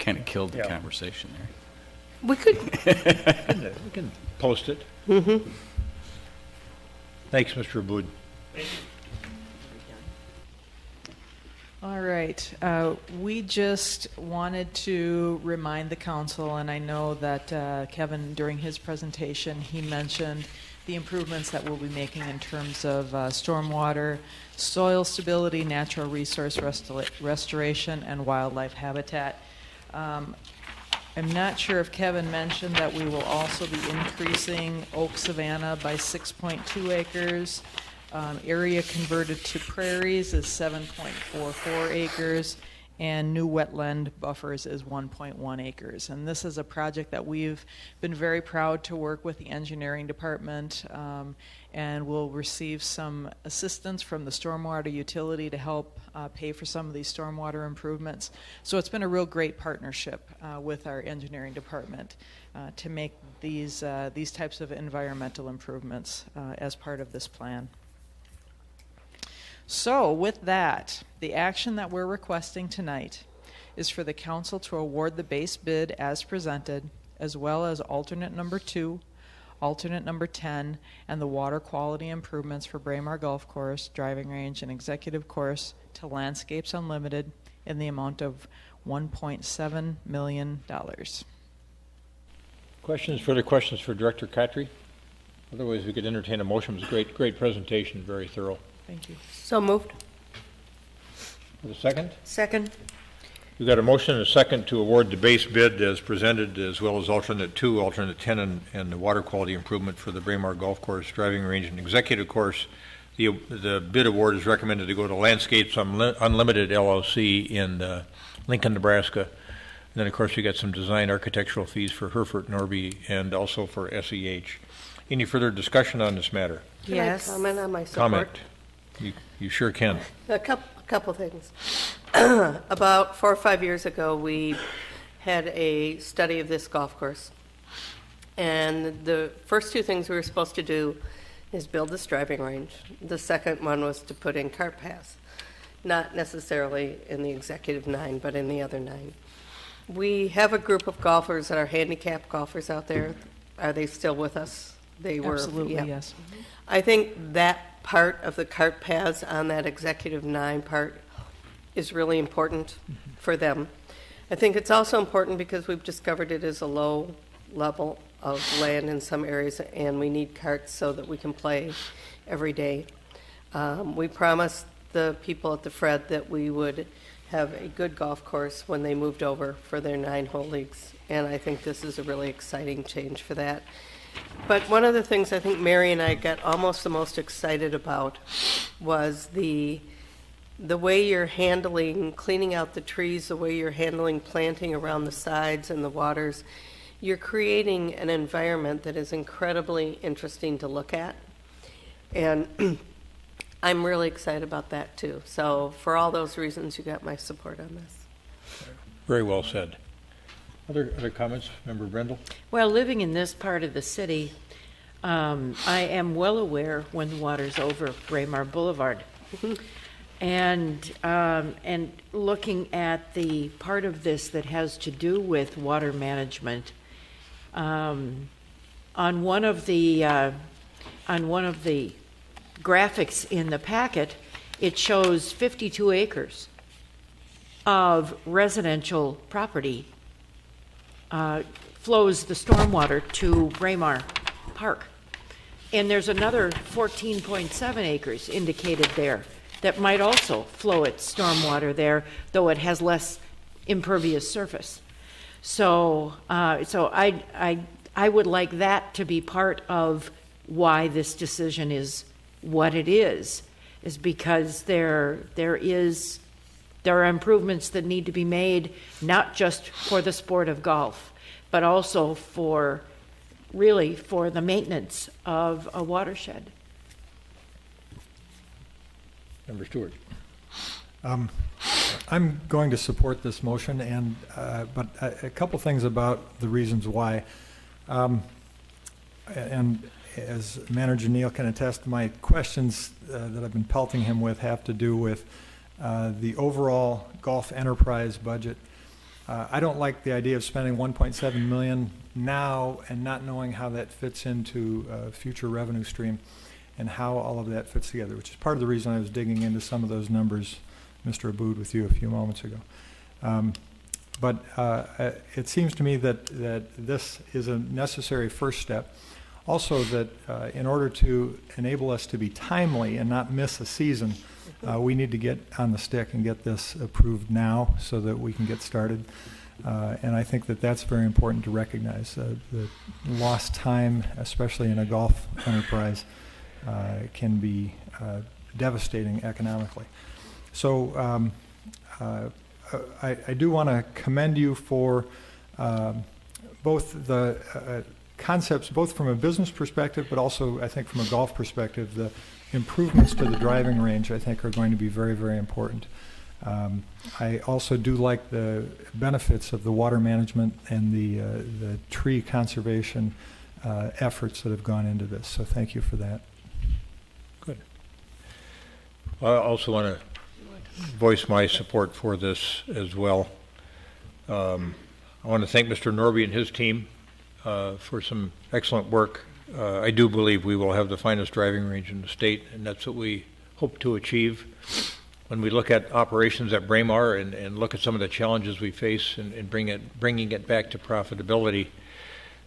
Kind of killed the conversation there. We could. We can post it. Mm-hmm. Thanks, Mr. Aboud. All right. We just wanted to remind the council, and I know that Kevin, during his presentation, he mentioned the improvements that we'll be making in terms of stormwater, soil stability, natural resource restoration, and wildlife habitat. I'm not sure if Kevin mentioned that we will also be increasing Oak Savanna by 6.2 acres. Area converted to prairies is 7.44 acres, and new wetland buffers is 1.1 acres. And this is a project that we've been very proud to work with the engineering department, and we'll receive some assistance from the stormwater utility to help pay for some of these stormwater improvements. So it's been a real great partnership with our engineering department to make these types of environmental improvements as part of this plan. So with that, the action that we're requesting tonight is for the council to award the base bid as presented, as well as alternate number 2, alternate number 10, and the water quality improvements for Braemar Golf Course, driving range, and executive course to Landscapes Unlimited in the amount of $1.7 million. Further questions for Director Khatri? Otherwise, we could entertain a motion. It was a great presentation, very thorough. Thank you. So moved. For the second? Second. We've got a motion and a second to award the base bid as presented, as well as alternate 2, alternate 10, and the water quality improvement for the Braemar Golf Course, driving range, and executive course. The bid award is recommended to go to Landscapes Unlimited LLC in Lincoln, Nebraska. And then, of course, we got some design architectural fees for Herford Norby and also for SEH. Any further discussion on this matter? Yes. Can I comment on my support? Comment. You sure can. A couple things. About 4 or 5 years ago, we had a study of this golf course. And the first 2 things we were supposed to do is build this driving range. The second one was to put in cart paths, not necessarily in the executive 9, but in the other 9. We have a group of golfers that are handicapped golfers out there. Are they still with us? They were. Absolutely, yeah. yes. I think that part of the cart paths on that executive 9 part is really important for them. I think it's also important because we've discovered it is a low level of land in some areas, and we need carts so that we can play every day. We promised the people at the Fred that we would have a good golf course when they moved over for their 9-hole leagues, and I think this is a really exciting change for that. But one of the things I think Mary and I got almost the most excited about was the way you're handling cleaning out the trees, the way you're handling planting around the sides and the waters. You're creating an environment that is incredibly interesting to look at. And I'm really excited about that too. So for all those reasons, you got my support on this. Very well said. Other comments? Member Brendel? Well, living in this part of the city, I am well aware when the water's over Braemar Boulevard. And looking at the part of this that has to do with water management, on one of the graphics in the packet, it shows 52 acres of residential property flows the stormwater to Braemar Park. And there's another 14.7 acres indicated there that might also flow its stormwater there, though it has less impervious surface. So, I would like that to be part of why this decision is what it is because there are improvements that need to be made, not just for the sport of golf, but also for the maintenance of a watershed. Member Stewart. I'm going to support this motion, and but a couple things about the reasons why. And as Manager Neal can attest, my questions that I've been pelting him with have to do with the overall golf enterprise budget. I don't like the idea of spending $1.7 million now and not knowing how that fits into a future revenue stream and how all of that fits together, which is part of the reason I was digging into some of those numbers, Mr. Aboud, with you a few moments ago. But it seems to me that this is a necessary first step. Also that in order to enable us to be timely and not miss a season, we need to get on the stick and get this approved now so that we can get started. And I think that that's very important to recognize. The lost time, especially in a golf enterprise, can be devastating economically. So I do want to commend you for both the concepts, both from a business perspective, but also I think from a golf perspective. The improvements to the driving range, I think, are going to be very, very important. I also do like the benefits of the water management and the tree conservation efforts that have gone into this. So thank you for that. Good. I also want to voice my support for this as well. I want to thank Mr. Norby and his team for some excellent work. I do believe we will have the finest driving range in the state, and that's what we hope to achieve. When we look at operations at Braemar and look at some of the challenges we face and bringing it back to profitability,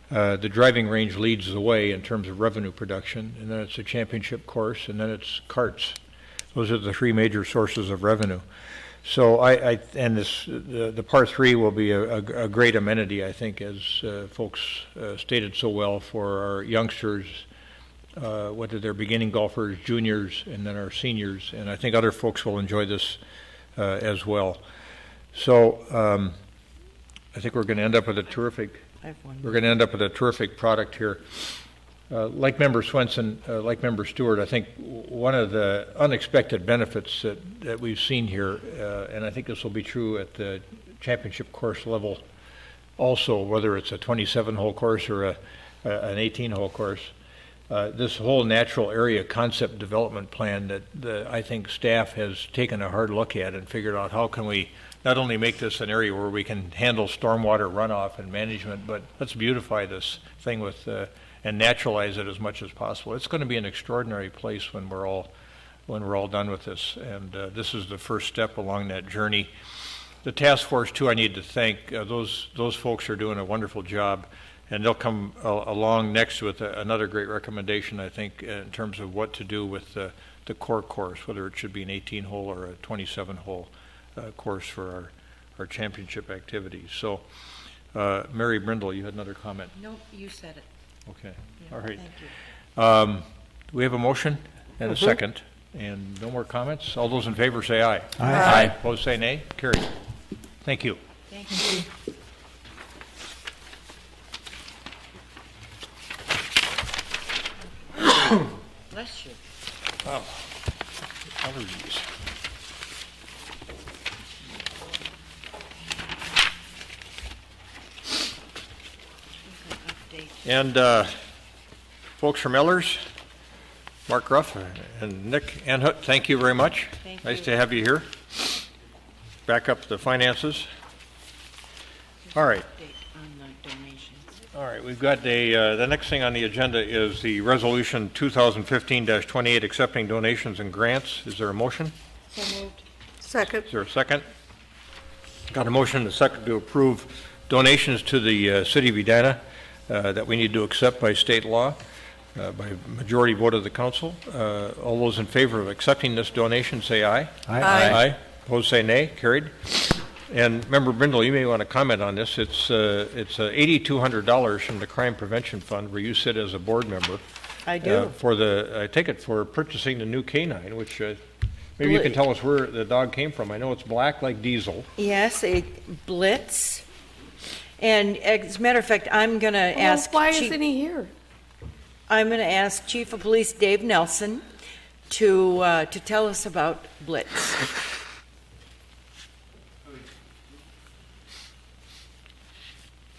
the driving range leads the way in terms of revenue production, and then it's a championship course, and then it's carts. Those are the three major sources of revenue. So the par 3 will be a great amenity, I think, as folks stated so well, for our youngsters, whether they're beginning golfers, juniors, and then our seniors. And I think other folks will enjoy this as well. So I think we're going to end up with a terrific. We're going to end up with a terrific product here. Like Member Swenson, like Member Stewart, I think one of the unexpected benefits that we've seen here, and I think this will be true at the championship course level also, whether it's a 27-hole course or an 18-hole course, this whole natural area concept development plan that I think staff has taken a hard look at and figured out how can we not only make this an area where we can handle stormwater runoff and management, but let's beautify this thing with and naturalize it as much as possible. It's going to be an extraordinary place when we're all done with this, and this is the first step along that journey. The task force too, I need to thank. Those folks are doing a wonderful job, and they'll come along next with another great recommendation, I think, in terms of what to do with the core course, whether it should be an 18-hole or a 27-hole course for our championship activities. So, Mary Brindle, you had another comment. No, you said it. Okay. Yeah, all right. Thank you. We have a motion and a second, and no more comments. All those in favor say aye. Aye. Aye. Opposed say nay. Carried. Thank you. Thank you. Bless you. Oh, allergies. And folks from Ellers, Mark Ruff and Nick Anhut, thank you very much. Nice to have you here. Back up the finances. All right. All right, we've got the next thing on the agenda is the resolution 2015-28 accepting donations and grants. Is there a motion? So moved. Second. Is there a second? Got a motion and a second to approve donations to the city of Edina that we need to accept by state law by majority vote of the council. All those in favor of accepting this donation say aye. Aye. Aye. Opposed say nay. Carried. And Member Brindle, you may want to comment on this. It's $8,200 from the Crime Prevention Fund, where you sit as a board member. I do. I take it for purchasing the new canine, which maybe you can tell us where the dog came from. I know it's black like diesel. Yes, a Blitz. And as a matter of fact, I'm going to ask. Why isn't he here? I'm going to ask Chief of Police Dave Nelson to tell us about Blitz.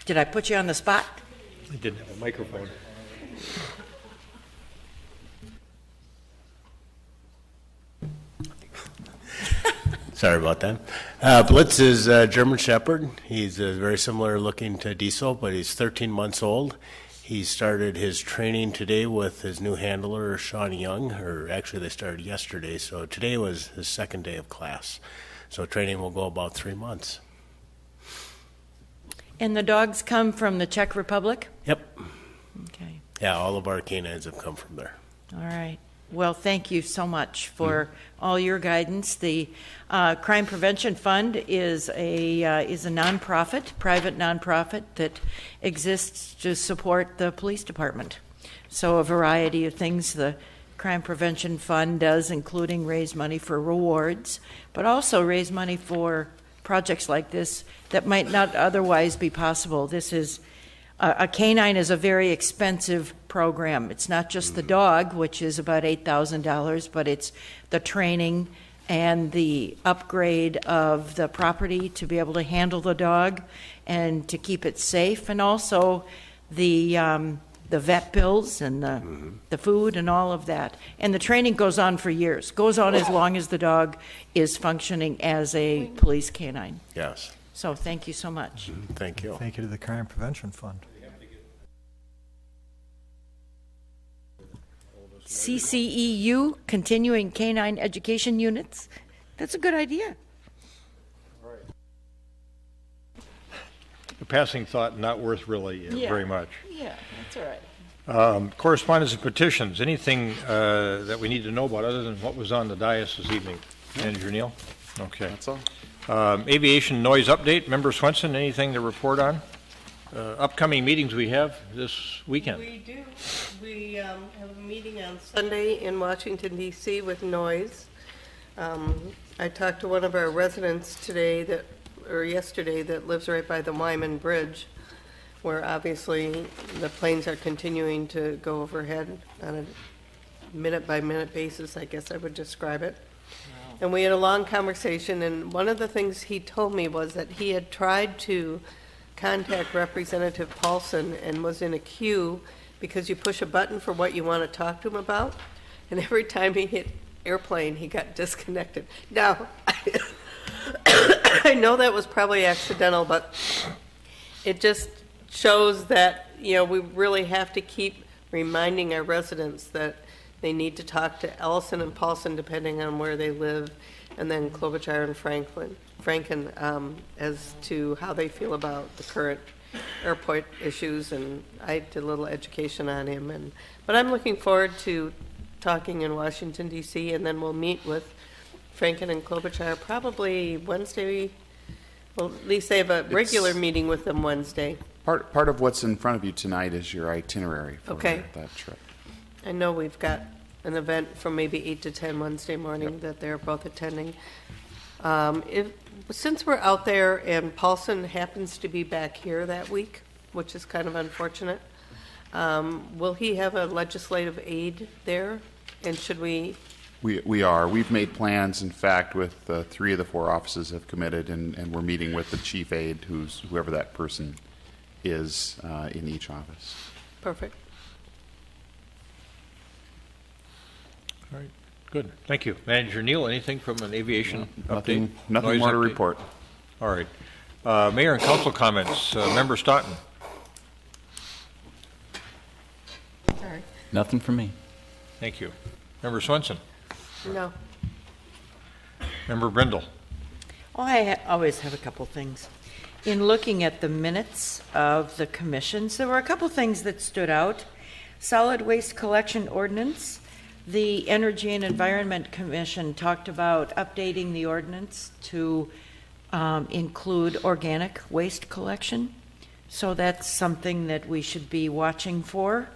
Did I put you on the spot? I didn't have a microphone. Sorry about that. Blitz is a German Shepherd. He's very similar looking to Diesel, but he's 13 months old. He started his training today with his new handler, Sean Young, or actually they started yesterday, so today was his second day of class. So training will go about 3 months. And the dogs come from the Czech Republic? Yep. Okay. Yeah, all of our canines have come from there. All right. Well, thank you so much for all your guidance. The Crime Prevention Fund is a nonprofit, private nonprofit that exists to support the police department. So a variety of things the Crime Prevention Fund does, including raise money for rewards, but also raise money for projects like this that might not otherwise be possible. This is a canine is a very expensive program. It's not just the dog, which is about $8,000, but it's the training and the upgrade of the property to be able to handle the dog and to keep it safe, and also the vet bills and the food and all of that. And the training goes on for years, goes on as long as the dog is functioning as a police canine. Yes. So thank you so much. Thank you. Thank you to the Crime Prevention Fund. CCEU, Continuing Canine Education Units. That's a good idea. A passing thought, not worth really very much. Yeah, that's all right. Correspondence and petitions. Anything that we need to know about other than what was on the dais this evening? Manager Neal? Okay. That's all. Aviation noise update. Member Swenson, anything to report on? Upcoming meetings we have this weekend. We do. We have a meeting on Sunday in Washington, D.C. with noise. I talked to one of our residents yesterday that lives right by the Wyman Bridge, where obviously the planes are continuing to go overhead on a minute-by-minute basis, I guess I would describe it. Wow. And we had a long conversation, and one of the things he told me was that he had tried to contact Representative Paulson and was in a queue because you push a button for what you want to talk to him about, and every time he hit airplane, he got disconnected. Now, I know that was probably accidental, but it just shows that, we really have to keep reminding our residents that they need to talk to Ellison and Paulson, depending on where they live, and then Klobuchar and Franken as to how they feel about the current airport issues, and I did a little education on him. But I'm looking forward to talking in Washington, D.C., and then we'll meet with Franken and Klobuchar probably Wednesday. Well, at least they have a regular meeting with them Wednesday. Part of what's in front of you tonight is your itinerary for that trip. I know we've got an event from maybe 8 to 10 Wednesday morning that they're both attending. Since we're out there and Paulson happens to be back here that week, which is kind of unfortunate, will he have a legislative aide there? And should we? We are. We've made plans, in fact, with 3 of the 4 offices have committed, and we're meeting with the chief aide, whoever that person is in each office. Perfect. All right. Good. Thank you. Manager Neal, anything from an aviation update? Nothing more to report. All right. Mayor and council comments. Member Staunton. Sorry. Nothing for me. Thank you. Member Swenson. No. Member Brindle. Well, I always have a couple things. In looking at the minutes of the commissions, there were a couple things that stood out. Solid waste collection ordinance. The Energy and Environment Commission talked about updating the ordinance to include organic waste collection. So that's something that we should be watching for.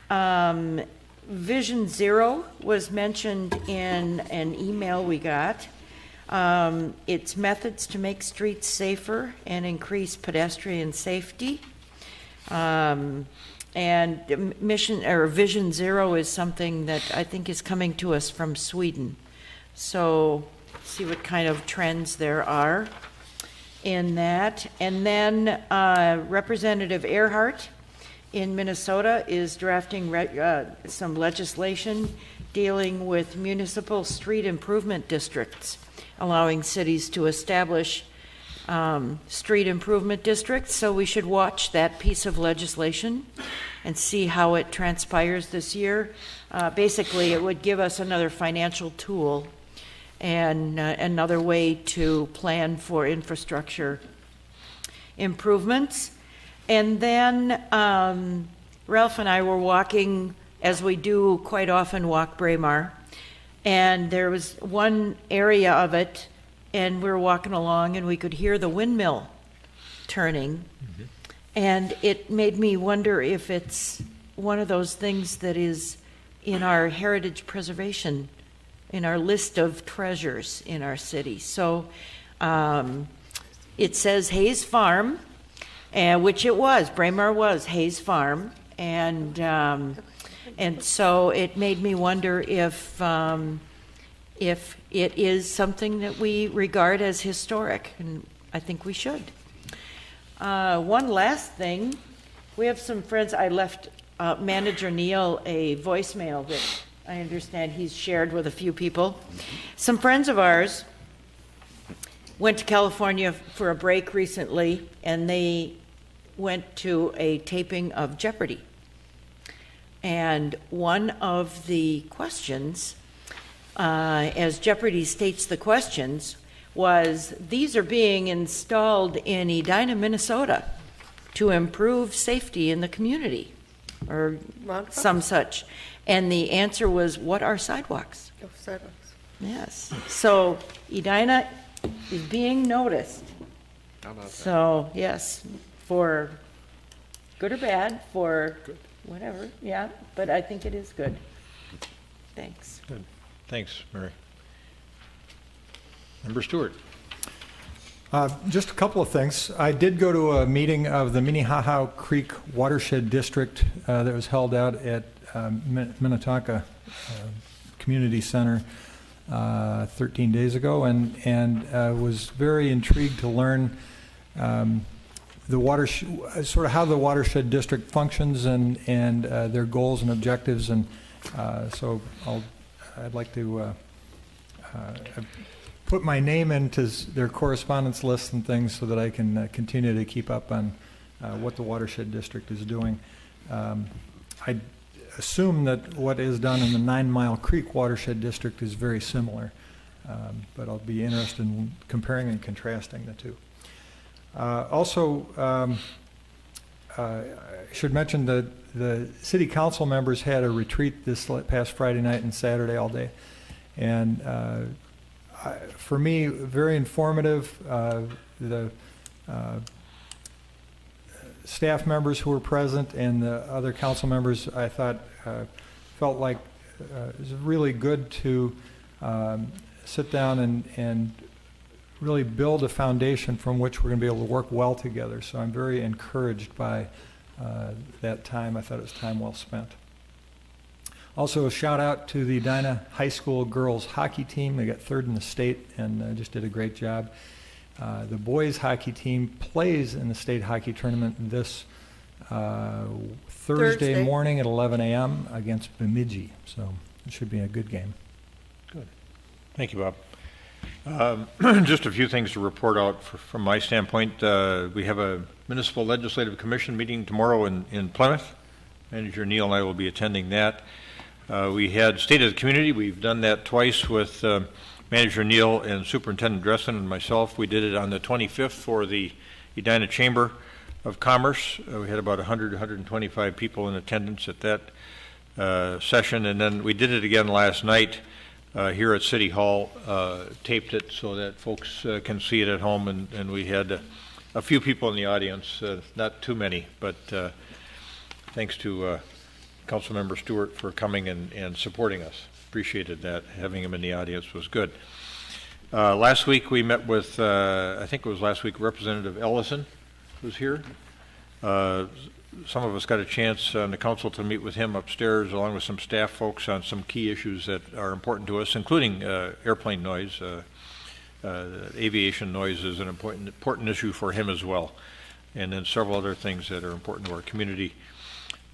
Vision Zero was mentioned in an email we got. It's methods to make streets safer and increase pedestrian safety. And Vision Zero is something that I think is coming to us from Sweden. So see what kind of trends there are. in that. And then Representative Earhart in Minnesota is drafting some legislation dealing with municipal street improvement districts, allowing cities to establish street improvement districts. So we should watch that piece of legislation and see how it transpires this year. Basically, it would give us another financial tool and another way to plan for infrastructure improvements. And then Ralph and I were walking, as we do quite often walk Braemar, and there was one area of it, and we were walking along and we could hear the windmill turning. And it made me wonder if it's one of those things that is in our heritage preservation, in our list of treasures in our city. So it says Hayes Farm, which it was. Braemar was Hayes Farm. And so it made me wonder if it is something that we regard as historic, and I think we should. One last thing, we have some friends. I left Manager Neal a voicemail that I understand he's shared with a few people. Some friends of ours went to California for a break recently, and they went to a taping of Jeopardy. And one of the questions, as Jeopardy states the questions, was these are being installed in Edina, Minnesota to improve safety in the community, or some such. And the answer was, what are sidewalks? Oh, sidewalks. Yes. So Edina is being noticed. How about that? So, yes, for good or bad, for whatever, yeah, but I think it is good. Thanks. Good. Thanks, Mary. Member Stewart. Just a couple of things. I did go to a meeting of the Minnehaha Creek Watershed District that was held out at Minnetonka Community Center 13 days ago, and was very intrigued to learn the sort of how the watershed district functions and their goals and objectives, and so I'd like to put my name into their correspondence lists and things so that I can continue to keep up on what the watershed district is doing. I assume that what is done in the 9 Mile Creek watershed district is very similar, but I'll be interested in comparing and contrasting the two. Also, I should mention that the city council members had a retreat this past Friday night and Saturday all day, and for me, very informative. The staff members who were present and the other council members, I thought, felt like it was really good to sit down and really build a foundation from which we're going to be able to work well together. So I'm very encouraged by that time. I thought it was time well spent. Also, a shout out to the Edina High School girls hockey team. They got third in the state and just did a great job. The boys hockey team plays in the state hockey tournament this Thursday morning at 11 a.m. against Bemidji. So it should be a good game. Good. Thank you, Bob. Just a few things to report out from my standpoint. We have a Municipal Legislative Commission meeting tomorrow in Plymouth. Manager Neal and I will be attending that. We had State of the Community. We've done that twice with Manager Neal and Superintendent Dressen and myself. We did it on the 25th for the Edina Chamber of Commerce. We had about 125 people in attendance at that session, and then we did it again last night here at City Hall, taped it so that folks can see it at home, and we had a few people in the audience, not too many, but thanks to Councilmember Stewart for coming and supporting us. Appreciated that. Having him in the audience was good. Last week we met with, I think it was last week, Representative Ellison was here. Some of us got a chance on the council to meet with him upstairs along with some staff folks on some key issues that are important to us, including airplane noise. Aviation noise is an important issue for him as well, and then several other things that are important to our community.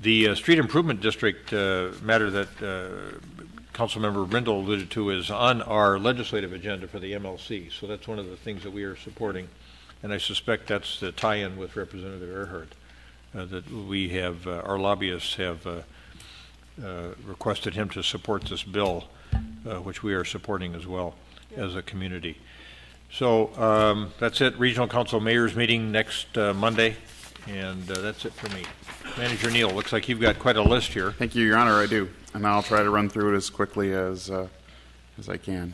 The Street Improvement District matter that Councilmember Brindle alluded to is on our legislative agenda for the MLC, so that's one of the things that we are supporting, and I suspect that's the tie-in with Representative Earhart, that we have, our lobbyists have requested him to support this bill, which we are supporting as well as a community. So that's it. Regional Council Mayor's meeting next Monday, and that's it for me. Manager Neal, looks like you've got quite a list here. Thank you, Your Honor. I do, and I'll try to run through it as quickly as I can.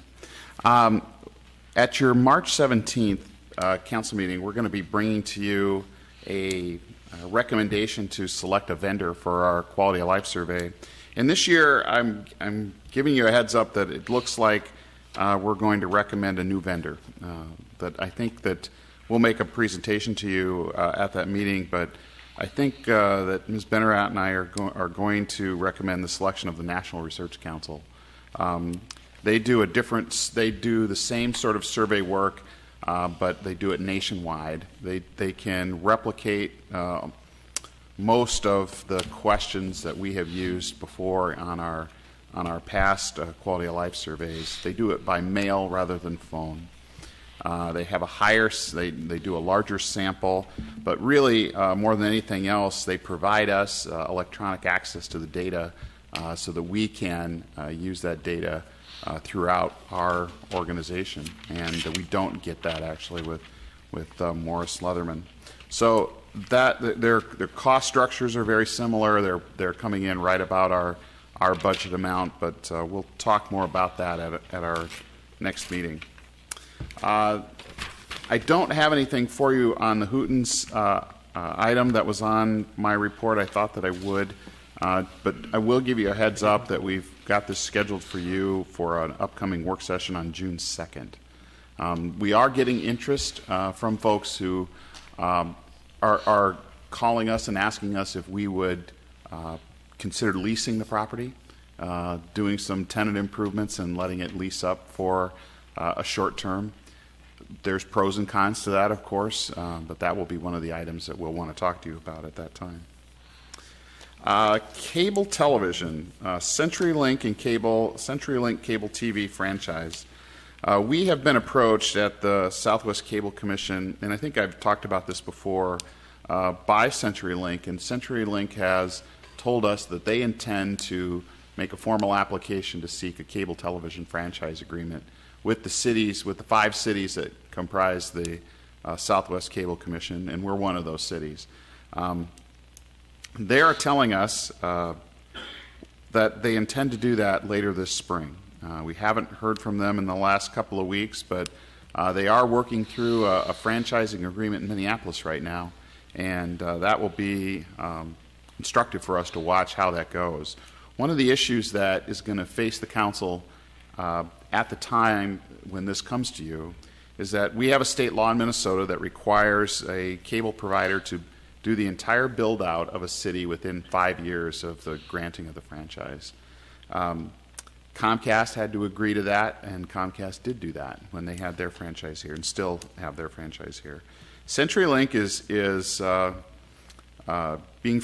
At your March 17th council meeting, we're going to be bringing to you a recommendation to select a vendor for our quality of life survey. And this year, I'm giving you a heads up that it looks like we're going to recommend a new vendor. That I think that we'll make a presentation to you at that meeting, but I think that Ms. Bennerat and I are going to recommend the selection of the National Research Council. They do the same sort of survey work, but they do it nationwide. They can replicate most of the questions that we have used before on our past quality of life surveys. They do it by mail rather than phone. They have they do a larger sample, but really more than anything else, they provide us electronic access to the data so that we can use that data throughout our organization, and we don't get that actually with Morris Leatherman. So that their cost structures are very similar. They're coming in right about our budget amount, but we'll talk more about that at our next meeting. I don't have anything for you on the Hootens item that was on my report. I thought that I would, but I will give you a heads up that we've got this scheduled for you for an upcoming work session on June 2nd. We are getting interest from folks who are calling us and asking us if we would consider leasing the property, doing some tenant improvements and letting it lease up for a short term. There's pros and cons to that, of course, but that will be one of the items that we'll want to talk to you about at that time. Cable television, CenturyLink Cable TV franchise. We have been approached at the Southwest Cable Commission, and I think I've talked about this before, by CenturyLink, and CenturyLink has told us that they intend to make a formal application to seek a cable television franchise agreement with the 5 cities that comprise the Southwest Cable Commission, and we're one of those cities. They are telling us that they intend to do that later this spring. We haven't heard from them in the last couple of weeks, but they are working through a franchising agreement in Minneapolis right now, and that will be instructive for us to watch how that goes. One of the issues that is going to face the council at the time when this comes to you is that we have a state law in Minnesota that requires a cable provider to do the entire build out of a city within 5 years of the granting of the franchise. Comcast had to agree to that, and Comcast did do that when they had their franchise here and still have their franchise here. CenturyLink is being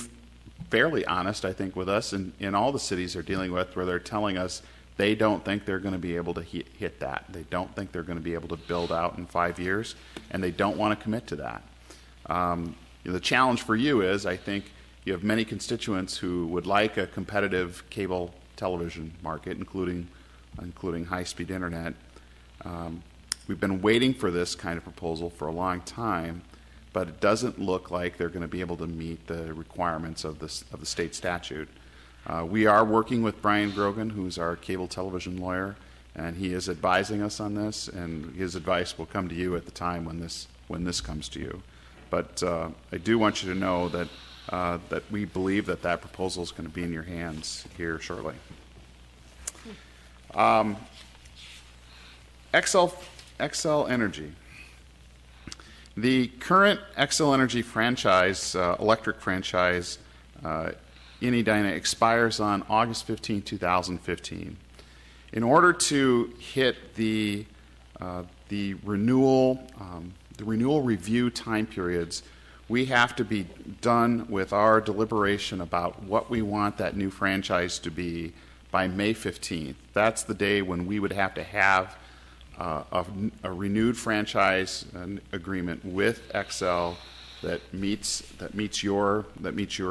fairly honest, I think, with us in all the cities they're dealing with, where they're telling us they don't think they're going to be able to hit that. They don't think they're going to be able to build out in 5 years, and they don't want to commit to that. The challenge for you is, I think, you have many constituents who would like a competitive cable television market, including high-speed internet. We've been waiting for this kind of proposal for a long time, but it doesn't look like they're going to be able to meet the requirements of the state statute. We are working with Brian Grogan, who's our cable television lawyer, and he is advising us on this, and his advice will come to you at the time when this comes to you. But I do want you to know that that we believe that proposal is going to be in your hands here shortly. Xcel Energy. The current Xcel Energy franchise, electric franchise, in Edina expires on August 15, 2015. In order to hit the the renewal review time periods, we have to be done with our deliberation about what we want that new franchise to be by May 15th. That's the day when we would have to have a renewed franchise agreement with Excel that meets your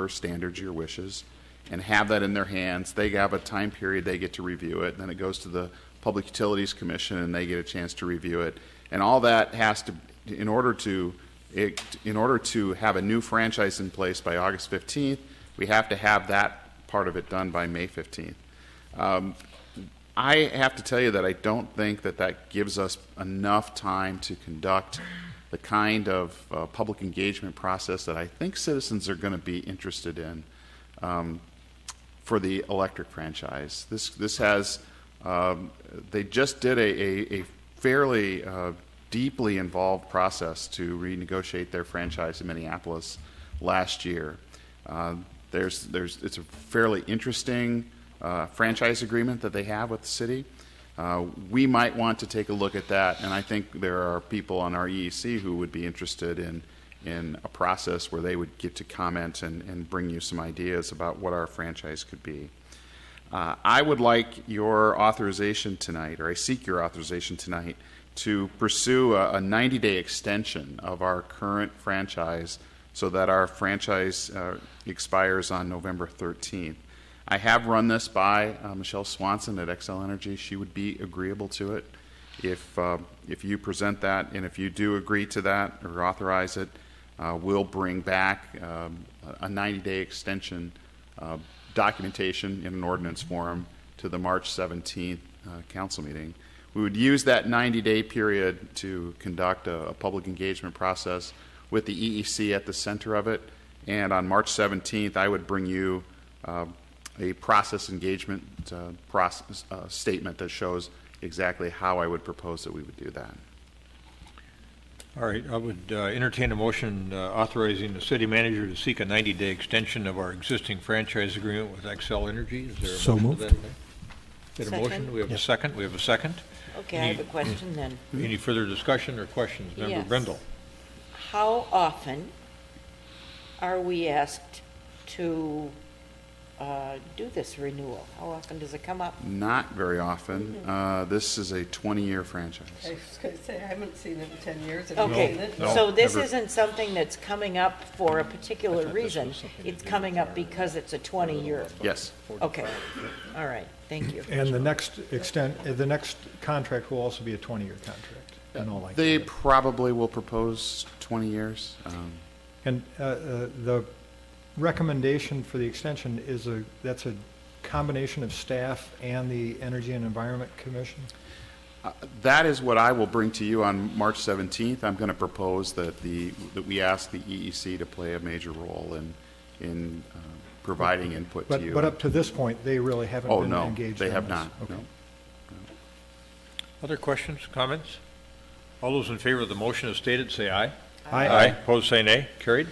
standards, your wishes, and have that in their hands. They have a time period they get to review it, and then it goes to the Public Utilities Commission, and they get a chance to review it. And all that has to, in order to have a new franchise in place by August 15th, we have to have that part of it done by May 15th. I have to tell you that I don't think that gives us enough time to conduct the kind of public engagement process that I think citizens are going to be interested in for the electric franchise. This has, they just did a fairly deeply involved process to renegotiate their franchise in Minneapolis last year. It's a fairly interesting franchise agreement that they have with the city. We might want to take a look at that, and I think there are people on our EEC who would be interested in a process where they would get to comment and bring you some ideas about what our franchise could be. I would like your authorization tonight, or I seek your authorization tonight, to pursue a 90-day extension of our current franchise so that our franchise expires on November 13th. I have run this by Michelle Swanson at Xcel Energy. She would be agreeable to it. If you present that, and if you do agree to that or authorize it, we'll bring back a 90-day extension documentation in an ordinance form to the March 17th council meeting. We would use that 90-day period to conduct a public engagement process with the EEC at the center of it, and on March 17th, I would bring you a process engagement statement that shows exactly how I would propose that we would do that. All right, I would entertain a motion authorizing the city manager to seek a 90-day extension of our existing franchise agreement with Xcel Energy. Is there a So motion moved. to that effect? Get a Second. motion? We have a second. We have a second. Okay, I have a question then. Any further discussion or questions? Member Yes. Brindle. How often are we asked to do this renewal? How often does it come up? Not very often. This is a 20-year franchise. I was going to say, I haven't seen it in 10 years. Have you Okay, seen it? so this isn't something that's coming up for a particular reason. It's coming up because it's a 20-year. Yes. Okay, all right, thank you. And the next contract will also be a 20-year contract, in all likelihood. They probably will propose 20 years. And the recommendation for the extension that's a combination of staff and the Energy and Environment Commission? That is what I will bring to you on March 17th. I'm going to propose that we ask the EEC to play a major role in providing input to you. But up to this point, they really haven't been engaged. They have this. not. Okay. No. Other questions, comments? All those in favor of the motion as stated, say aye. Aye. Aye. Opposed, say nay. Carried.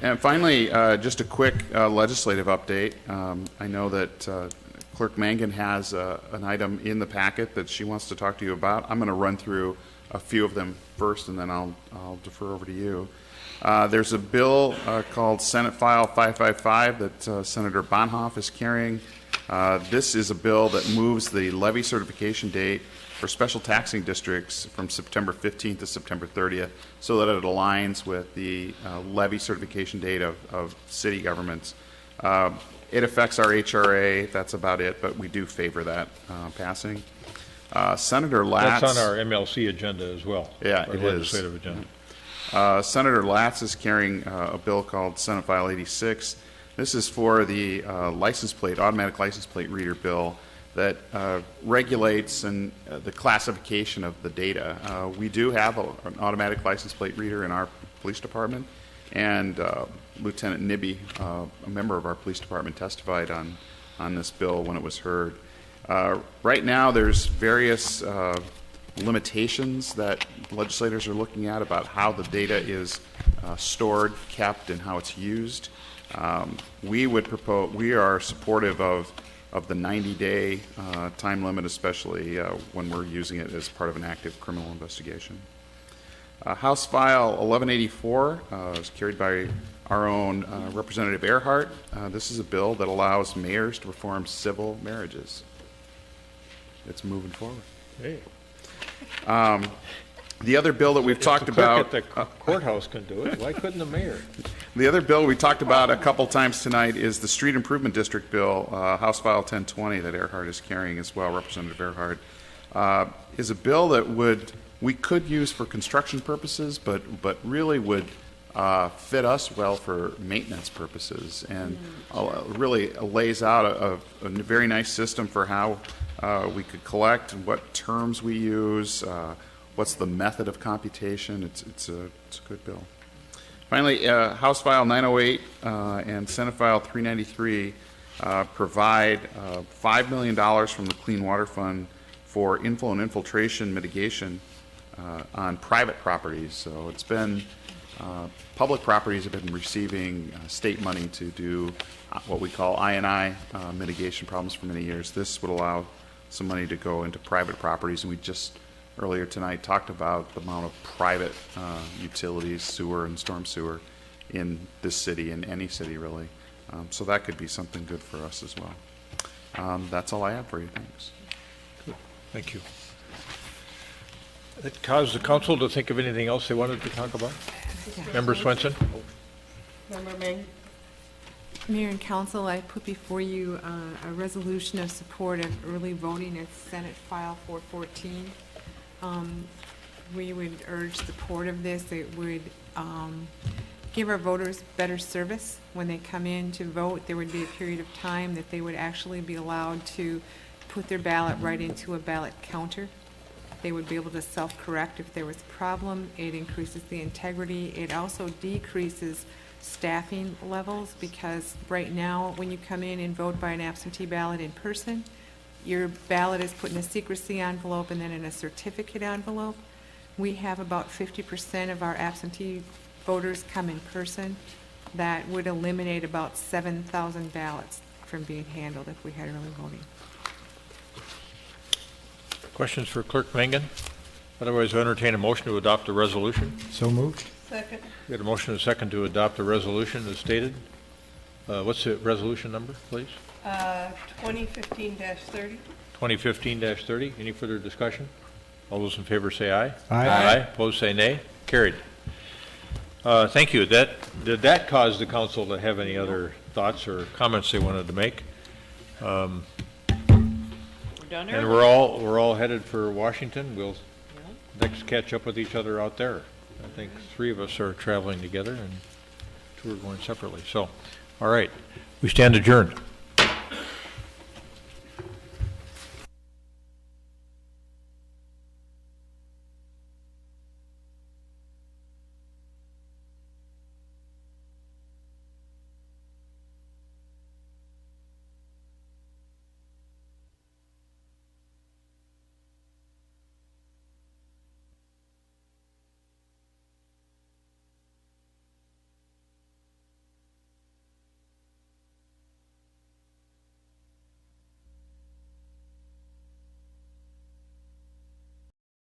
And finally, just a quick legislative update. I know that Clerk Mangan has an item in the packet that she wants to talk to you about. I'm going to run through a few of them first, and then I'll defer over to you. There's a bill called Senate File 555 that Senator Bonhoeff is carrying. This is a bill that moves the levy certification date for special taxing districts from September 15th to September 30th so that it aligns with the levy certification date of city governments. It affects our HRA. That's about it, but we do favor that passing. Senator Latz... That's on our MLC agenda as well. Yeah, our it legislative is. agenda. Senator Latz is carrying a bill called Senate File 86. This is for the automatic license plate reader bill that regulates the classification of the data. We do have an automatic license plate reader in our police department, and Lieutenant Nibby, a member of our police department, testified on this bill when it was heard. Right now, there's various limitations that legislators are looking at about how the data is stored, kept, and how it's used. We are supportive of of the 90-day time limit, especially when we're using it as part of an active criminal investigation. House File 1184 is carried by our own Representative Earhart. This is a bill that allows mayors to perform civil marriages. It's moving forward. Hey. The other bill that we've talked about... The clerk at the courthouse can do it. Why couldn't the mayor? The other bill we talked about a couple times tonight is the Street Improvement District bill, House File 1020, that Earhart is carrying as well, Representative Earhart, is a bill that we could use for construction purposes, but really would fit us well for maintenance purposes, and really lays out a very nice system for how we could collect, what terms we use, what's the method of computation. It's a good bill. Finally, House File 908 and Senate File 393 provide $5 million from the Clean Water Fund for inflow and infiltration mitigation on private properties. So it's been public properties have been receiving state money to do what we call I&I mitigation problems for many years. This would allow some money to go into private properties, and we just earlier tonight talked about the amount of private utilities, sewer and storm sewer in this city, in any city really. So that could be something good for us as well. That's all I have for you. Thanks. Good. Thank you. That caused the council to think of anything else they wanted to talk about? Member Swenson? Member May? Mayor and Council, I put before you a resolution of support of early voting at Senate File 414. We would urge support of this. It would give our voters better service when they come in to vote. There would be a period of time that they would actually be allowed to put their ballot right into a ballot counter. They would be able to self-correct if there was a problem. It increases the integrity. It also decreases staffing levels, because right now when you come in and vote by an absentee ballot in person, your ballot is put in a secrecy envelope and then in a certificate envelope. We have about 50% of our absentee voters come in person. That would eliminate about 7,000 ballots from being handled if we had early voting. Questions for Clerk Mangan? Otherwise, I entertain a motion to adopt the resolution. So moved. Second. We had a motion and a second to adopt the resolution as stated. What's the resolution number, please? 2015-30. 2015-30. Any further discussion? All those in favor say aye. Aye. Aye. Opposed say nay. Carried. Thank you. Did that cause the council to have any other thoughts or comments they wanted to make? We're done And early. we're all headed for Washington. We'll next catch up with each other out there. I think 3 of us are traveling together and 2 are going separately. So, all right. We stand adjourned.